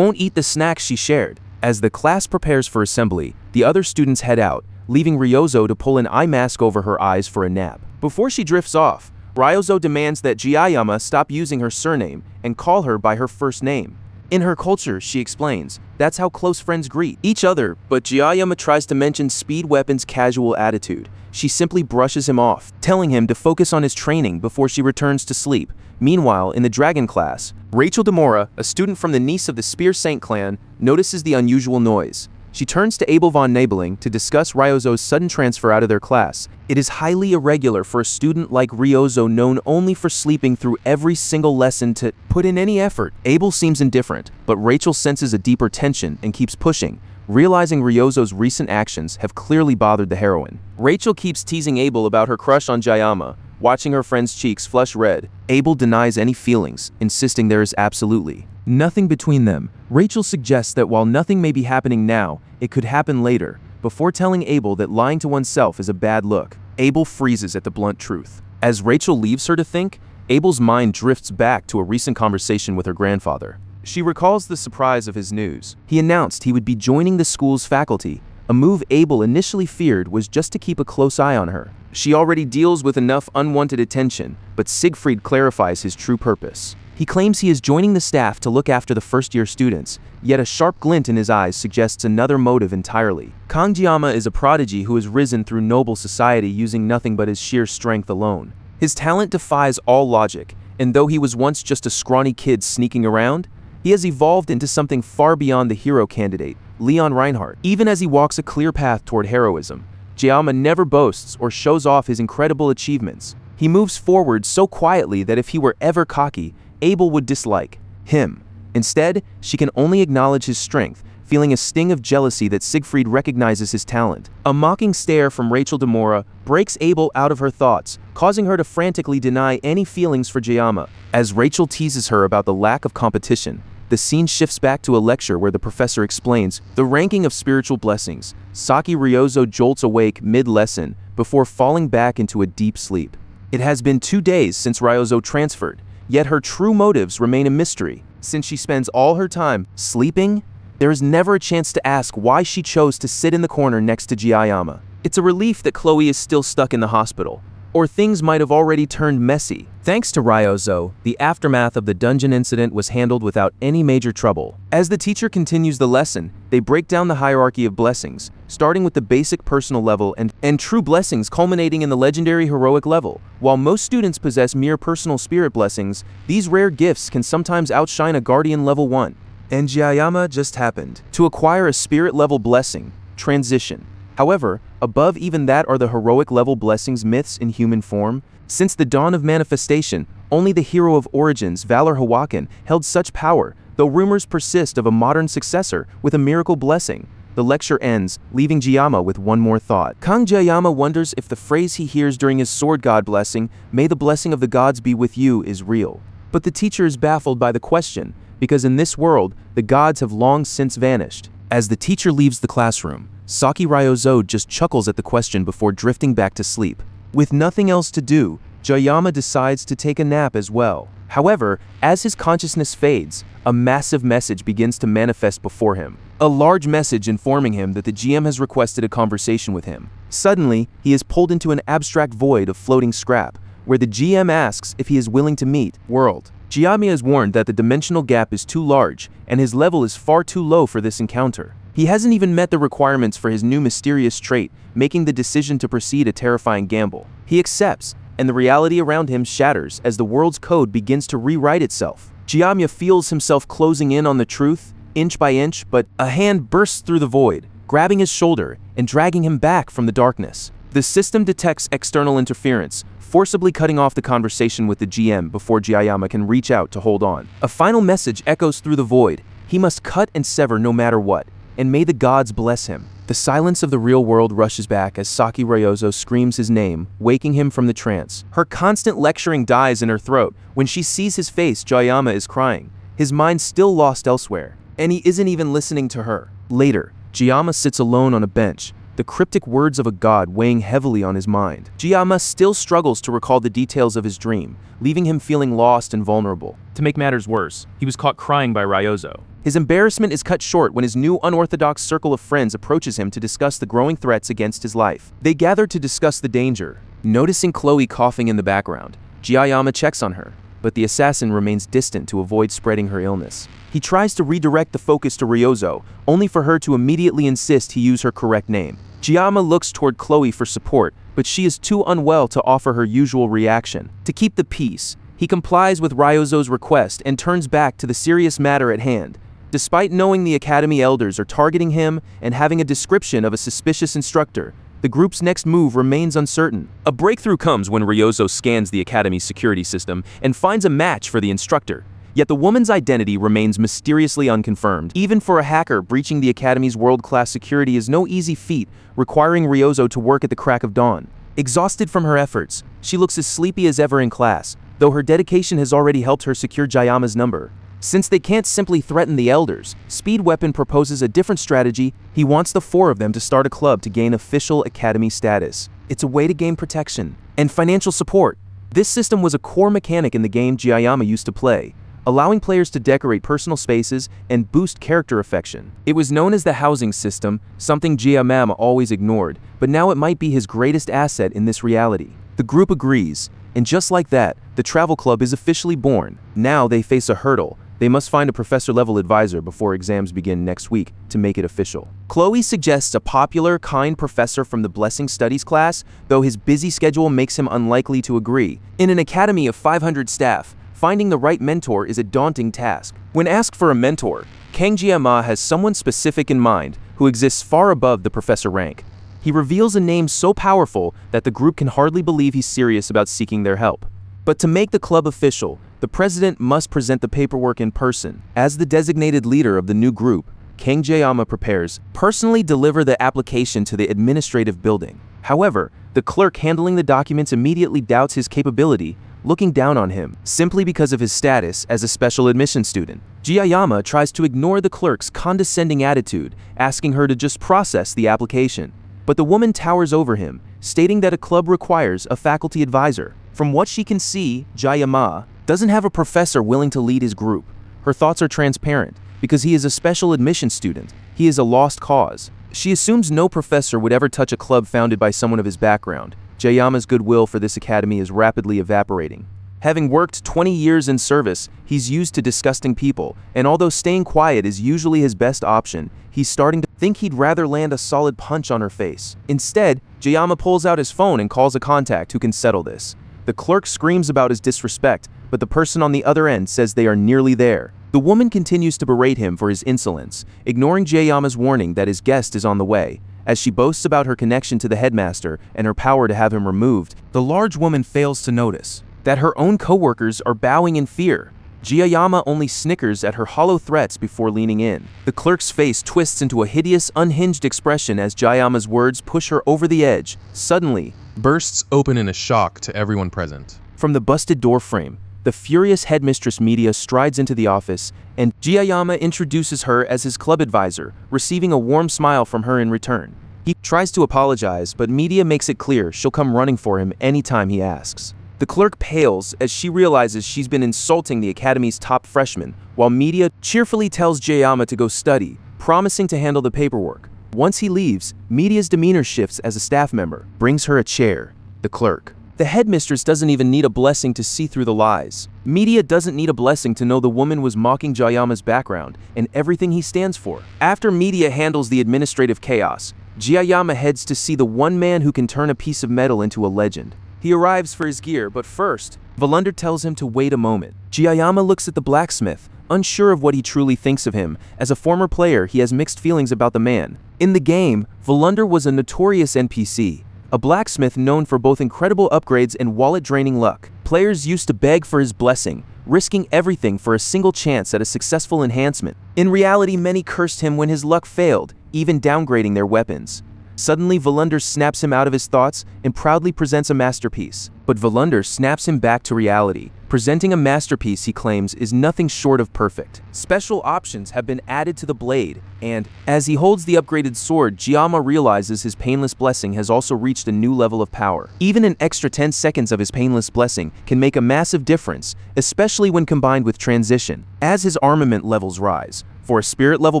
eat the snacks she shared. As the class prepares for assembly, the other students head out, leaving Ryozo to pull an eye mask over her eyes for a nap. Before she drifts off, Ryozo demands that Jiayama stop using her surname and call her by her first name. In her culture, she explains, that's how close friends greet each other, but Jiayama tries to mention Speed Weapon's casual attitude. She simply brushes him off, telling him to focus on his training before she returns to sleep. Meanwhile, in the Dragon class, Rachel Demora, a student from the niece of the Spear Saint clan, notices the unusual noise. She turns to Abel von Nabeling to discuss Ryozo's sudden transfer out of their class. It is highly irregular for a student like Ryozo, known only for sleeping through every single lesson, to put in any effort. Abel seems indifferent, but Rachel senses a deeper tension and keeps pushing, realizing Ryozo's recent actions have clearly bothered the heroine. Rachel keeps teasing Abel about her crush on Jiayama. Watching her friend's cheeks flush red, Abel denies any feelings, insisting there is absolutely nothing between them. Rachel suggests that while nothing may be happening now, it could happen later, before telling Abel that lying to oneself is a bad look. Abel freezes at the blunt truth. As Rachel leaves her to think, Abel's mind drifts back to a recent conversation with her grandfather. She recalls the surprise of his news. He announced he would be joining the school's faculty. A move Abel initially feared was just to keep a close eye on her. She already deals with enough unwanted attention, but Siegfried clarifies his true purpose. He claims he is joining the staff to look after the first-year students, yet a sharp glint in his eyes suggests another motive entirely. Kangjiyama is a prodigy who has risen through noble society using nothing but his sheer strength alone. His talent defies all logic, and though he was once just a scrawny kid sneaking around, he has evolved into something far beyond the hero candidate, Leon Reinhardt. Even as he walks a clear path toward heroism, Jiayama never boasts or shows off his incredible achievements. He moves forward so quietly that if he were ever cocky, Abel would dislike him. Instead, she can only acknowledge his strength, feeling a sting of jealousy that Siegfried recognizes his talent. A mocking stare from Rachel Demora breaks Abel out of her thoughts, causing her to frantically deny any feelings for Jiayama. As Rachel teases her about the lack of competition, the scene shifts back to a lecture where the professor explains the ranking of spiritual blessings. Saki Ryozo jolts awake mid-lesson before falling back into a deep sleep. It has been 2 days since Ryozo transferred, yet her true motives remain a mystery. Since she spends all her time sleeping, there is never a chance to ask why she chose to sit in the corner next to Jiayama. It's a relief that Chloe is still stuck in the hospital. or things might have already turned messy. Thanks to Ryozo, the aftermath of the dungeon incident was handled without any major trouble. As the teacher continues the lesson, they break down the hierarchy of blessings, starting with the basic personal level and true blessings culminating in the legendary heroic level. While most students possess mere personal spirit blessings, these rare gifts can sometimes outshine a guardian level 1. And Jayama just happened to acquire a spirit level blessing, Transition. However, above even that are the heroic level blessings myths in human form. Since the dawn of manifestation, only the hero of origins, Valor Hawakan, held such power, though rumors persist of a modern successor with a miracle blessing. The lecture ends, leaving Jayama with one more thought. Kang Jayama wonders if the phrase he hears during his sword god blessing, "May the blessing of the gods be with you," is real. But the teacher is baffled by the question, because in this world, the gods have long since vanished. As the teacher leaves the classroom, Saki Ryozo just chuckles at the question before drifting back to sleep. With nothing else to do, Jayama decides to take a nap as well. However, as his consciousness fades, a massive message begins to manifest before him. A large message informing him that the GM has requested a conversation with him. Suddenly, he is pulled into an abstract void of floating scrap, where the GM asks if he is willing to meet. World. Jayama is warned that the dimensional gap is too large, and his level is far too low for this encounter. He hasn't even met the requirements for his new mysterious trait, making the decision to proceed a terrifying gamble. He accepts, and the reality around him shatters as the world's code begins to rewrite itself. Jayama feels himself closing in on the truth, inch by inch, but a hand bursts through the void, grabbing his shoulder and dragging him back from the darkness. The system detects external interference, forcibly cutting off the conversation with the GM before Jayama can reach out to hold on. A final message echoes through the void. He must cut and sever no matter what, and may the gods bless him. The silence of the real world rushes back as Saki Ryozo screams his name, waking him from the trance. Her constant lecturing dies in her throat. When she sees his face, Jayama is crying, his mind still lost elsewhere, and he isn't even listening to her. Later, Jayama sits alone on a bench, the cryptic words of a god weighing heavily on his mind. Jayama still struggles to recall the details of his dream, leaving him feeling lost and vulnerable. To make matters worse, he was caught crying by Ryozo. His embarrassment is cut short when his new unorthodox circle of friends approaches him to discuss the growing threats against his life. They gather to discuss the danger. Noticing Chloe coughing in the background, Jayama checks on her, but the assassin remains distant to avoid spreading her illness. He tries to redirect the focus to Ryozo, only for her to immediately insist he use her correct name. Jayama looks toward Chloe for support, but she is too unwell to offer her usual reaction. To keep the peace, he complies with Ryozo's request and turns back to the serious matter at hand. Despite knowing the Academy elders are targeting him and having a description of a suspicious instructor, the group's next move remains uncertain. A breakthrough comes when Ryozo scans the Academy's security system and finds a match for the instructor. Yet the woman's identity remains mysteriously unconfirmed. Even for a hacker, breaching the Academy's world-class security is no easy feat, requiring Ryozo to work at the crack of dawn. Exhausted from her efforts, she looks as sleepy as ever in class, though her dedication has already helped her secure Jayama's number. Since they can't simply threaten the elders, Speed Weapon proposes a different strategy. He wants the four of them to start a club to gain official Academy status. It's a way to gain protection and financial support. This system was a core mechanic in the game Jayama used to play, allowing players to decorate personal spaces and boost character affection. It was known as the housing system, something Jayama always ignored, but now it might be his greatest asset in this reality. The group agrees, and just like that, the travel club is officially born. Now they face a hurdle. They must find a professor-level advisor before exams begin next week to make it official. Chloe suggests a popular, kind professor from the Blessing Studies class, though his busy schedule makes him unlikely to agree. In an academy of 500 staff, finding the right mentor is a daunting task. When asked for a mentor, Kang Jayama has someone specific in mind who exists far above the professor rank. He reveals a name so powerful that the group can hardly believe he's serious about seeking their help. But to make the club official, the president must present the paperwork in person. As the designated leader of the new group, Kang Jayama prepares personally deliver the application to the administrative building. However, the clerk handling the documents immediately doubts his capability, looking down on him simply because of his status as a special admission student. Jayama tries to ignore the clerk's condescending attitude, asking her to just process the application. But the woman towers over him, stating that a club requires a faculty advisor. From what she can see, Jayama doesn't have a professor willing to lead his group. Her thoughts are transparent. Because he is a special admission student, he is a lost cause. She assumes no professor would ever touch a club founded by someone of his background, Jayama's goodwill for this academy is rapidly evaporating. Having worked 20 years in service, he's used to disgusting people, and although staying quiet is usually his best option, he's starting to think he'd rather land a solid punch on her face. Instead, Jayama pulls out his phone and calls a contact who can settle this. The clerk screams about his disrespect, but the person on the other end says they are nearly there. The woman continues to berate him for his insolence, ignoring Jayama's warning that his guest is on the way. As she boasts about her connection to the headmaster and her power to have him removed, the large woman fails to notice that her own co-workers are bowing in fear. Jayama only snickers at her hollow threats before leaning in. The clerk's face twists into a hideous, unhinged expression as Jayama's words push her over the edge. Suddenly, bursts open in a shock to everyone present. From the busted doorframe, the furious headmistress Media strides into the office, and Jayama introduces her as his club advisor, receiving a warm smile from her in return. He tries to apologize, but Media makes it clear she'll come running for him anytime he asks. The clerk pales as she realizes she's been insulting the academy's top freshman, while Media cheerfully tells Jayama to go study, promising to handle the paperwork. Once he leaves, Media's demeanor shifts as a staff member, brings her a chair. The clerk. The headmistress doesn't even need a blessing to see through the lies. Media doesn't need a blessing to know the woman was mocking Jayama's background and everything he stands for. After Media handles the administrative chaos, Jayama heads to see the one man who can turn a piece of metal into a legend. He arrives for his gear, but first, Volunder tells him to wait a moment. Jayama looks at the blacksmith, unsure of what he truly thinks of him. As a former player, he has mixed feelings about the man. In the game, Volunder was a notorious NPC, a blacksmith known for both incredible upgrades and wallet-draining luck. Players used to beg for his blessing, risking everything for a single chance at a successful enhancement. In reality, many cursed him when his luck failed, even downgrading their weapons. Suddenly, Volunder snaps him out of his thoughts and proudly presents a masterpiece. But Volunder snaps him back to reality, presenting a masterpiece he claims is nothing short of perfect. Special options have been added to the blade, and as he holds the upgraded sword, Jayama realizes his painless blessing has also reached a new level of power. Even an extra 10 seconds of his painless blessing can make a massive difference, especially when combined with transition. As his armament levels rise, for a spirit-level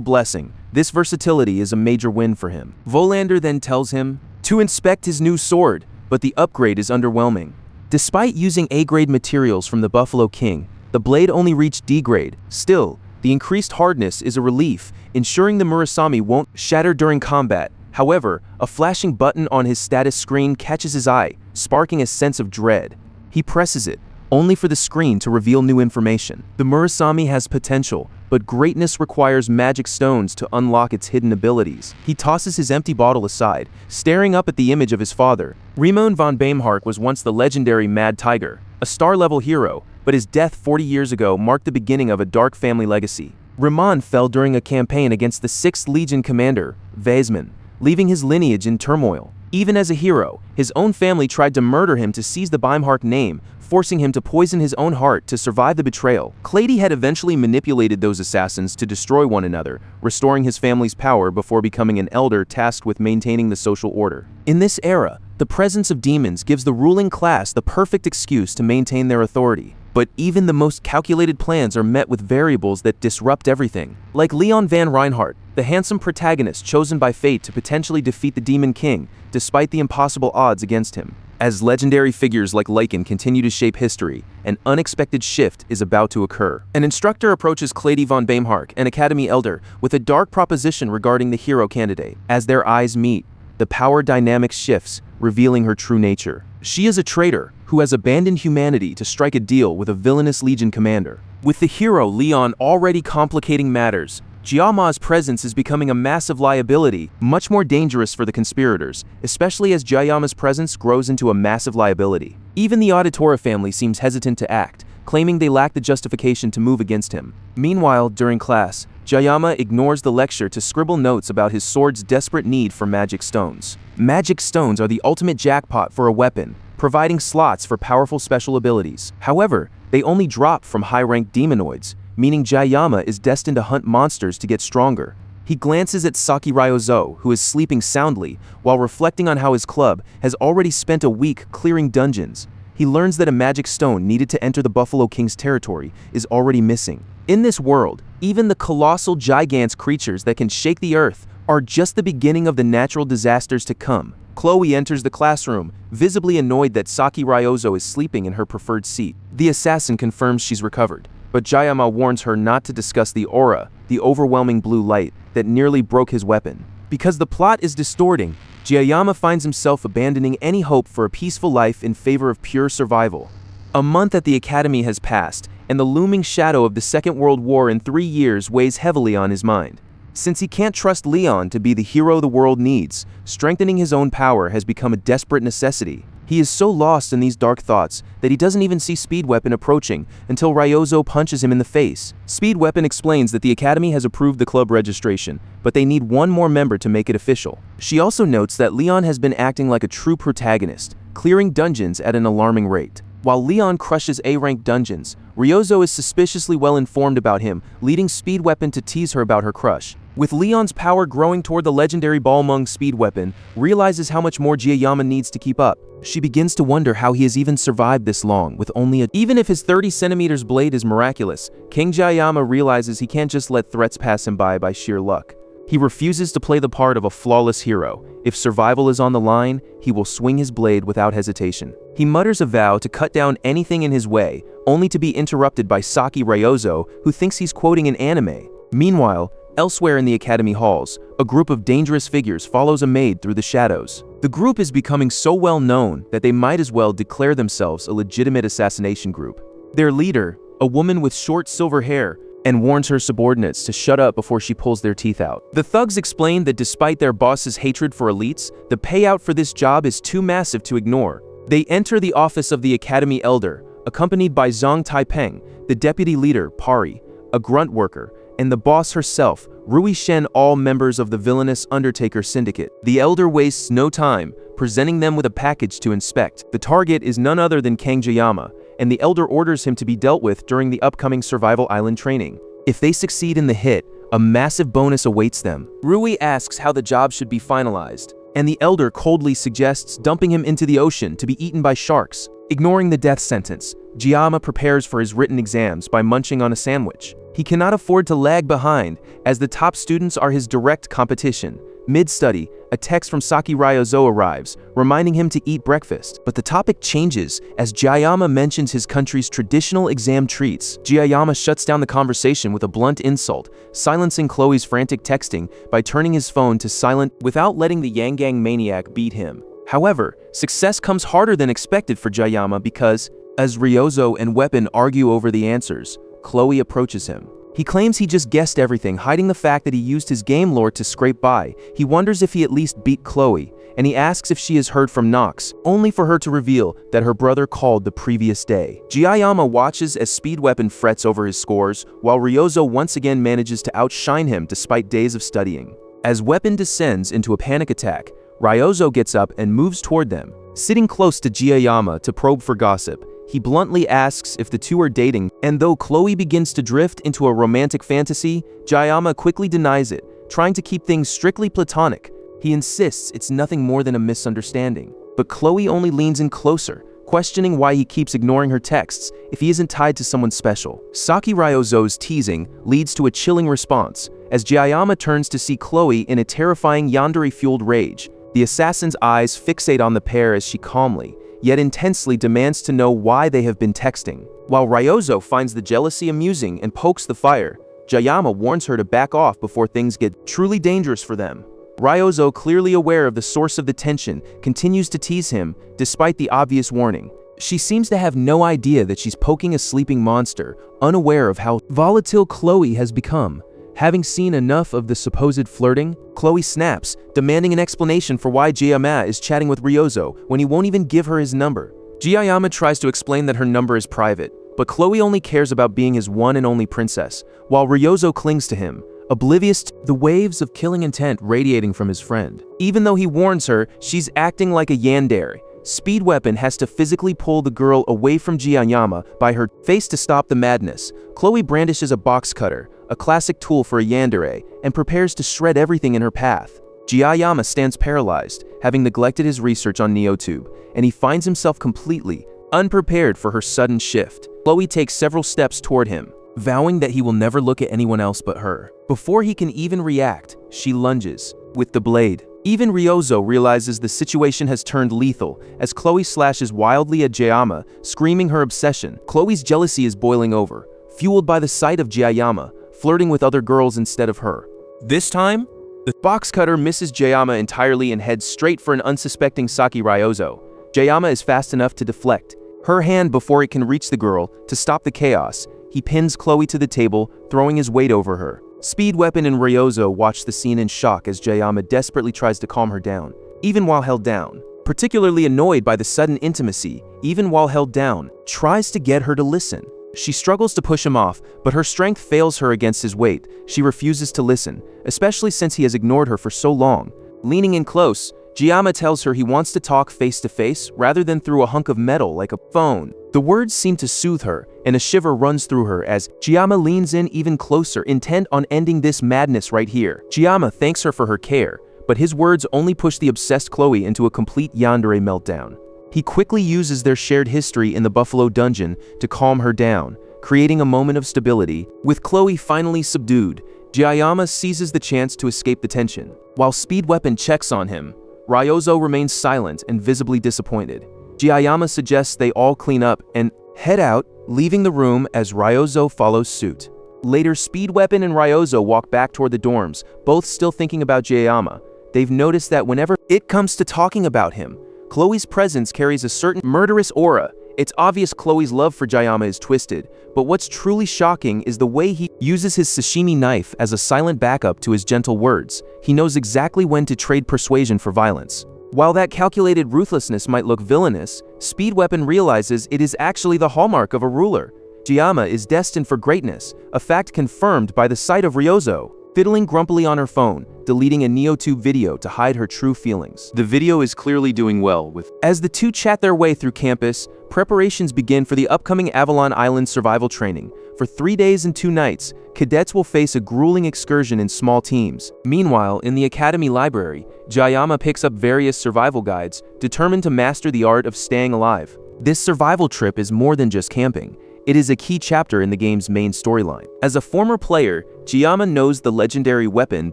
blessing, this versatility is a major win for him. Volander then tells him to inspect his new sword, but the upgrade is underwhelming. Despite using A-grade materials from the Buffalo King, the blade only reached D-grade. Still, the increased hardness is a relief, ensuring the Murasame won't shatter during combat. However, a flashing button on his status screen catches his eye, sparking a sense of dread. He presses it, only for the screen to reveal new information. The Murasame has potential, but greatness requires magic stones to unlock its hidden abilities. He tosses his empty bottle aside, staring up at the image of his father. Raymond von Baemhark was once the legendary Mad Tiger, a star-level hero, but his death 40 years ago marked the beginning of a dark family legacy. Raymond fell during a campaign against the 6th Legion commander, Weizmann, leaving his lineage in turmoil. Even as a hero, his own family tried to murder him to seize the Baemhark name, forcing him to poison his own heart to survive the betrayal. Clady had eventually manipulated those assassins to destroy one another, restoring his family's power before becoming an elder tasked with maintaining the social order. In this era, the presence of demons gives the ruling class the perfect excuse to maintain their authority. But even the most calculated plans are met with variables that disrupt everything. Like Leon van Reinhardt, the handsome protagonist chosen by fate to potentially defeat the Demon King, despite the impossible odds against him. As legendary figures like Lycan continue to shape history, an unexpected shift is about to occur. An instructor approaches Clady von Baemhark, an academy elder, with a dark proposition regarding the hero candidate. As their eyes meet, the power dynamic shifts, revealing her true nature. She is a traitor who has abandoned humanity to strike a deal with a villainous Legion commander. With the hero Leon already complicating matters, Jayama's presence is becoming a massive liability, much more dangerous for the conspirators, especially as Jayama's presence grows into a massive liability. Even the Auditora family seems hesitant to act, claiming they lack the justification to move against him. Meanwhile, during class, Jayama ignores the lecture to scribble notes about his sword's desperate need for magic stones. Magic stones are the ultimate jackpot for a weapon, providing slots for powerful special abilities. However, they only drop from high-ranked demonoids, meaning Jayama is destined to hunt monsters to get stronger. He glances at Saki Ryozo, who is sleeping soundly, while reflecting on how his club has already spent a week clearing dungeons. He learns that a magic stone needed to enter the Buffalo King's territory is already missing. In this world, even the colossal gigants creatures that can shake the earth are just the beginning of the natural disasters to come. Chloe enters the classroom, visibly annoyed that Saki Ryozo is sleeping in her preferred seat. The assassin confirms she's recovered, but Jayama warns her not to discuss the aura, the overwhelming blue light that nearly broke his weapon. Because the plot is distorting, Jayama finds himself abandoning any hope for a peaceful life in favor of pure survival. A month at the academy has passed, and the looming shadow of the Second World War in 3 years weighs heavily on his mind. Since he can't trust Leon to be the hero the world needs, strengthening his own power has become a desperate necessity. He is so lost in these dark thoughts that he doesn't even see Speed Weapon approaching until Ryozo punches him in the face. Speed Weapon explains that the academy has approved the club registration, but they need one more member to make it official. She also notes that Leon has been acting like a true protagonist, clearing dungeons at an alarming rate. While Leon crushes A-rank dungeons, Ryozo is suspiciously well informed about him, leading Speed Weapon to tease her about her crush. With Leon's power growing toward the legendary Balmung, Speed Weapon realizes how much more Jayama needs to keep up. She begins to wonder how he has even survived this long with only a— Even if his 30 centimeters blade is miraculous, King Jayama realizes he can't just let threats pass him by sheer luck. He refuses to play the part of a flawless hero. If survival is on the line, he will swing his blade without hesitation. He mutters a vow to cut down anything in his way, only to be interrupted by Saki Ryozo, who thinks he's quoting an anime. Meanwhile, elsewhere in the academy halls, a group of dangerous figures follows a maid through the shadows. The group is becoming so well known that they might as well declare themselves a legitimate assassination group. Their leader, a woman with short silver hair, and warns her subordinates to shut up before she pulls their teeth out. The thugs explain that despite their boss's hatred for elites, the payout for this job is too massive to ignore. They enter the office of the academy elder, accompanied by Zhang Taipeng, the deputy leader, Pari, a grunt worker, and the boss herself, Rui Shen, all members of the villainous Undertaker Syndicate. The elder wastes no time, presenting them with a package to inspect. The target is none other than Kang Jayama, and the elder orders him to be dealt with during the upcoming Survival Island training. If they succeed in the hit, a massive bonus awaits them. Rui asks how the job should be finalized, and the elder coldly suggests dumping him into the ocean to be eaten by sharks. Ignoring the death sentence, Jayama prepares for his written exams by munching on a sandwich. He cannot afford to lag behind, as the top students are his direct competition. Mid-study, a text from Saki Ryozo arrives, reminding him to eat breakfast. But the topic changes as Jayama mentions his country's traditional exam treats. Jayama shuts down the conversation with a blunt insult, silencing Chloe's frantic texting by turning his phone to silent without letting the Yangang maniac beat him. However, success comes harder than expected for Jayama because, as Ryozo and Weapon argue over the answers, Chloe approaches him. He claims he just guessed everything, hiding the fact that he used his game lore to scrape by. He wonders if he at least beat Chloe, and he asks if she has heard from Nox, only for her to reveal that her brother called the previous day. Jayama watches as Speed Weapon frets over his scores, while Ryozo once again manages to outshine him despite days of studying. As Weapon descends into a panic attack, Ryozo gets up and moves toward them. Sitting close to Jayama to probe for gossip, he bluntly asks if the two are dating, and though Chloe begins to drift into a romantic fantasy, Jayama quickly denies it, trying to keep things strictly platonic. He insists it's nothing more than a misunderstanding. But Chloe only leans in closer, questioning why he keeps ignoring her texts if he isn't tied to someone special. Saki Ryozo's teasing leads to a chilling response, as Jayama turns to see Chloe in a terrifying yandere-fueled rage. The assassin's eyes fixate on the pair as she calmly, yet intensely demands to know why they have been texting. While Ryozo finds the jealousy amusing and pokes the fire, Jayama warns her to back off before things get truly dangerous for them. Ryozo, clearly aware of the source of the tension, continues to tease him, despite the obvious warning. She seems to have no idea that she's poking a sleeping monster, unaware of how volatile Chloe has become. Having seen enough of the supposed flirting, Chloe snaps, demanding an explanation for why Jayama is chatting with Ryozo when he won't even give her his number. Jayama tries to explain that her number is private, but Chloe only cares about being his one and only princess, while Ryozo clings to him, oblivious to the waves of killing intent radiating from his friend. Even though he warns her, she's acting like a yandere. Speed Weapon has to physically pull the girl away from Jayama by her face to stop the madness. Chloe brandishes a box cutter, a classic tool for a yandere, and prepares to shred everything in her path. Jayama stands paralyzed, having neglected his research on Neotube, and he finds himself completely unprepared for her sudden shift. Chloe takes several steps toward him, vowing that he will never look at anyone else but her. Before he can even react, she lunges with the blade. Even Ryozo realizes the situation has turned lethal as Chloe slashes wildly at Jayama, screaming her obsession. Chloe's jealousy is boiling over, fueled by the sight of Jayama flirting with other girls instead of her. This time, the box cutter misses Jayama entirely and heads straight for an unsuspecting Saki Ryozo. Jayama is fast enough to deflect her hand before it can reach the girl. To stop the chaos, he pins Chloe to the table, throwing his weight over her. Speed Weapon and Ryozo watch the scene in shock as Jayama desperately tries to calm her down, even while held down. Particularly annoyed by the sudden intimacy, even while held down, tries to get her to listen. She struggles to push him off, but her strength fails her against his weight. She refuses to listen, especially since he has ignored her for so long. Leaning in close, Jayama tells her he wants to talk face to face rather than through a hunk of metal like a phone. The words seem to soothe her, and a shiver runs through her as Jayama leans in even closer, intent on ending this madness right here. Jayama thanks her for her care, but his words only push the obsessed Chloe into a complete yandere meltdown. He quickly uses their shared history in the Buffalo Dungeon to calm her down, creating a moment of stability. With Chloe finally subdued, Jayama seizes the chance to escape the tension. While Speed Weapon checks on him, Ryozo remains silent and visibly disappointed. Jayama suggests they all clean up and head out, leaving the room as Ryozo follows suit. Later, Speed Weapon and Ryozo walk back toward the dorms, both still thinking about Jayama. They've noticed that whenever it comes to talking about him, Chloe's presence carries a certain murderous aura. It's obvious Chloe's love for Jayama is twisted, but what's truly shocking is the way he uses his sashimi knife as a silent backup to his gentle words. He knows exactly when to trade persuasion for violence. While that calculated ruthlessness might look villainous, Speed Weapon realizes it is actually the hallmark of a ruler. Jayama is destined for greatness, a fact confirmed by the sight of Ryozo fiddling grumpily on her phone, deleting a NeoTube video to hide her true feelings. The video is clearly doing well As the two chat their way through campus, preparations begin for the upcoming Avalon Island survival training. For 3 days and 2 nights, cadets will face a grueling excursion in small teams. Meanwhile, in the academy library, Jayama picks up various survival guides, determined to master the art of staying alive. This survival trip is more than just camping. It is a key chapter in the game's main storyline. As a former player, Jayama knows the legendary weapon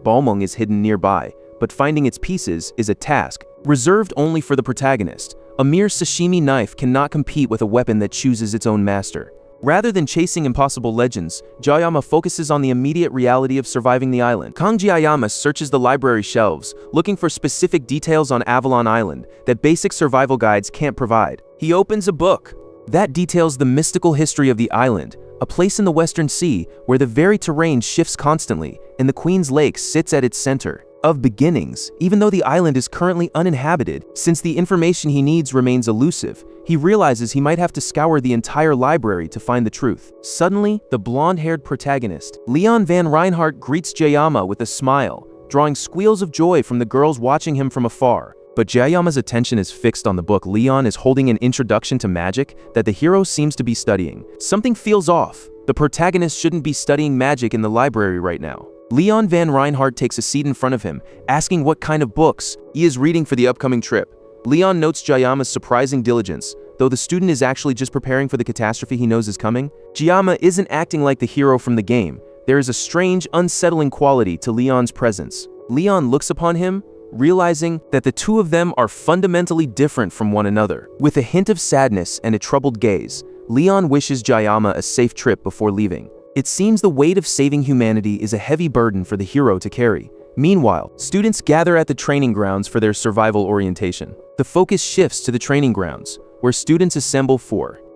Balmung is hidden nearby, but finding its pieces is a task reserved only for the protagonist. A mere sashimi knife cannot compete with a weapon that chooses its own master. Rather than chasing impossible legends, Jayama focuses on the immediate reality of surviving the island. Jayama searches the library shelves, looking for specific details on Avalon Island that basic survival guides can't provide. He opens a book that details the mystical history of the island, a place in the Western Sea where the very terrain shifts constantly, and the Queen's Lake sits at its center of beginnings. Even though the island is currently uninhabited, since the information he needs remains elusive, he realizes he might have to scour the entire library to find the truth. Suddenly, the blonde-haired protagonist, Leon Van Reinhardt, greets Jayama with a smile, drawing squeals of joy from the girls watching him from afar. But Jayama's attention is fixed on the book Leon is holding, an introduction to magic that the hero seems to be studying. Something feels off. The protagonist shouldn't be studying magic in the library right now. Leon Van Reinhardt takes a seat in front of him, asking what kind of books he is reading for the upcoming trip. Leon notes Jayama's surprising diligence, though the student is actually just preparing for the catastrophe he knows is coming. Jayama isn't acting like the hero from the game. There is a strange, unsettling quality to Leon's presence. Leon looks upon him, realizing that the two of them are fundamentally different from one another. With a hint of sadness and a troubled gaze, Leon wishes Jayama a safe trip before leaving. It seems the weight of saving humanity is a heavy burden for the hero to carry. Meanwhile, students gather at the training grounds for their survival orientation. The focus shifts to the training grounds, where students assemble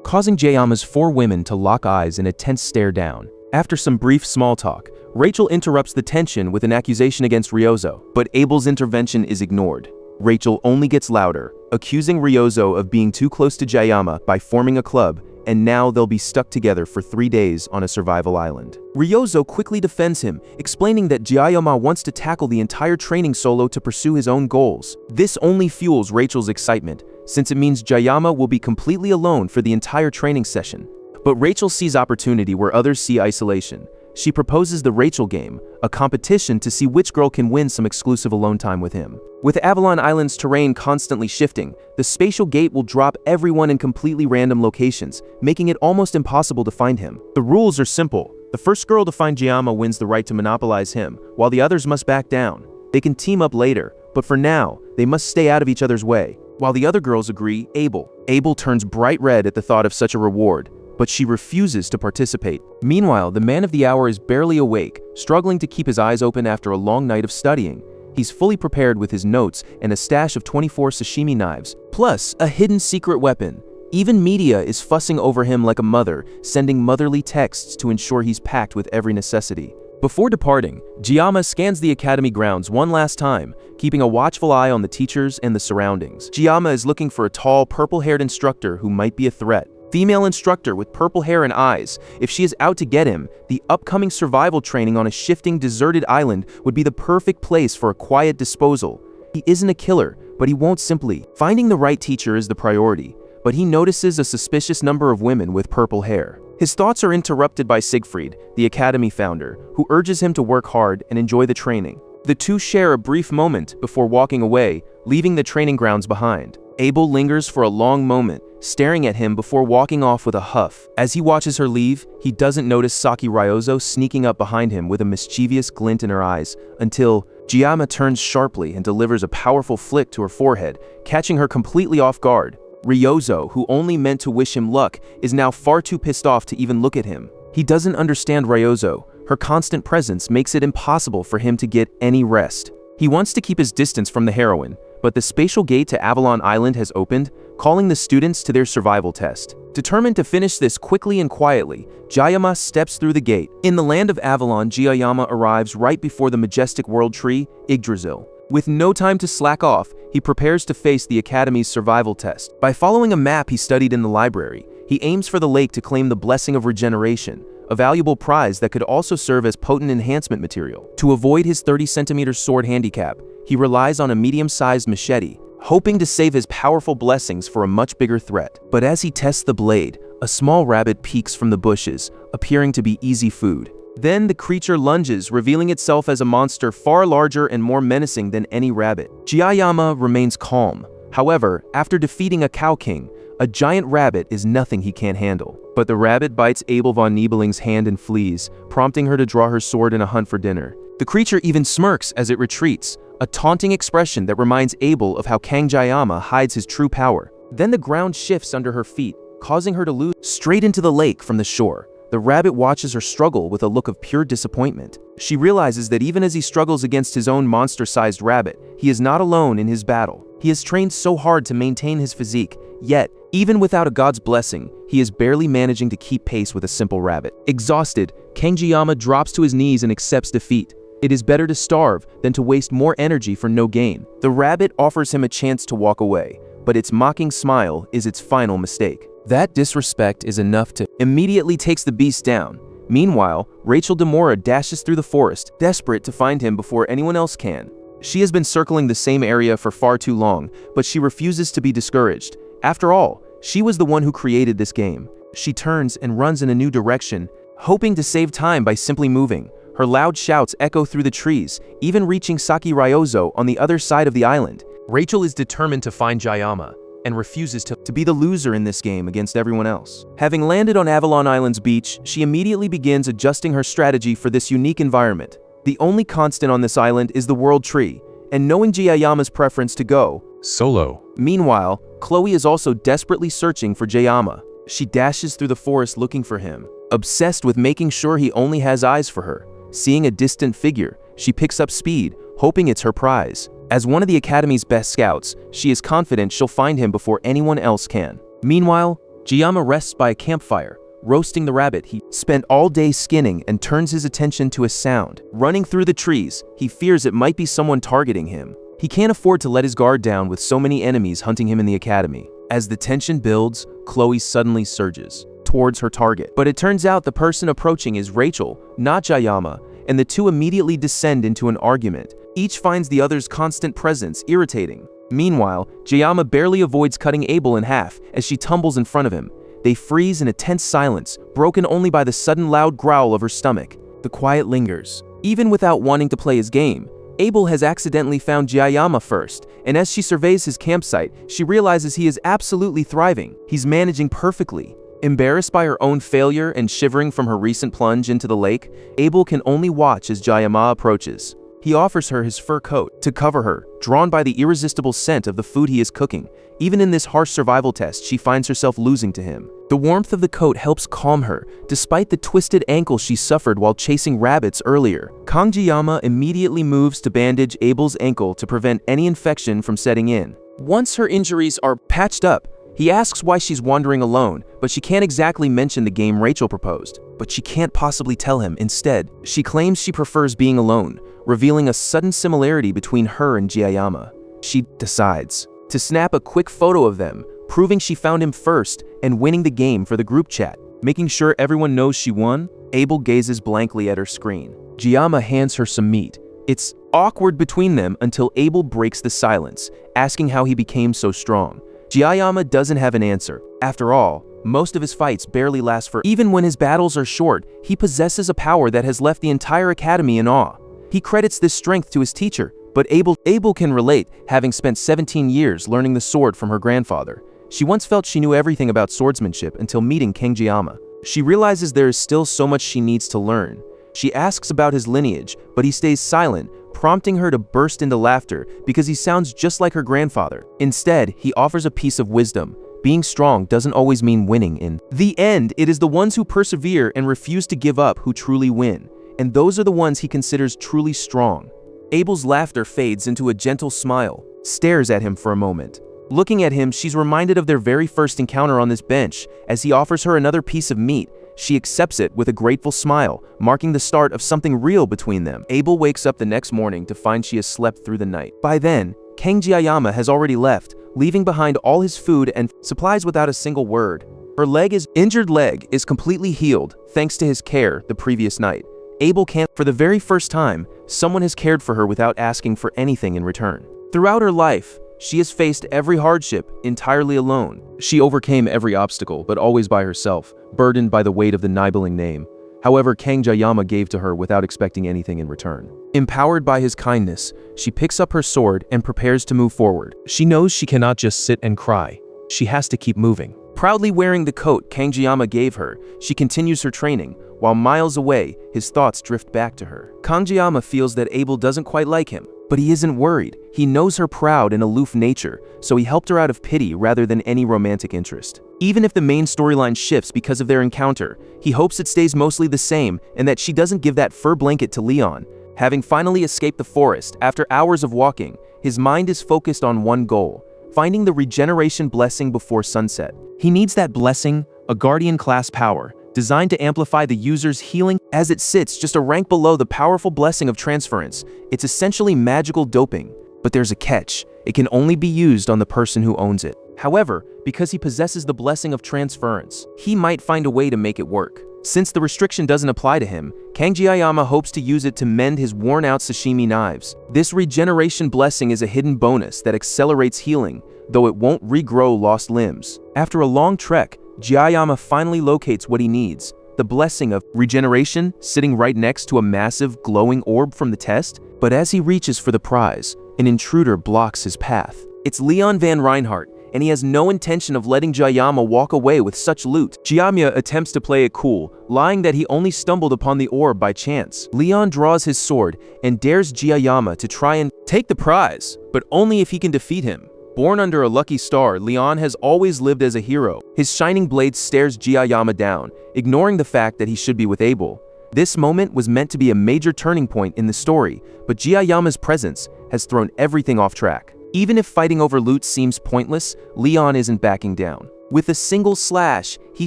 causing Jayama's 4 women to lock eyes in a tense stare down. After some brief small talk, Rachel interrupts the tension with an accusation against Ryozo, but Abel's intervention is ignored. Rachel only gets louder, accusing Ryozo of being too close to Jayama by forming a club, and now they'll be stuck together for 3 days on a survival island. Ryozo quickly defends him, explaining that Jayama wants to tackle the entire training solo to pursue his own goals. This only fuels Rachel's excitement, since it means Jayama will be completely alone for the entire training session. But Rachel sees opportunity where others see isolation. She proposes the Rachel game, a competition to see which girl can win some exclusive alone time with him. With Avalon Island's terrain constantly shifting, the spatial gate will drop everyone in completely random locations, making it almost impossible to find him. The rules are simple. The first girl to find Jayama wins the right to monopolize him, while the others must back down. They can team up later, but for now, they must stay out of each other's way. While the other girls agree, Abel turns bright red at the thought of such a reward, but she refuses to participate. Meanwhile, the man of the hour is barely awake, struggling to keep his eyes open after a long night of studying. He's fully prepared with his notes and a stash of 24 sashimi knives, plus a hidden secret weapon. Even media is fussing over him like a mother, sending motherly texts to ensure he's packed with every necessity. Before departing, Jiyama scans the academy grounds one last time, keeping a watchful eye on the teachers and the surroundings. Jiyama is looking for a tall, purple-haired instructor who might be a threat. Female instructor with purple hair and eyes. If she is out to get him, the upcoming survival training on a shifting, deserted island would be the perfect place for a quiet disposal. He isn't a killer, but he won't simply. Finding the right teacher is the priority, but he notices a suspicious number of women with purple hair. His thoughts are interrupted by Siegfried, the academy founder, who urges him to work hard and enjoy the training. The two share a brief moment before walking away, leaving the training grounds behind. Abel lingers for a long moment, staring at him before walking off with a huff. As he watches her leave, he doesn't notice Saki Ryozo sneaking up behind him with a mischievous glint in her eyes, until Jiyama turns sharply and delivers a powerful flick to her forehead, catching her completely off guard. Ryozo, who only meant to wish him luck, is now far too pissed off to even look at him. He doesn't understand Ryozo. Her constant presence makes it impossible for him to get any rest. He wants to keep his distance from the heroine, but the spatial gate to Avalon Island has opened, calling the students to their survival test. Determined to finish this quickly and quietly, Jiyama steps through the gate. In the land of Avalon, Jiyama arrives right before the majestic world tree, Yggdrasil. With no time to slack off, he prepares to face the Academy's survival test. By following a map he studied in the library, he aims for the lake to claim the Blessing of Regeneration, a valuable prize that could also serve as potent enhancement material. To avoid his 30-centimeter sword handicap, he relies on a medium-sized machete, hoping to save his powerful blessings for a much bigger threat. But as he tests the blade, a small rabbit peeks from the bushes, appearing to be easy food. Then the creature lunges, revealing itself as a monster far larger and more menacing than any rabbit. Jiyama remains calm. However, after defeating a cow king, a giant rabbit is nothing he can't handle. But the rabbit bites Abel von Niebeling's hand and flees, prompting her to draw her sword in a hunt for dinner. The creature even smirks as it retreats, a taunting expression that reminds Abel of how Kang Jiyama hides his true power. Then the ground shifts under her feet, causing her to lose straight into the lake from the shore. The rabbit watches her struggle with a look of pure disappointment. She realizes that even as he struggles against his own monster-sized rabbit, he is not alone in his battle. He has trained so hard to maintain his physique, yet, even without a god's blessing, he is barely managing to keep pace with a simple rabbit. Exhausted, Kang Jiyama drops to his knees and accepts defeat. It is better to starve than to waste more energy for no gain. The rabbit offers him a chance to walk away, but its mocking smile is its final mistake. That disrespect is enough to immediately takes the beast down. Meanwhile, Rachel Demora dashes through the forest, desperate to find him before anyone else can. She has been circling the same area for far too long, but she refuses to be discouraged. After all, she was the one who created this game. She turns and runs in a new direction, hoping to save time by simply moving. Her loud shouts echo through the trees, even reaching Saki Ryozo on the other side of the island. Rachel is determined to find Jiyama, and refuses to be the loser in this game against everyone else. Having landed on Avalon Island's beach, she immediately begins adjusting her strategy for this unique environment. The only constant on this island is the world tree, and knowing Jiyama's preference to go Solo. Meanwhile, Chloe is also desperately searching for Jiyama. She dashes through the forest looking for him, obsessed with making sure he only has eyes for her. Seeing a distant figure, she picks up speed, hoping it's her prize. As one of the Academy's best scouts, she is confident she'll find him before anyone else can. Meanwhile, Jiyama rests by a campfire, roasting the rabbit he spent all day skinning, and turns his attention to a sound. Running through the trees, he fears it might be someone targeting him. He can't afford to let his guard down with so many enemies hunting him in the Academy. As the tension builds, Chloe suddenly surges towards her target. But it turns out the person approaching is Rachel, not Jiyama, and the two immediately descend into an argument. Each finds the other's constant presence irritating. Meanwhile, Jiyama barely avoids cutting Abel in half as she tumbles in front of him. They freeze in a tense silence, broken only by the sudden loud growl of her stomach. The quiet lingers. Even without wanting to play his game, Abel has accidentally found Jiyama first, and as she surveys his campsite, she realizes he is absolutely thriving. He's managing perfectly. Embarrassed by her own failure and shivering from her recent plunge into the lake, Abel can only watch as Jiyama approaches. He offers her his fur coat to cover her, drawn by the irresistible scent of the food he is cooking. Even in this harsh survival test, she finds herself losing to him. The warmth of the coat helps calm her, despite the twisted ankle she suffered while chasing rabbits earlier. Kangjiyama immediately moves to bandage Abel's ankle to prevent any infection from setting in. Once her injuries are patched up, he asks why she's wandering alone, but she can't exactly mention the game Rachel proposed. But she can't possibly tell him. Instead, she claims she prefers being alone, revealing a sudden similarity between her and Jiayama. She decides to snap a quick photo of them, proving she found him first and winning the game for the group chat. Making sure everyone knows she won, Abel gazes blankly at her screen. Jiayama hands her some meat. It's awkward between them until Abel breaks the silence, asking how he became so strong. Jiayama doesn't have an answer. After all, most of his fights barely last for. Even when his battles are short, he possesses a power that has left the entire academy in awe. He credits this strength to his teacher, but Abel can relate, having spent 17 years learning the sword from her grandfather. She once felt she knew everything about swordsmanship until meeting Kangjiyama. She realizes there is still so much she needs to learn. She asks about his lineage, but he stays silent, prompting her to burst into laughter because he sounds just like her grandfather. Instead, he offers a piece of wisdom. Being strong doesn't always mean winning. In the end, it is the ones who persevere and refuse to give up who truly win, and those are the ones he considers truly strong. Abel's laughter fades into a gentle smile, stares at him for a moment. Looking at him, she's reminded of their very first encounter on this bench. As he offers her another piece of meat, she accepts it with a grateful smile, marking the start of something real between them. Abel wakes up the next morning to find she has slept through the night. By then, Kangjiyama has already left, leaving behind all his food and supplies without a single word. Her injured leg is completely healed thanks to his care the previous night. Abel can't. For the very first time, someone has cared for her without asking for anything in return. Throughout her life, she has faced every hardship entirely alone. She overcame every obstacle, but always by herself, burdened by the weight of the Nibeling name. However, Kangjiyama gave to her without expecting anything in return. Empowered by his kindness, she picks up her sword and prepares to move forward. She knows she cannot just sit and cry. She has to keep moving. Proudly wearing the coat Kangjiyama gave her, she continues her training. While miles away, his thoughts drift back to her. Kangjiyama feels that Abel doesn't quite like him, but he isn't worried. He knows her proud and aloof nature, so he helped her out of pity rather than any romantic interest. Even if the main storyline shifts because of their encounter, he hopes it stays mostly the same and that she doesn't give that fur blanket to Leon. Having finally escaped the forest after hours of walking, his mind is focused on one goal: finding the regeneration blessing before sunset. He needs that blessing, a guardian-class power, designed to amplify the user's healing. As it sits just a rank below the powerful blessing of transference, it's essentially magical doping. But there's a catch: it can only be used on the person who owns it. However, because he possesses the blessing of transference, he might find a way to make it work. Since the restriction doesn't apply to him, Kangjiyama hopes to use it to mend his worn-out sashimi knives. This regeneration blessing is a hidden bonus that accelerates healing, though it won't regrow lost limbs. After a long trek, Jiayama finally locates what he needs: the blessing of regeneration, sitting right next to a massive, glowing orb from the test. But as he reaches for the prize, an intruder blocks his path. It's Leon Van Reinhardt, and he has no intention of letting Jiayama walk away with such loot. Jiayama attempts to play it cool, lying that he only stumbled upon the orb by chance. Leon draws his sword and dares Jiayama to try and take the prize, but only if he can defeat him. Born under a lucky star, Leon has always lived as a hero. His shining blade stares Jiayama down, ignoring the fact that he should be with Abel. This moment was meant to be a major turning point in the story, but Jiayama's presence has thrown everything off track. Even if fighting over loot seems pointless, Leon isn't backing down. With a single slash, he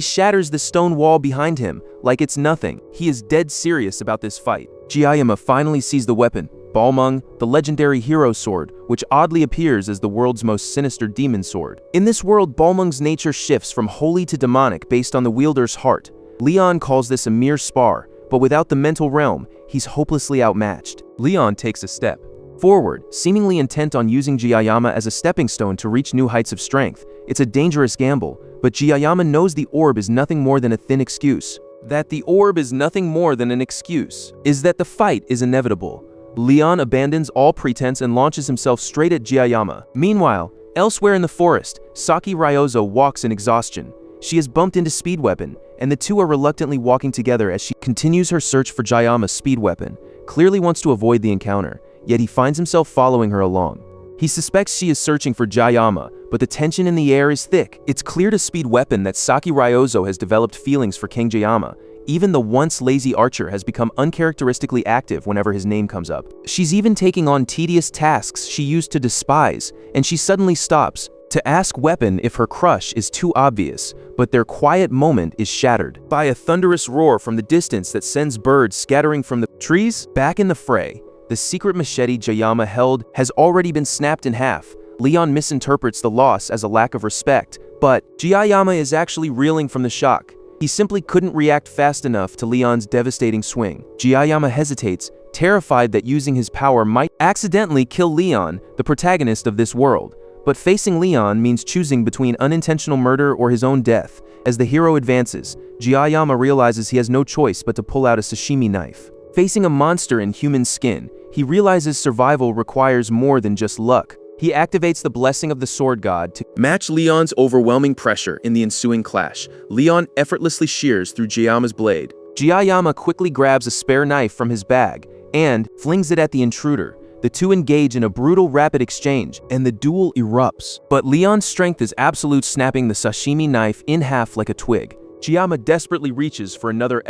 shatters the stone wall behind him like it's nothing. He is dead serious about this fight. Jiayama finally sees the weapon, Balmung, the legendary hero sword, which oddly appears as the world's most sinister demon sword. In this world, Balmung's nature shifts from holy to demonic based on the wielder's heart. Leon calls this a mere spar, but without the mental realm, he's hopelessly outmatched. Leon takes a step forward, seemingly intent on using Jiayama as a stepping stone to reach new heights of strength. It's a dangerous gamble, but Jiayama knows the orb is nothing more than a thin excuse. That the orb is nothing more than an excuse is that the fight is inevitable. Leon abandons all pretense and launches himself straight at Jiayama. Meanwhile, elsewhere in the forest, Saki Ryozo walks in exhaustion. She has bumped into Speed Weapon, and the two are reluctantly walking together as she continues her search for Jiayama's speed weapon. Clearly wants to avoid the encounter. yet he finds himself following her along. He suspects she is searching for Jayama, but the tension in the air is thick. It's clear to Speed Weapon that Saki Ryozo has developed feelings for King Jayama. Even the once lazy archer has become uncharacteristically active whenever his name comes up. She's even taking on tedious tasks she used to despise, and she suddenly stops to ask Weapon if her crush is too obvious, but their quiet moment is shattered by a thunderous roar from the distance that sends birds scattering from the trees. Back in the fray, the secret machete Jayama held has already been snapped in half. Leon misinterprets the loss as a lack of respect, but Jayama is actually reeling from the shock. He simply couldn't react fast enough to Leon's devastating swing. Jayama hesitates, terrified that using his power might accidentally kill Leon, the protagonist of this world. But facing Leon means choosing between unintentional murder or his own death. As the hero advances, Jayama realizes he has no choice but to pull out a sashimi knife. Facing a monster in human skin, he realizes survival requires more than just luck. He activates the blessing of the sword god to match Leon's overwhelming pressure in the ensuing clash. Leon effortlessly shears through Jayama's blade. Jayama quickly grabs a spare knife from his bag and flings it at the intruder. The two engage in a brutal rapid exchange, and the duel erupts. But Leon's strength is absolute, snapping the sashimi knife in half like a twig. Jayama desperately reaches for another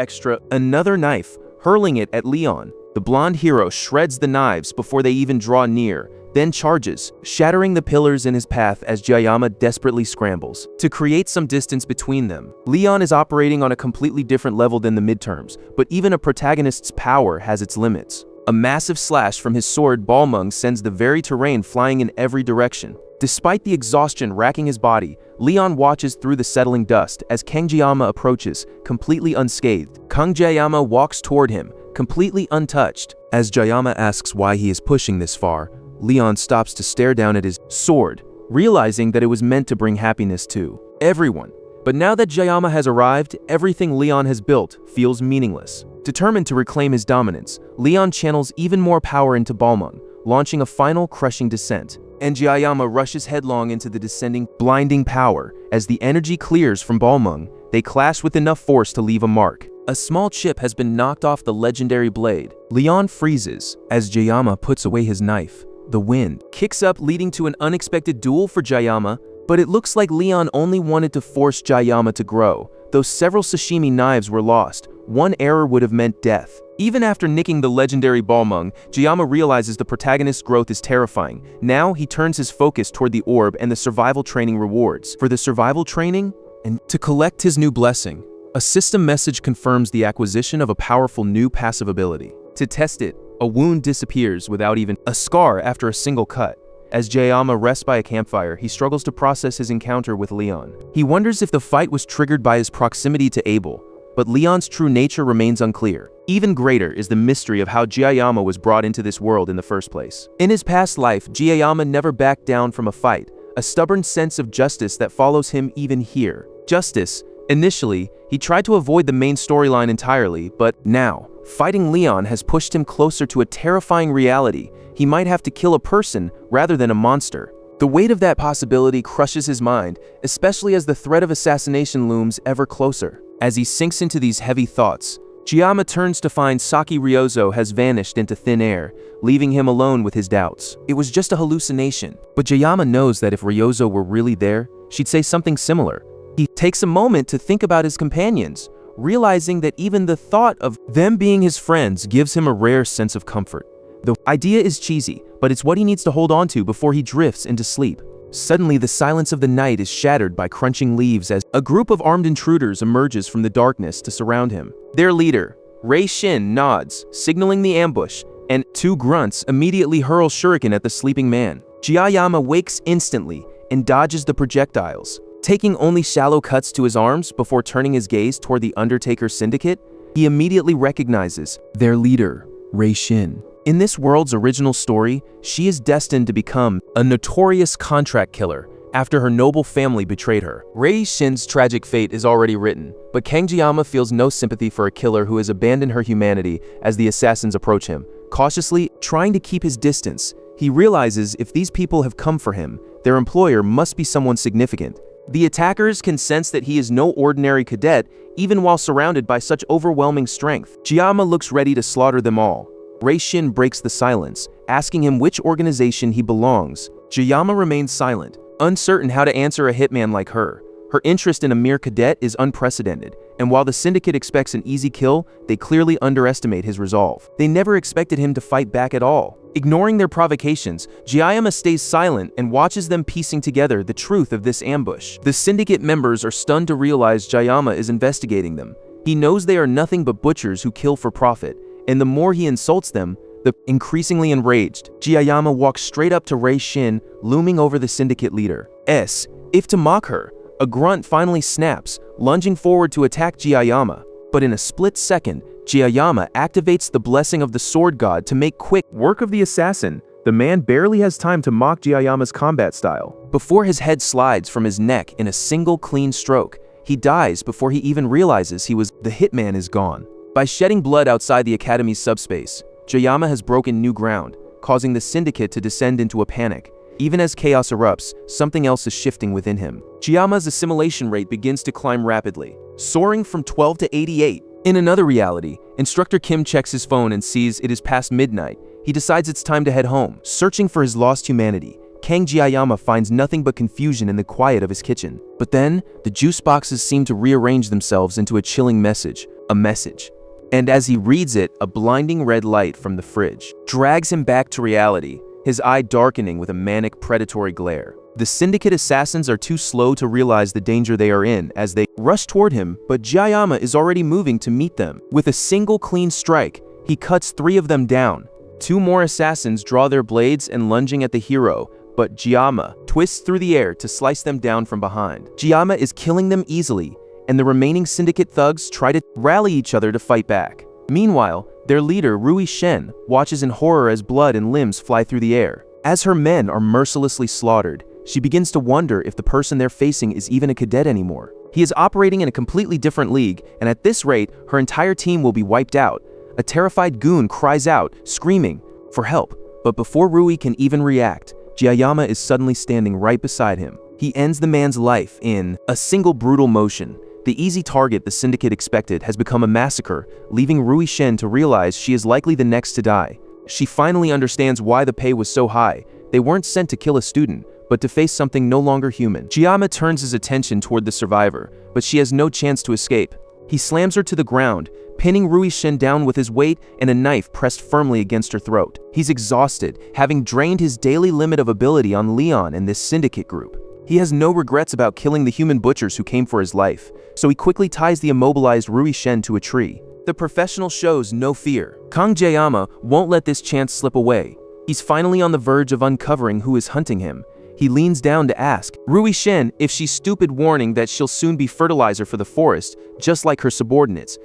knife, hurling it at Leon. The blonde hero shreds the knives before they even draw near, then charges, shattering the pillars in his path as Jayama desperately scrambles to create some distance between them. Leon is operating on a completely different level than the midterms, but even a protagonist's power has its limits. A massive slash from his sword Balmung sends the very terrain flying in every direction. Despite the exhaustion racking his body, Leon watches through the settling dust as Kang Jayama approaches, completely unscathed. Kang Jayama walks toward him, completely untouched. As Jayama asks why he is pushing this far, Leon stops to stare down at his sword, realizing that it was meant to bring happiness to everyone. But now that Jayama has arrived, everything Leon has built feels meaningless. Determined to reclaim his dominance, Leon channels even more power into Balmung, launching a final crushing descent. And Jayama rushes headlong into the descending, blinding power. As the energy clears from Balmung, they clash with enough force to leave a mark. A small chip has been knocked off the legendary blade. Leon freezes as Jayama puts away his knife. The wind kicks up, leading to an unexpected duel for Jayama, but it looks like Leon only wanted to force Jayama to grow. Though several sashimi knives were lost, one error would have meant death. Even after nicking the legendary Balmung, Jayama realizes the protagonist's growth is terrifying. Now he turns his focus toward the orb and the survival training rewards. For the survival training, and to collect his new blessing, a system message confirms the acquisition of a powerful new passive ability. To test it, a wound disappears without even a scar after a single cut. As Jayama rests by a campfire, he struggles to process his encounter with Leon. He wonders if the fight was triggered by his proximity to Abel, but Leon's true nature remains unclear. Even greater is the mystery of how Jayama was brought into this world in the first place. In his past life, Jayama never backed down from a fight, a stubborn sense of justice that follows him even here. Justice. Initially, he tried to avoid the main storyline entirely, but now, fighting Leon has pushed him closer to a terrifying reality. He might have to kill a person rather than a monster. The weight of that possibility crushes his mind, especially as the threat of assassination looms ever closer. As he sinks into these heavy thoughts, Jayama turns to find Saki Ryozo has vanished into thin air, leaving him alone with his doubts. It was just a hallucination, but Jayama knows that if Ryozo were really there, she'd say something similar. He takes a moment to think about his companions, realizing that even the thought of them being his friends gives him a rare sense of comfort. The idea is cheesy, but it's what he needs to hold on to before he drifts into sleep. Suddenly, the silence of the night is shattered by crunching leaves as a group of armed intruders emerges from the darkness to surround him. Their leader, Rei Shin, nods, signaling the ambush, and two grunts immediately hurl shuriken at the sleeping man. Jayama wakes instantly and dodges the projectiles. Taking only shallow cuts to his arms before turning his gaze toward the Undertaker Syndicate, he immediately recognizes their leader, Rei Shin. In this world's original story, she is destined to become a notorious contract killer after her noble family betrayed her. Rei Shin's tragic fate is already written, but Kang Jayama feels no sympathy for a killer who has abandoned her humanity as the assassins approach him. Cautiously, trying to keep his distance, he realizes if these people have come for him, their employer must be someone significant. The attackers can sense that he is no ordinary cadet, even while surrounded by such overwhelming strength. Jayama looks ready to slaughter them all. Shin breaks the silence, asking him which organization he belongs. Jiyama remains silent, uncertain how to answer a hitman like her. Her interest in a mere cadet is unprecedented, and while the syndicate expects an easy kill, they clearly underestimate his resolve. They never expected him to fight back at all. Ignoring their provocations, Jiyama stays silent and watches them piecing together the truth of this ambush. The syndicate members are stunned to realize Jiyama is investigating them. He knows they are nothing but butchers who kill for profit, and the more he insults them, the increasingly enraged. Jiyama walks straight up to Shin, looming over the syndicate leader. If to mock her. A grunt finally snaps, lunging forward to attack Jiyama. But in a split second, Jiyama activates the blessing of the sword god to make quick work of the assassin. The man barely has time to mock Jiyama's combat style. Before his head slides from his neck in a single clean stroke, he dies before he even realizes the hitman is gone. By shedding blood outside the Academy's subspace, Jiyama has broken new ground, causing the syndicate to descend into a panic. Even as chaos erupts, something else is shifting within him. Jiyama's assimilation rate begins to climb rapidly, soaring from 12 to 88. In another reality, Instructor Kim checks his phone and sees it is past midnight. He decides it's time to head home. Searching for his lost humanity, Kang Jiyama finds nothing but confusion in the quiet of his kitchen. But then, the juice boxes seem to rearrange themselves into a chilling message. A message. And as he reads it, a blinding red light from the fridge drags him back to reality, his eye darkening with a manic predatory glare. The syndicate assassins are too slow to realize the danger they are in as they rush toward him, but Jiyama is already moving to meet them. With a single clean strike, he cuts 3 of them down. 2 more assassins draw their blades and lunging at the hero, but Jiyama twists through the air to slice them down from behind. Jiyama is killing them easily, and the remaining syndicate thugs try to rally each other to fight back. Meanwhile, their leader, Shin, watches in horror as blood and limbs fly through the air. As her men are mercilessly slaughtered, she begins to wonder if the person they're facing is even a cadet anymore. He is operating in a completely different league, and at this rate, her entire team will be wiped out. A terrified goon cries out, screaming for help, but before Rui can even react, Jiyama is suddenly standing right beside him. He ends the man's life in a single brutal motion. The easy target the syndicate expected has become a massacre, leaving Shin to realize she is likely the next to die. She finally understands why the pay was so high. They weren't sent to kill a student, but to face something no longer human. Jiyama turns his attention toward the survivor, but she has no chance to escape. He slams her to the ground, pinning Shin down with his weight and a knife pressed firmly against her throat. He's exhausted, having drained his daily limit of ability on Leon and this syndicate group. He has no regrets about killing the human butchers who came for his life, so he quickly ties the immobilized Shin to a tree. The professional shows no fear. Kang Jiyama won't let this chance slip away. He's finally on the verge of uncovering who is hunting him. He leans down to ask Shin if she's stupid, warning that she'll soon be fertilizer for the forest, just like her subordinates,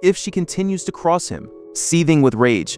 if she continues to cross him. Seething with rage,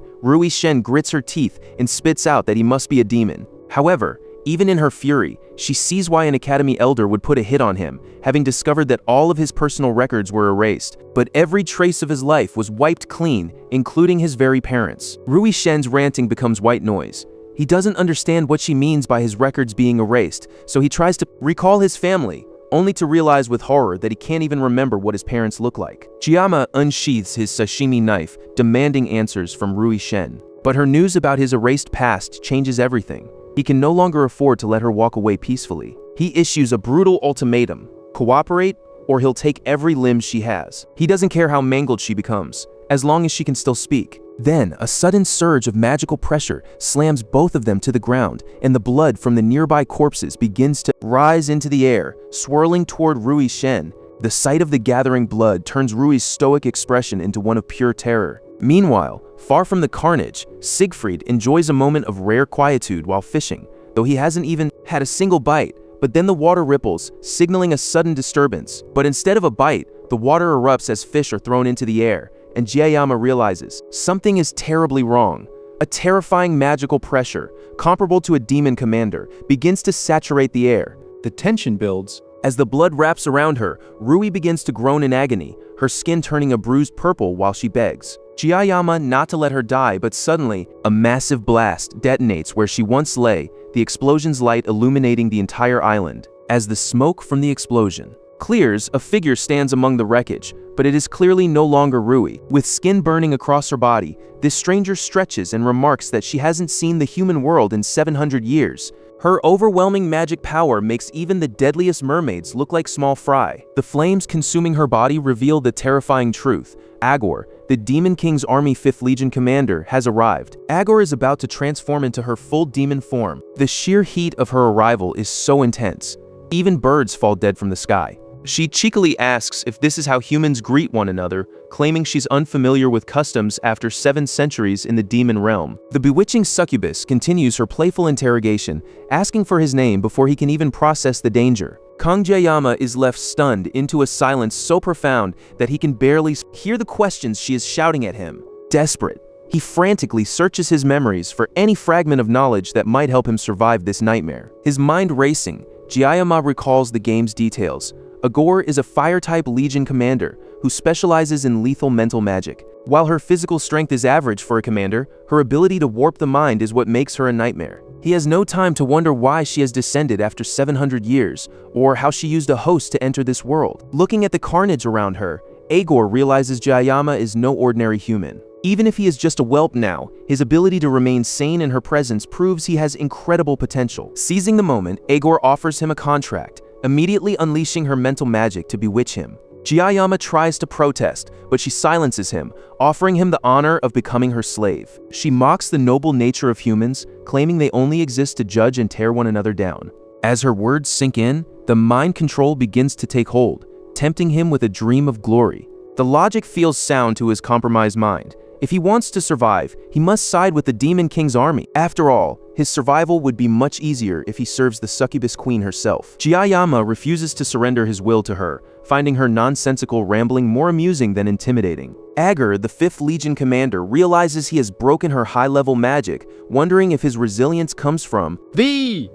Shin grits her teeth and spits out that he must be a demon. However, even in her fury, she sees why an academy elder would put a hit on him, having discovered that all of his personal records were erased, but every trace of his life was wiped clean, including his very parents. Shin's ranting becomes white noise. He doesn't understand what she means by his records being erased, so he tries to recall his family, only to realize with horror that he can't even remember what his parents look like. Jiyama unsheaths his sashimi knife, demanding answers from Shin. But her news about his erased past changes everything. He can no longer afford to let her walk away peacefully. He issues a brutal ultimatum: cooperate, or he'll take every limb she has. He doesn't care how mangled she becomes, as long as she can still speak. Then, a sudden surge of magical pressure slams both of them to the ground, and the blood from the nearby corpses begins to rise into the air, swirling toward Shin. The sight of the gathering blood turns Rui's stoic expression into one of pure terror. Meanwhile, far from the carnage, Siegfried enjoys a moment of rare quietude while fishing, though he hasn't even had a single bite. But then the water ripples, signaling a sudden disturbance. But instead of a bite, the water erupts as fish are thrown into the air, and Jiyama realizes something is terribly wrong. A terrifying magical pressure, comparable to a demon commander, begins to saturate the air. The tension builds. As the blood wraps around her, Rui begins to groan in agony, her skin turning a bruised purple while she begs Jiyama not to let her die, but suddenly, a massive blast detonates where she once lay, the explosion's light illuminating the entire island. As the smoke from the explosion Clears, a figure stands among the wreckage, but it is clearly no longer Rui. With skin burning across her body, this stranger stretches and remarks that she hasn't seen the human world in 700 years. Her overwhelming magic power makes even the deadliest mermaids look like small fry. The flames consuming her body reveal the terrifying truth. Agor, the Demon King's Army 5th Legion commander, has arrived. Agor is about to transform into her full demon form. The sheer heat of her arrival is so intense. Even birds fall dead from the sky. She cheekily asks if this is how humans greet one another, claiming she's unfamiliar with customs after 7 centuries in the demon realm. The bewitching succubus continues her playful interrogation, asking for his name before he can even process the danger. Kang Jae-yama is left stunned into a silence so profound that he can barely hear the questions she is shouting at him. Desperate, he frantically searches his memories for any fragment of knowledge that might help him survive this nightmare. His mind racing, Jae-yama recalls the game's details. Agor is a Fire-type Legion commander who specializes in lethal mental magic. While her physical strength is average for a commander, her ability to warp the mind is what makes her a nightmare. He has no time to wonder why she has descended after 700 years, or how she used a host to enter this world. Looking at the carnage around her, Agor realizes Jae-yama is no ordinary human. Even if he is just a whelp now, his ability to remain sane in her presence proves he has incredible potential. Seizing the moment, Agor offers him a contract, immediately unleashing her mental magic to bewitch him. Jae-yama tries to protest, but she silences him, offering him the honor of becoming her slave. She mocks the noble nature of humans, claiming they only exist to judge and tear one another down. As her words sink in, the mind control begins to take hold, tempting him with a dream of glory. The logic feels sound to his compromised mind. If he wants to survive, he must side with the Demon King's army. After all, his survival would be much easier if he serves the succubus queen herself. Jae-yama refuses to surrender his will to her, finding her nonsensical rambling more amusing than intimidating. Agor, the 5th Legion commander, realizes he has broken her high-level magic, wondering if his resilience comes from the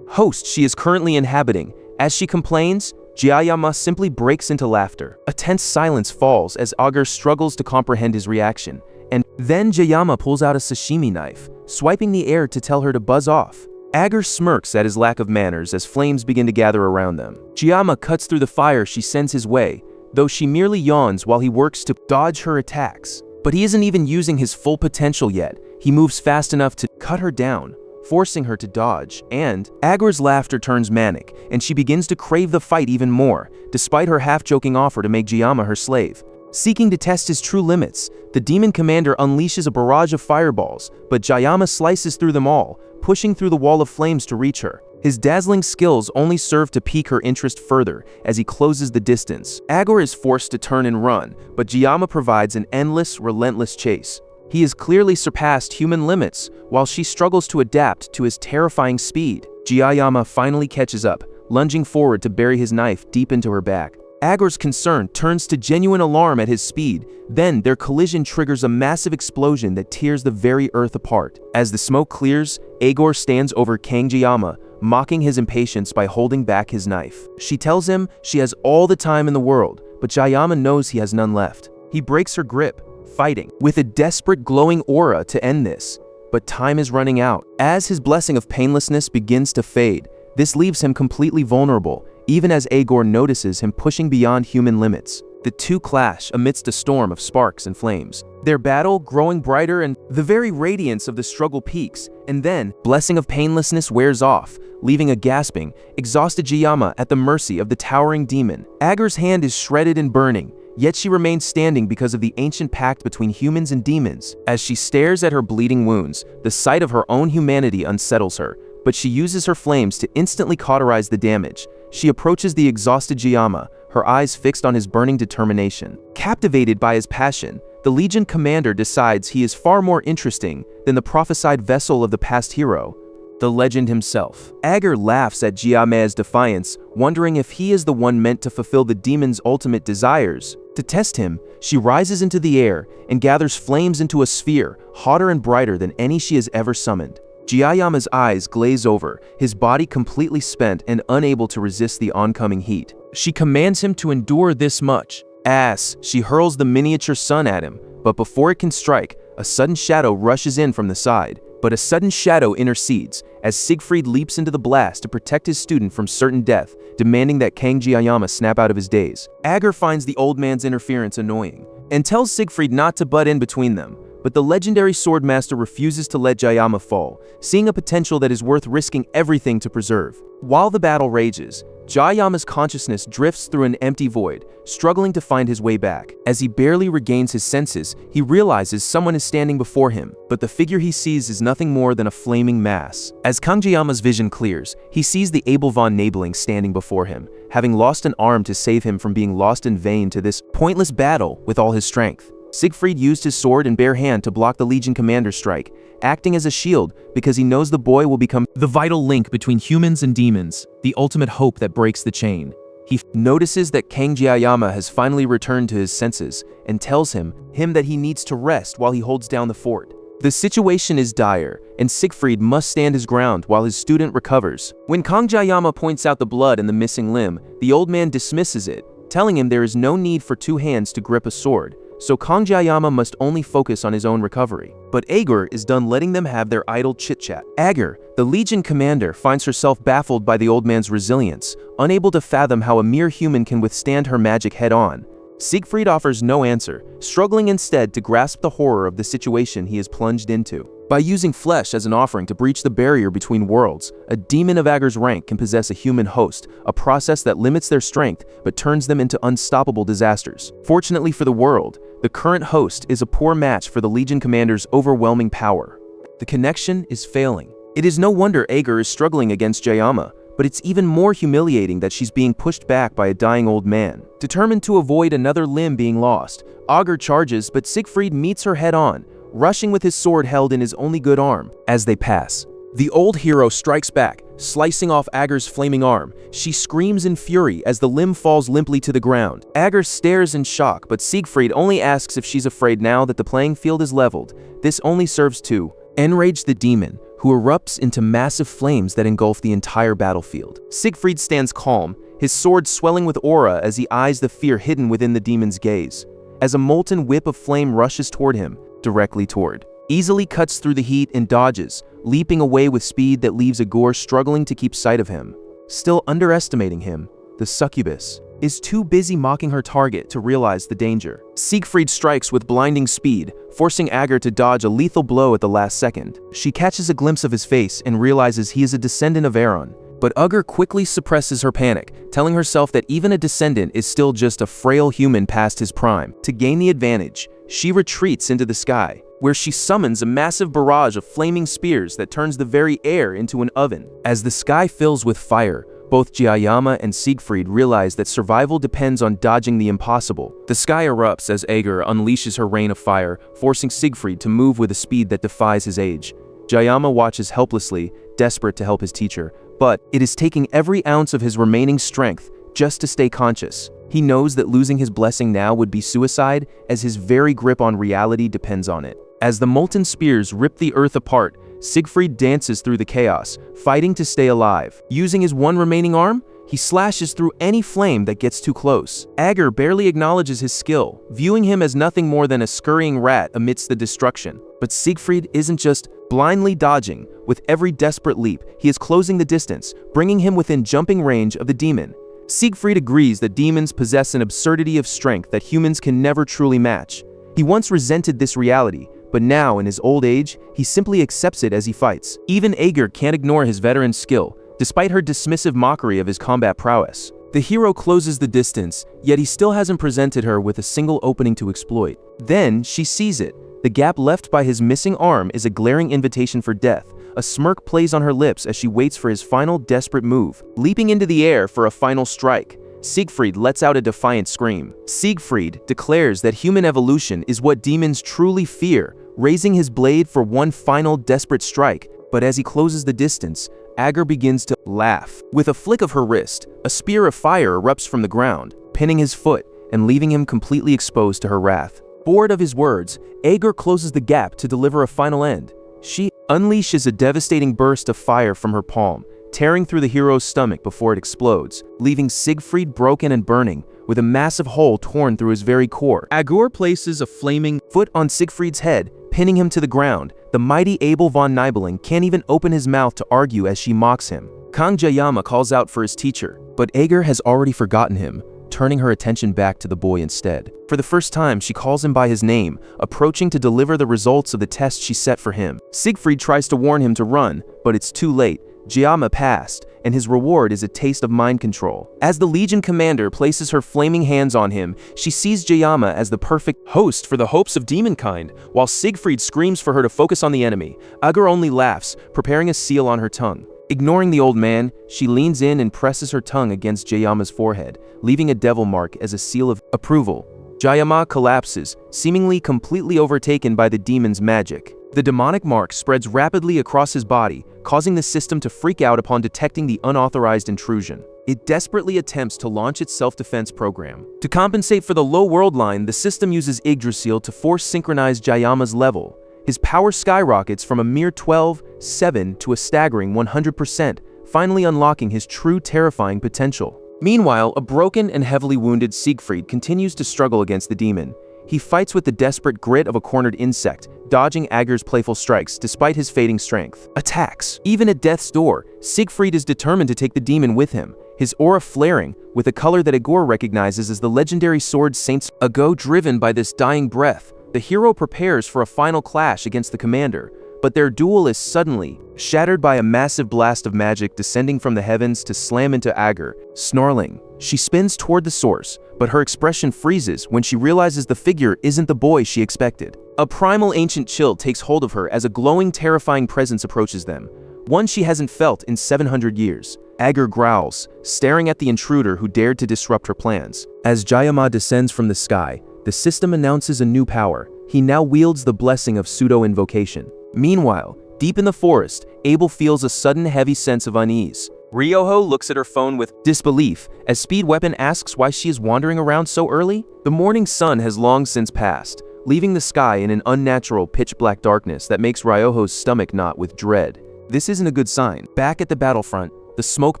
host she is currently inhabiting. As she complains, Jae-yama simply breaks into laughter. A tense silence falls as Agor struggles to comprehend his reaction. And then Jae-yama pulls out a sashimi knife, swiping the air to tell her to buzz off. Agor smirks at his lack of manners as flames begin to gather around them. Jae-yama cuts through the fire she sends his way, though she merely yawns while he works to dodge her attacks. But he isn't even using his full potential yet. He moves fast enough to cut her down, forcing her to dodge, and Agor's laughter turns manic, and she begins to crave the fight even more, despite her half-joking offer to make Jae-yama her slave. Seeking to test his true limits, the demon commander unleashes a barrage of fireballs, but Jae-yama slices through them all, pushing through the wall of flames to reach her. His dazzling skills only serve to pique her interest further as he closes the distance. Agor is forced to turn and run, but Jae-yama provides an endless, relentless chase. He has clearly surpassed human limits, while she struggles to adapt to his terrifying speed. Jae-yama finally catches up, lunging forward to bury his knife deep into her back. Agor's concern turns to genuine alarm at his speed. Then their collision triggers a massive explosion that tears the very earth apart. As the smoke clears, Agor stands over Kang Jae-yama, mocking his impatience by holding back his knife. She tells him she has all the time in the world, but Jae-yama knows he has none left. He breaks her grip, fighting with a desperate glowing aura to end this. But time is running out. As his blessing of painlessness begins to fade, this leaves him completely vulnerable, even as Agor notices him pushing beyond human limits. The two clash amidst a storm of sparks and flames. Their battle growing brighter and the very radiance of the struggle peaks, and then blessing of painlessness wears off, leaving a gasping, exhausted Jae-yama at the mercy of the towering demon. Agor's hand is shredded and burning, yet she remains standing because of the ancient pact between humans and demons. As she stares at her bleeding wounds, the sight of her own humanity unsettles her, but she uses her flames to instantly cauterize the damage. She approaches the exhausted Jae-yama, her eyes fixed on his burning determination. Captivated by his passion, the Legion commander decides he is far more interesting than the prophesied vessel of the past hero, the legend himself. Agor laughs at Jae-yama's defiance, wondering if he is the one meant to fulfill the demon's ultimate desires. To test him, she rises into the air and gathers flames into a sphere, hotter and brighter than any she has ever summoned. Jae-yama's eyes glaze over, his body completely spent and unable to resist the oncoming heat. She commands him to endure this much. As she hurls the miniature sun at him, but before it can strike, a sudden shadow rushes in from the side. But a sudden shadow intercedes, as Siegfried leaps into the blast to protect his student from certain death, demanding that Kanji Ayama snap out of his daze. Agur finds the old man's interference annoying, and tells Siegfried not to butt in between them. But the legendary swordmaster refuses to let Jayama fall, seeing a potential that is worth risking everything to preserve. While the battle rages, Jayama's consciousness drifts through an empty void, struggling to find his way back. As he barely regains his senses, he realizes someone is standing before him, but the figure he sees is nothing more than a flaming mass. As Kangjayama's vision clears, he sees the Abel von Nabling standing before him, having lost an arm to save him from being lost in vain to this pointless battle with all his strength. Siegfried used his sword and bare hand to block the Legion commander's strike, acting as a shield because he knows the boy will become the vital link between humans and demons, the ultimate hope that breaks the chain. He notices that Kanji Ayama has finally returned to his senses and tells him that he needs to rest while he holds down the fort. The situation is dire, and Siegfried must stand his ground while his student recovers. When Kanji Ayama points out the blood and the missing limb, the old man dismisses it, telling him there is no need for two hands to grip a sword, so Kanji Ayama must only focus on his own recovery. But Agur is done letting them have their idle chit-chat. Agur, the Legion commander, finds herself baffled by the old man's resilience, unable to fathom how a mere human can withstand her magic head-on. Siegfried offers no answer, struggling instead to grasp the horror of the situation he is plunged into. By using flesh as an offering to breach the barrier between worlds, a demon of Agur's rank can possess a human host, a process that limits their strength but turns them into unstoppable disasters. Fortunately for the world, the current host is a poor match for the Legion commander's overwhelming power. The connection is failing. It is no wonder Agur is struggling against Jayama, but it's even more humiliating that she's being pushed back by a dying old man. Determined to avoid another limb being lost, Agur charges, but Siegfried meets her head-on, rushing with his sword held in his only good arm. As they pass, the old hero strikes back, slicing off Agur's flaming arm. She screams in fury as the limb falls limply to the ground. Agur stares in shock, but Siegfried only asks if she's afraid now that the playing field is leveled. This only serves to enrage the demon, who erupts into massive flames that engulf the entire battlefield. Siegfried stands calm, his sword swelling with aura as he eyes the fear hidden within the demon's gaze. As a molten whip of flame rushes toward him, directly toward, easily cuts through the heat and dodges, leaping away with speed that leaves Agur struggling to keep sight of him. Still underestimating him, the succubus is too busy mocking her target to realize the danger. Siegfried strikes with blinding speed, forcing Agur to dodge a lethal blow at the last second. She catches a glimpse of his face and realizes he is a descendant of Aaron. But Agur quickly suppresses her panic, telling herself that even a descendant is still just a frail human past his prime. To gain the advantage, she retreats into the sky, where she summons a massive barrage of flaming spears that turns the very air into an oven. As the sky fills with fire, both Jayama and Siegfried realize that survival depends on dodging the impossible. The sky erupts as Agur unleashes her rain of fire, forcing Siegfried to move with a speed that defies his age. Jayama watches helplessly, desperate to help his teacher, but it is taking every ounce of his remaining strength just to stay conscious. He knows that losing his blessing now would be suicide, as his very grip on reality depends on it. As the molten spears rip the earth apart, Siegfried dances through the chaos, fighting to stay alive. Using his one remaining arm, he slashes through any flame that gets too close. Agur barely acknowledges his skill, viewing him as nothing more than a scurrying rat amidst the destruction. But Siegfried isn't just blindly dodging. With every desperate leap, he is closing the distance, bringing him within jumping range of the demon. Siegfried agrees that demons possess an absurdity of strength that humans can never truly match. He once resented this reality, but now, in his old age, he simply accepts it as he fights. Even Agur can't ignore his veteran skill, despite her dismissive mockery of his combat prowess. The hero closes the distance, yet he still hasn't presented her with a single opening to exploit. Then, she sees it. The gap left by his missing arm is a glaring invitation for death. A smirk plays on her lips as she waits for his final desperate move. Leaping into the air for a final strike, Siegfried lets out a defiant scream. Siegfried declares that human evolution is what demons truly fear, raising his blade for one final desperate strike. But as he closes the distance, Agur begins to laugh. With a flick of her wrist, a spear of fire erupts from the ground, pinning his foot and leaving him completely exposed to her wrath. Bored of his words, Agur closes the gap to deliver a final end. She unleashes a devastating burst of fire from her palm, tearing through the hero's stomach before it explodes, leaving Siegfried broken and burning, with a massive hole torn through his very core. Agur places a flaming foot on Siegfried's head, pinning him to the ground. The mighty Abel von Nibelung can't even open his mouth to argue as she mocks him. Kang Jayama calls out for his teacher, but Ager has already forgotten him, turning her attention back to the boy instead. For the first time, she calls him by his name, approaching to deliver the results of the test she set for him. Siegfried tries to warn him to run, but it's too late. Jayama passed, and his reward is a taste of mind control. As the Legion commander places her flaming hands on him, she sees Jayama as the perfect host for the hopes of demonkind, while Siegfried screams for her to focus on the enemy. Ager only laughs, preparing a seal on her tongue. Ignoring the old man, she leans in and presses her tongue against Jayama's forehead, leaving a devil mark as a seal of approval. Jayama collapses, seemingly completely overtaken by the demon's magic. The demonic mark spreads rapidly across his body, causing the system to freak out upon detecting the unauthorized intrusion. It desperately attempts to launch its self-defense program. To compensate for the low world line, the system uses Yggdrasil to force synchronize Jayama's level. His power skyrockets from a mere 12.7 to a staggering 100%, finally unlocking his true terrifying potential. Meanwhile, a broken and heavily wounded Siegfried continues to struggle against the demon. He fights with the desperate grit of a cornered insect, dodging Ager's playful strikes despite his fading strength. Attacks. Even at death's door, Siegfried is determined to take the demon with him, his aura flaring with a color that Ager recognizes as the legendary sword Saint's Ago. Driven by this dying breath, the hero prepares for a final clash against the commander, but their duel is suddenly shattered by a massive blast of magic descending from the heavens to slam into Ager. Snarling, she spins toward the source, but her expression freezes when she realizes the figure isn't the boy she expected. A primal ancient chill takes hold of her as a glowing, terrifying presence approaches them, one she hasn't felt in 700 years. Ager growls, staring at the intruder who dared to disrupt her plans. As Jayama descends from the sky, the system announces a new power. He now wields the blessing of pseudo-invocation. Meanwhile, deep in the forest, Abel feels a sudden heavy sense of unease. Ryoho looks at her phone with disbelief as Speed Weapon asks why she is wandering around so early. The morning sun has long since passed, leaving the sky in an unnatural pitch-black darkness that makes Ryoho's stomach knot with dread. This isn't a good sign. Back at the battlefront, the smoke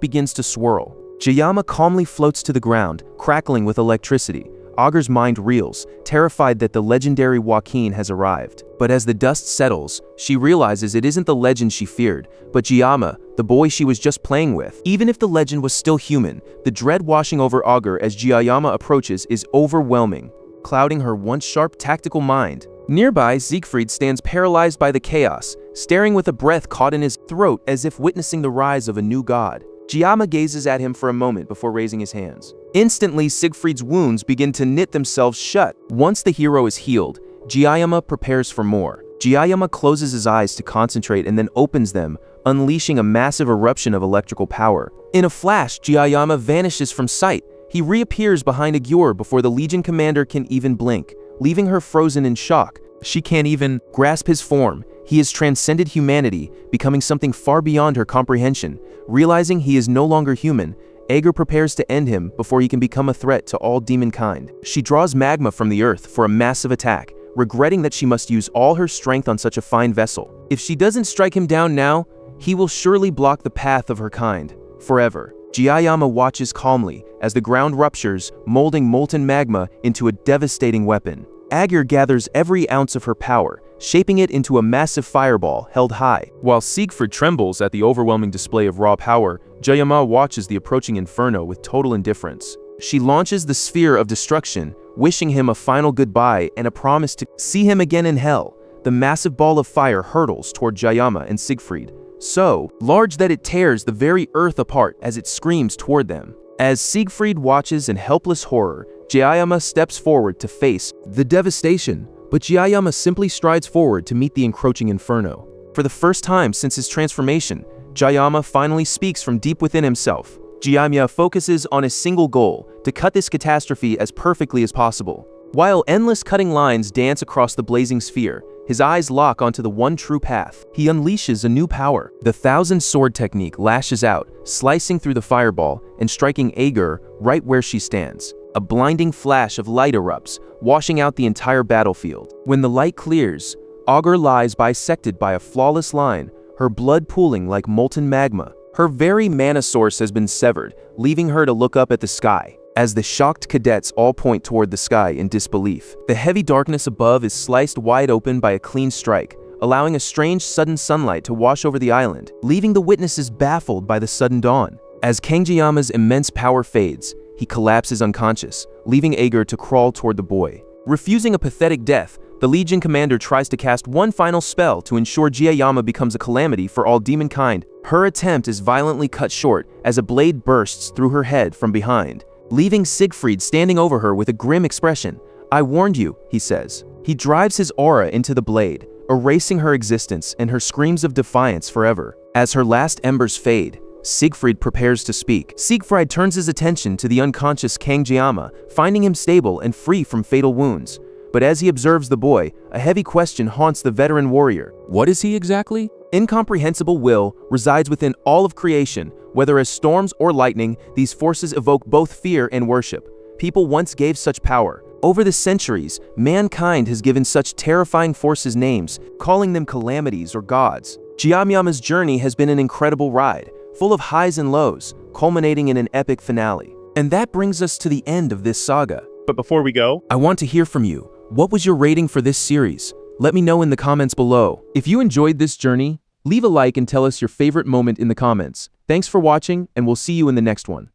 begins to swirl. Jayama calmly floats to the ground, crackling with electricity. Ager's mind reels, terrified that the legendary Joaquin has arrived. But as the dust settles, she realizes it isn't the legend she feared, but Jayama, the boy she was just playing with. Even if the legend was still human, the dread washing over Ager as Jayama approaches is overwhelming, clouding her once sharp tactical mind. Nearby, Siegfried stands paralyzed by the chaos, staring with a breath caught in his throat as if witnessing the rise of a new god. Jayama gazes at him for a moment before raising his hands. Instantly, Siegfried's wounds begin to knit themselves shut. Once the hero is healed, Jayama prepares for more. Jayama closes his eyes to concentrate and then opens them, unleashing a massive eruption of electrical power. In a flash, Jayama vanishes from sight. He reappears behind Agur before the Legion commander can even blink, leaving her frozen in shock. She can't even grasp his form. He has transcended humanity, becoming something far beyond her comprehension. Realizing he is no longer human, Ager prepares to end him before he can become a threat to all demonkind. She draws magma from the earth for a massive attack, regretting that she must use all her strength on such a fine vessel. If she doesn't strike him down now, he will surely block the path of her kind forever. Jayama watches calmly as the ground ruptures, molding molten magma into a devastating weapon. Ager gathers every ounce of her power, shaping it into a massive fireball held high. While Siegfried trembles at the overwhelming display of raw power, Jayama watches the approaching inferno with total indifference. She launches the sphere of destruction, wishing him a final goodbye and a promise to see him again in hell. The massive ball of fire hurtles toward Jayama and Siegfried, so large that it tears the very earth apart as it screams toward them. As Siegfried watches in helpless horror, Jayama steps forward to face the devastation, but Jayama simply strides forward to meet the encroaching inferno. For the first time since his transformation, Jayama finally speaks from deep within himself. Jayama focuses on a single goal, to cut this catastrophe as perfectly as possible. While endless cutting lines dance across the blazing sphere, his eyes lock onto the one true path. He unleashes a new power. The thousand sword technique lashes out, slicing through the fireball and striking Ager right where she stands. A blinding flash of light erupts, washing out the entire battlefield. When the light clears, Ager lies bisected by a flawless line, her blood pooling like molten magma. Her very mana source has been severed, leaving her to look up at the sky. as the shocked cadets all point toward the sky in disbelief. The heavy darkness above is sliced wide open by a clean strike, allowing a strange sudden sunlight to wash over the island, leaving the witnesses baffled by the sudden dawn. As Kangjiyama's immense power fades, he collapses unconscious, leaving Ager to crawl toward the boy. Refusing a pathetic death, the Legion commander tries to cast one final spell to ensure Jiyama becomes a calamity for all demonkind. Her attempt is violently cut short as a blade bursts through her head from behind, leaving Siegfried standing over her with a grim expression. "I warned you," he says. He drives his aura into the blade, erasing her existence and her screams of defiance forever. As her last embers fade, Siegfried prepares to speak. Siegfried turns his attention to the unconscious Kangjiyama, finding him stable and free from fatal wounds. But as he observes the boy, a heavy question haunts the veteran warrior. What is he exactly? Incomprehensible will resides within all of creation. Whether as storms or lightning, these forces evoke both fear and worship. People once gave such power. Over the centuries, mankind has given such terrifying forces names, calling them calamities or gods. Jiyama's journey has been an incredible ride, full of highs and lows, culminating in an epic finale. And that brings us to the end of this saga. But before we go, I want to hear from you. What was your rating for this series? Let me know in the comments below. If you enjoyed this journey, leave a like and tell us your favorite moment in the comments. Thanks for watching, and we'll see you in the next one.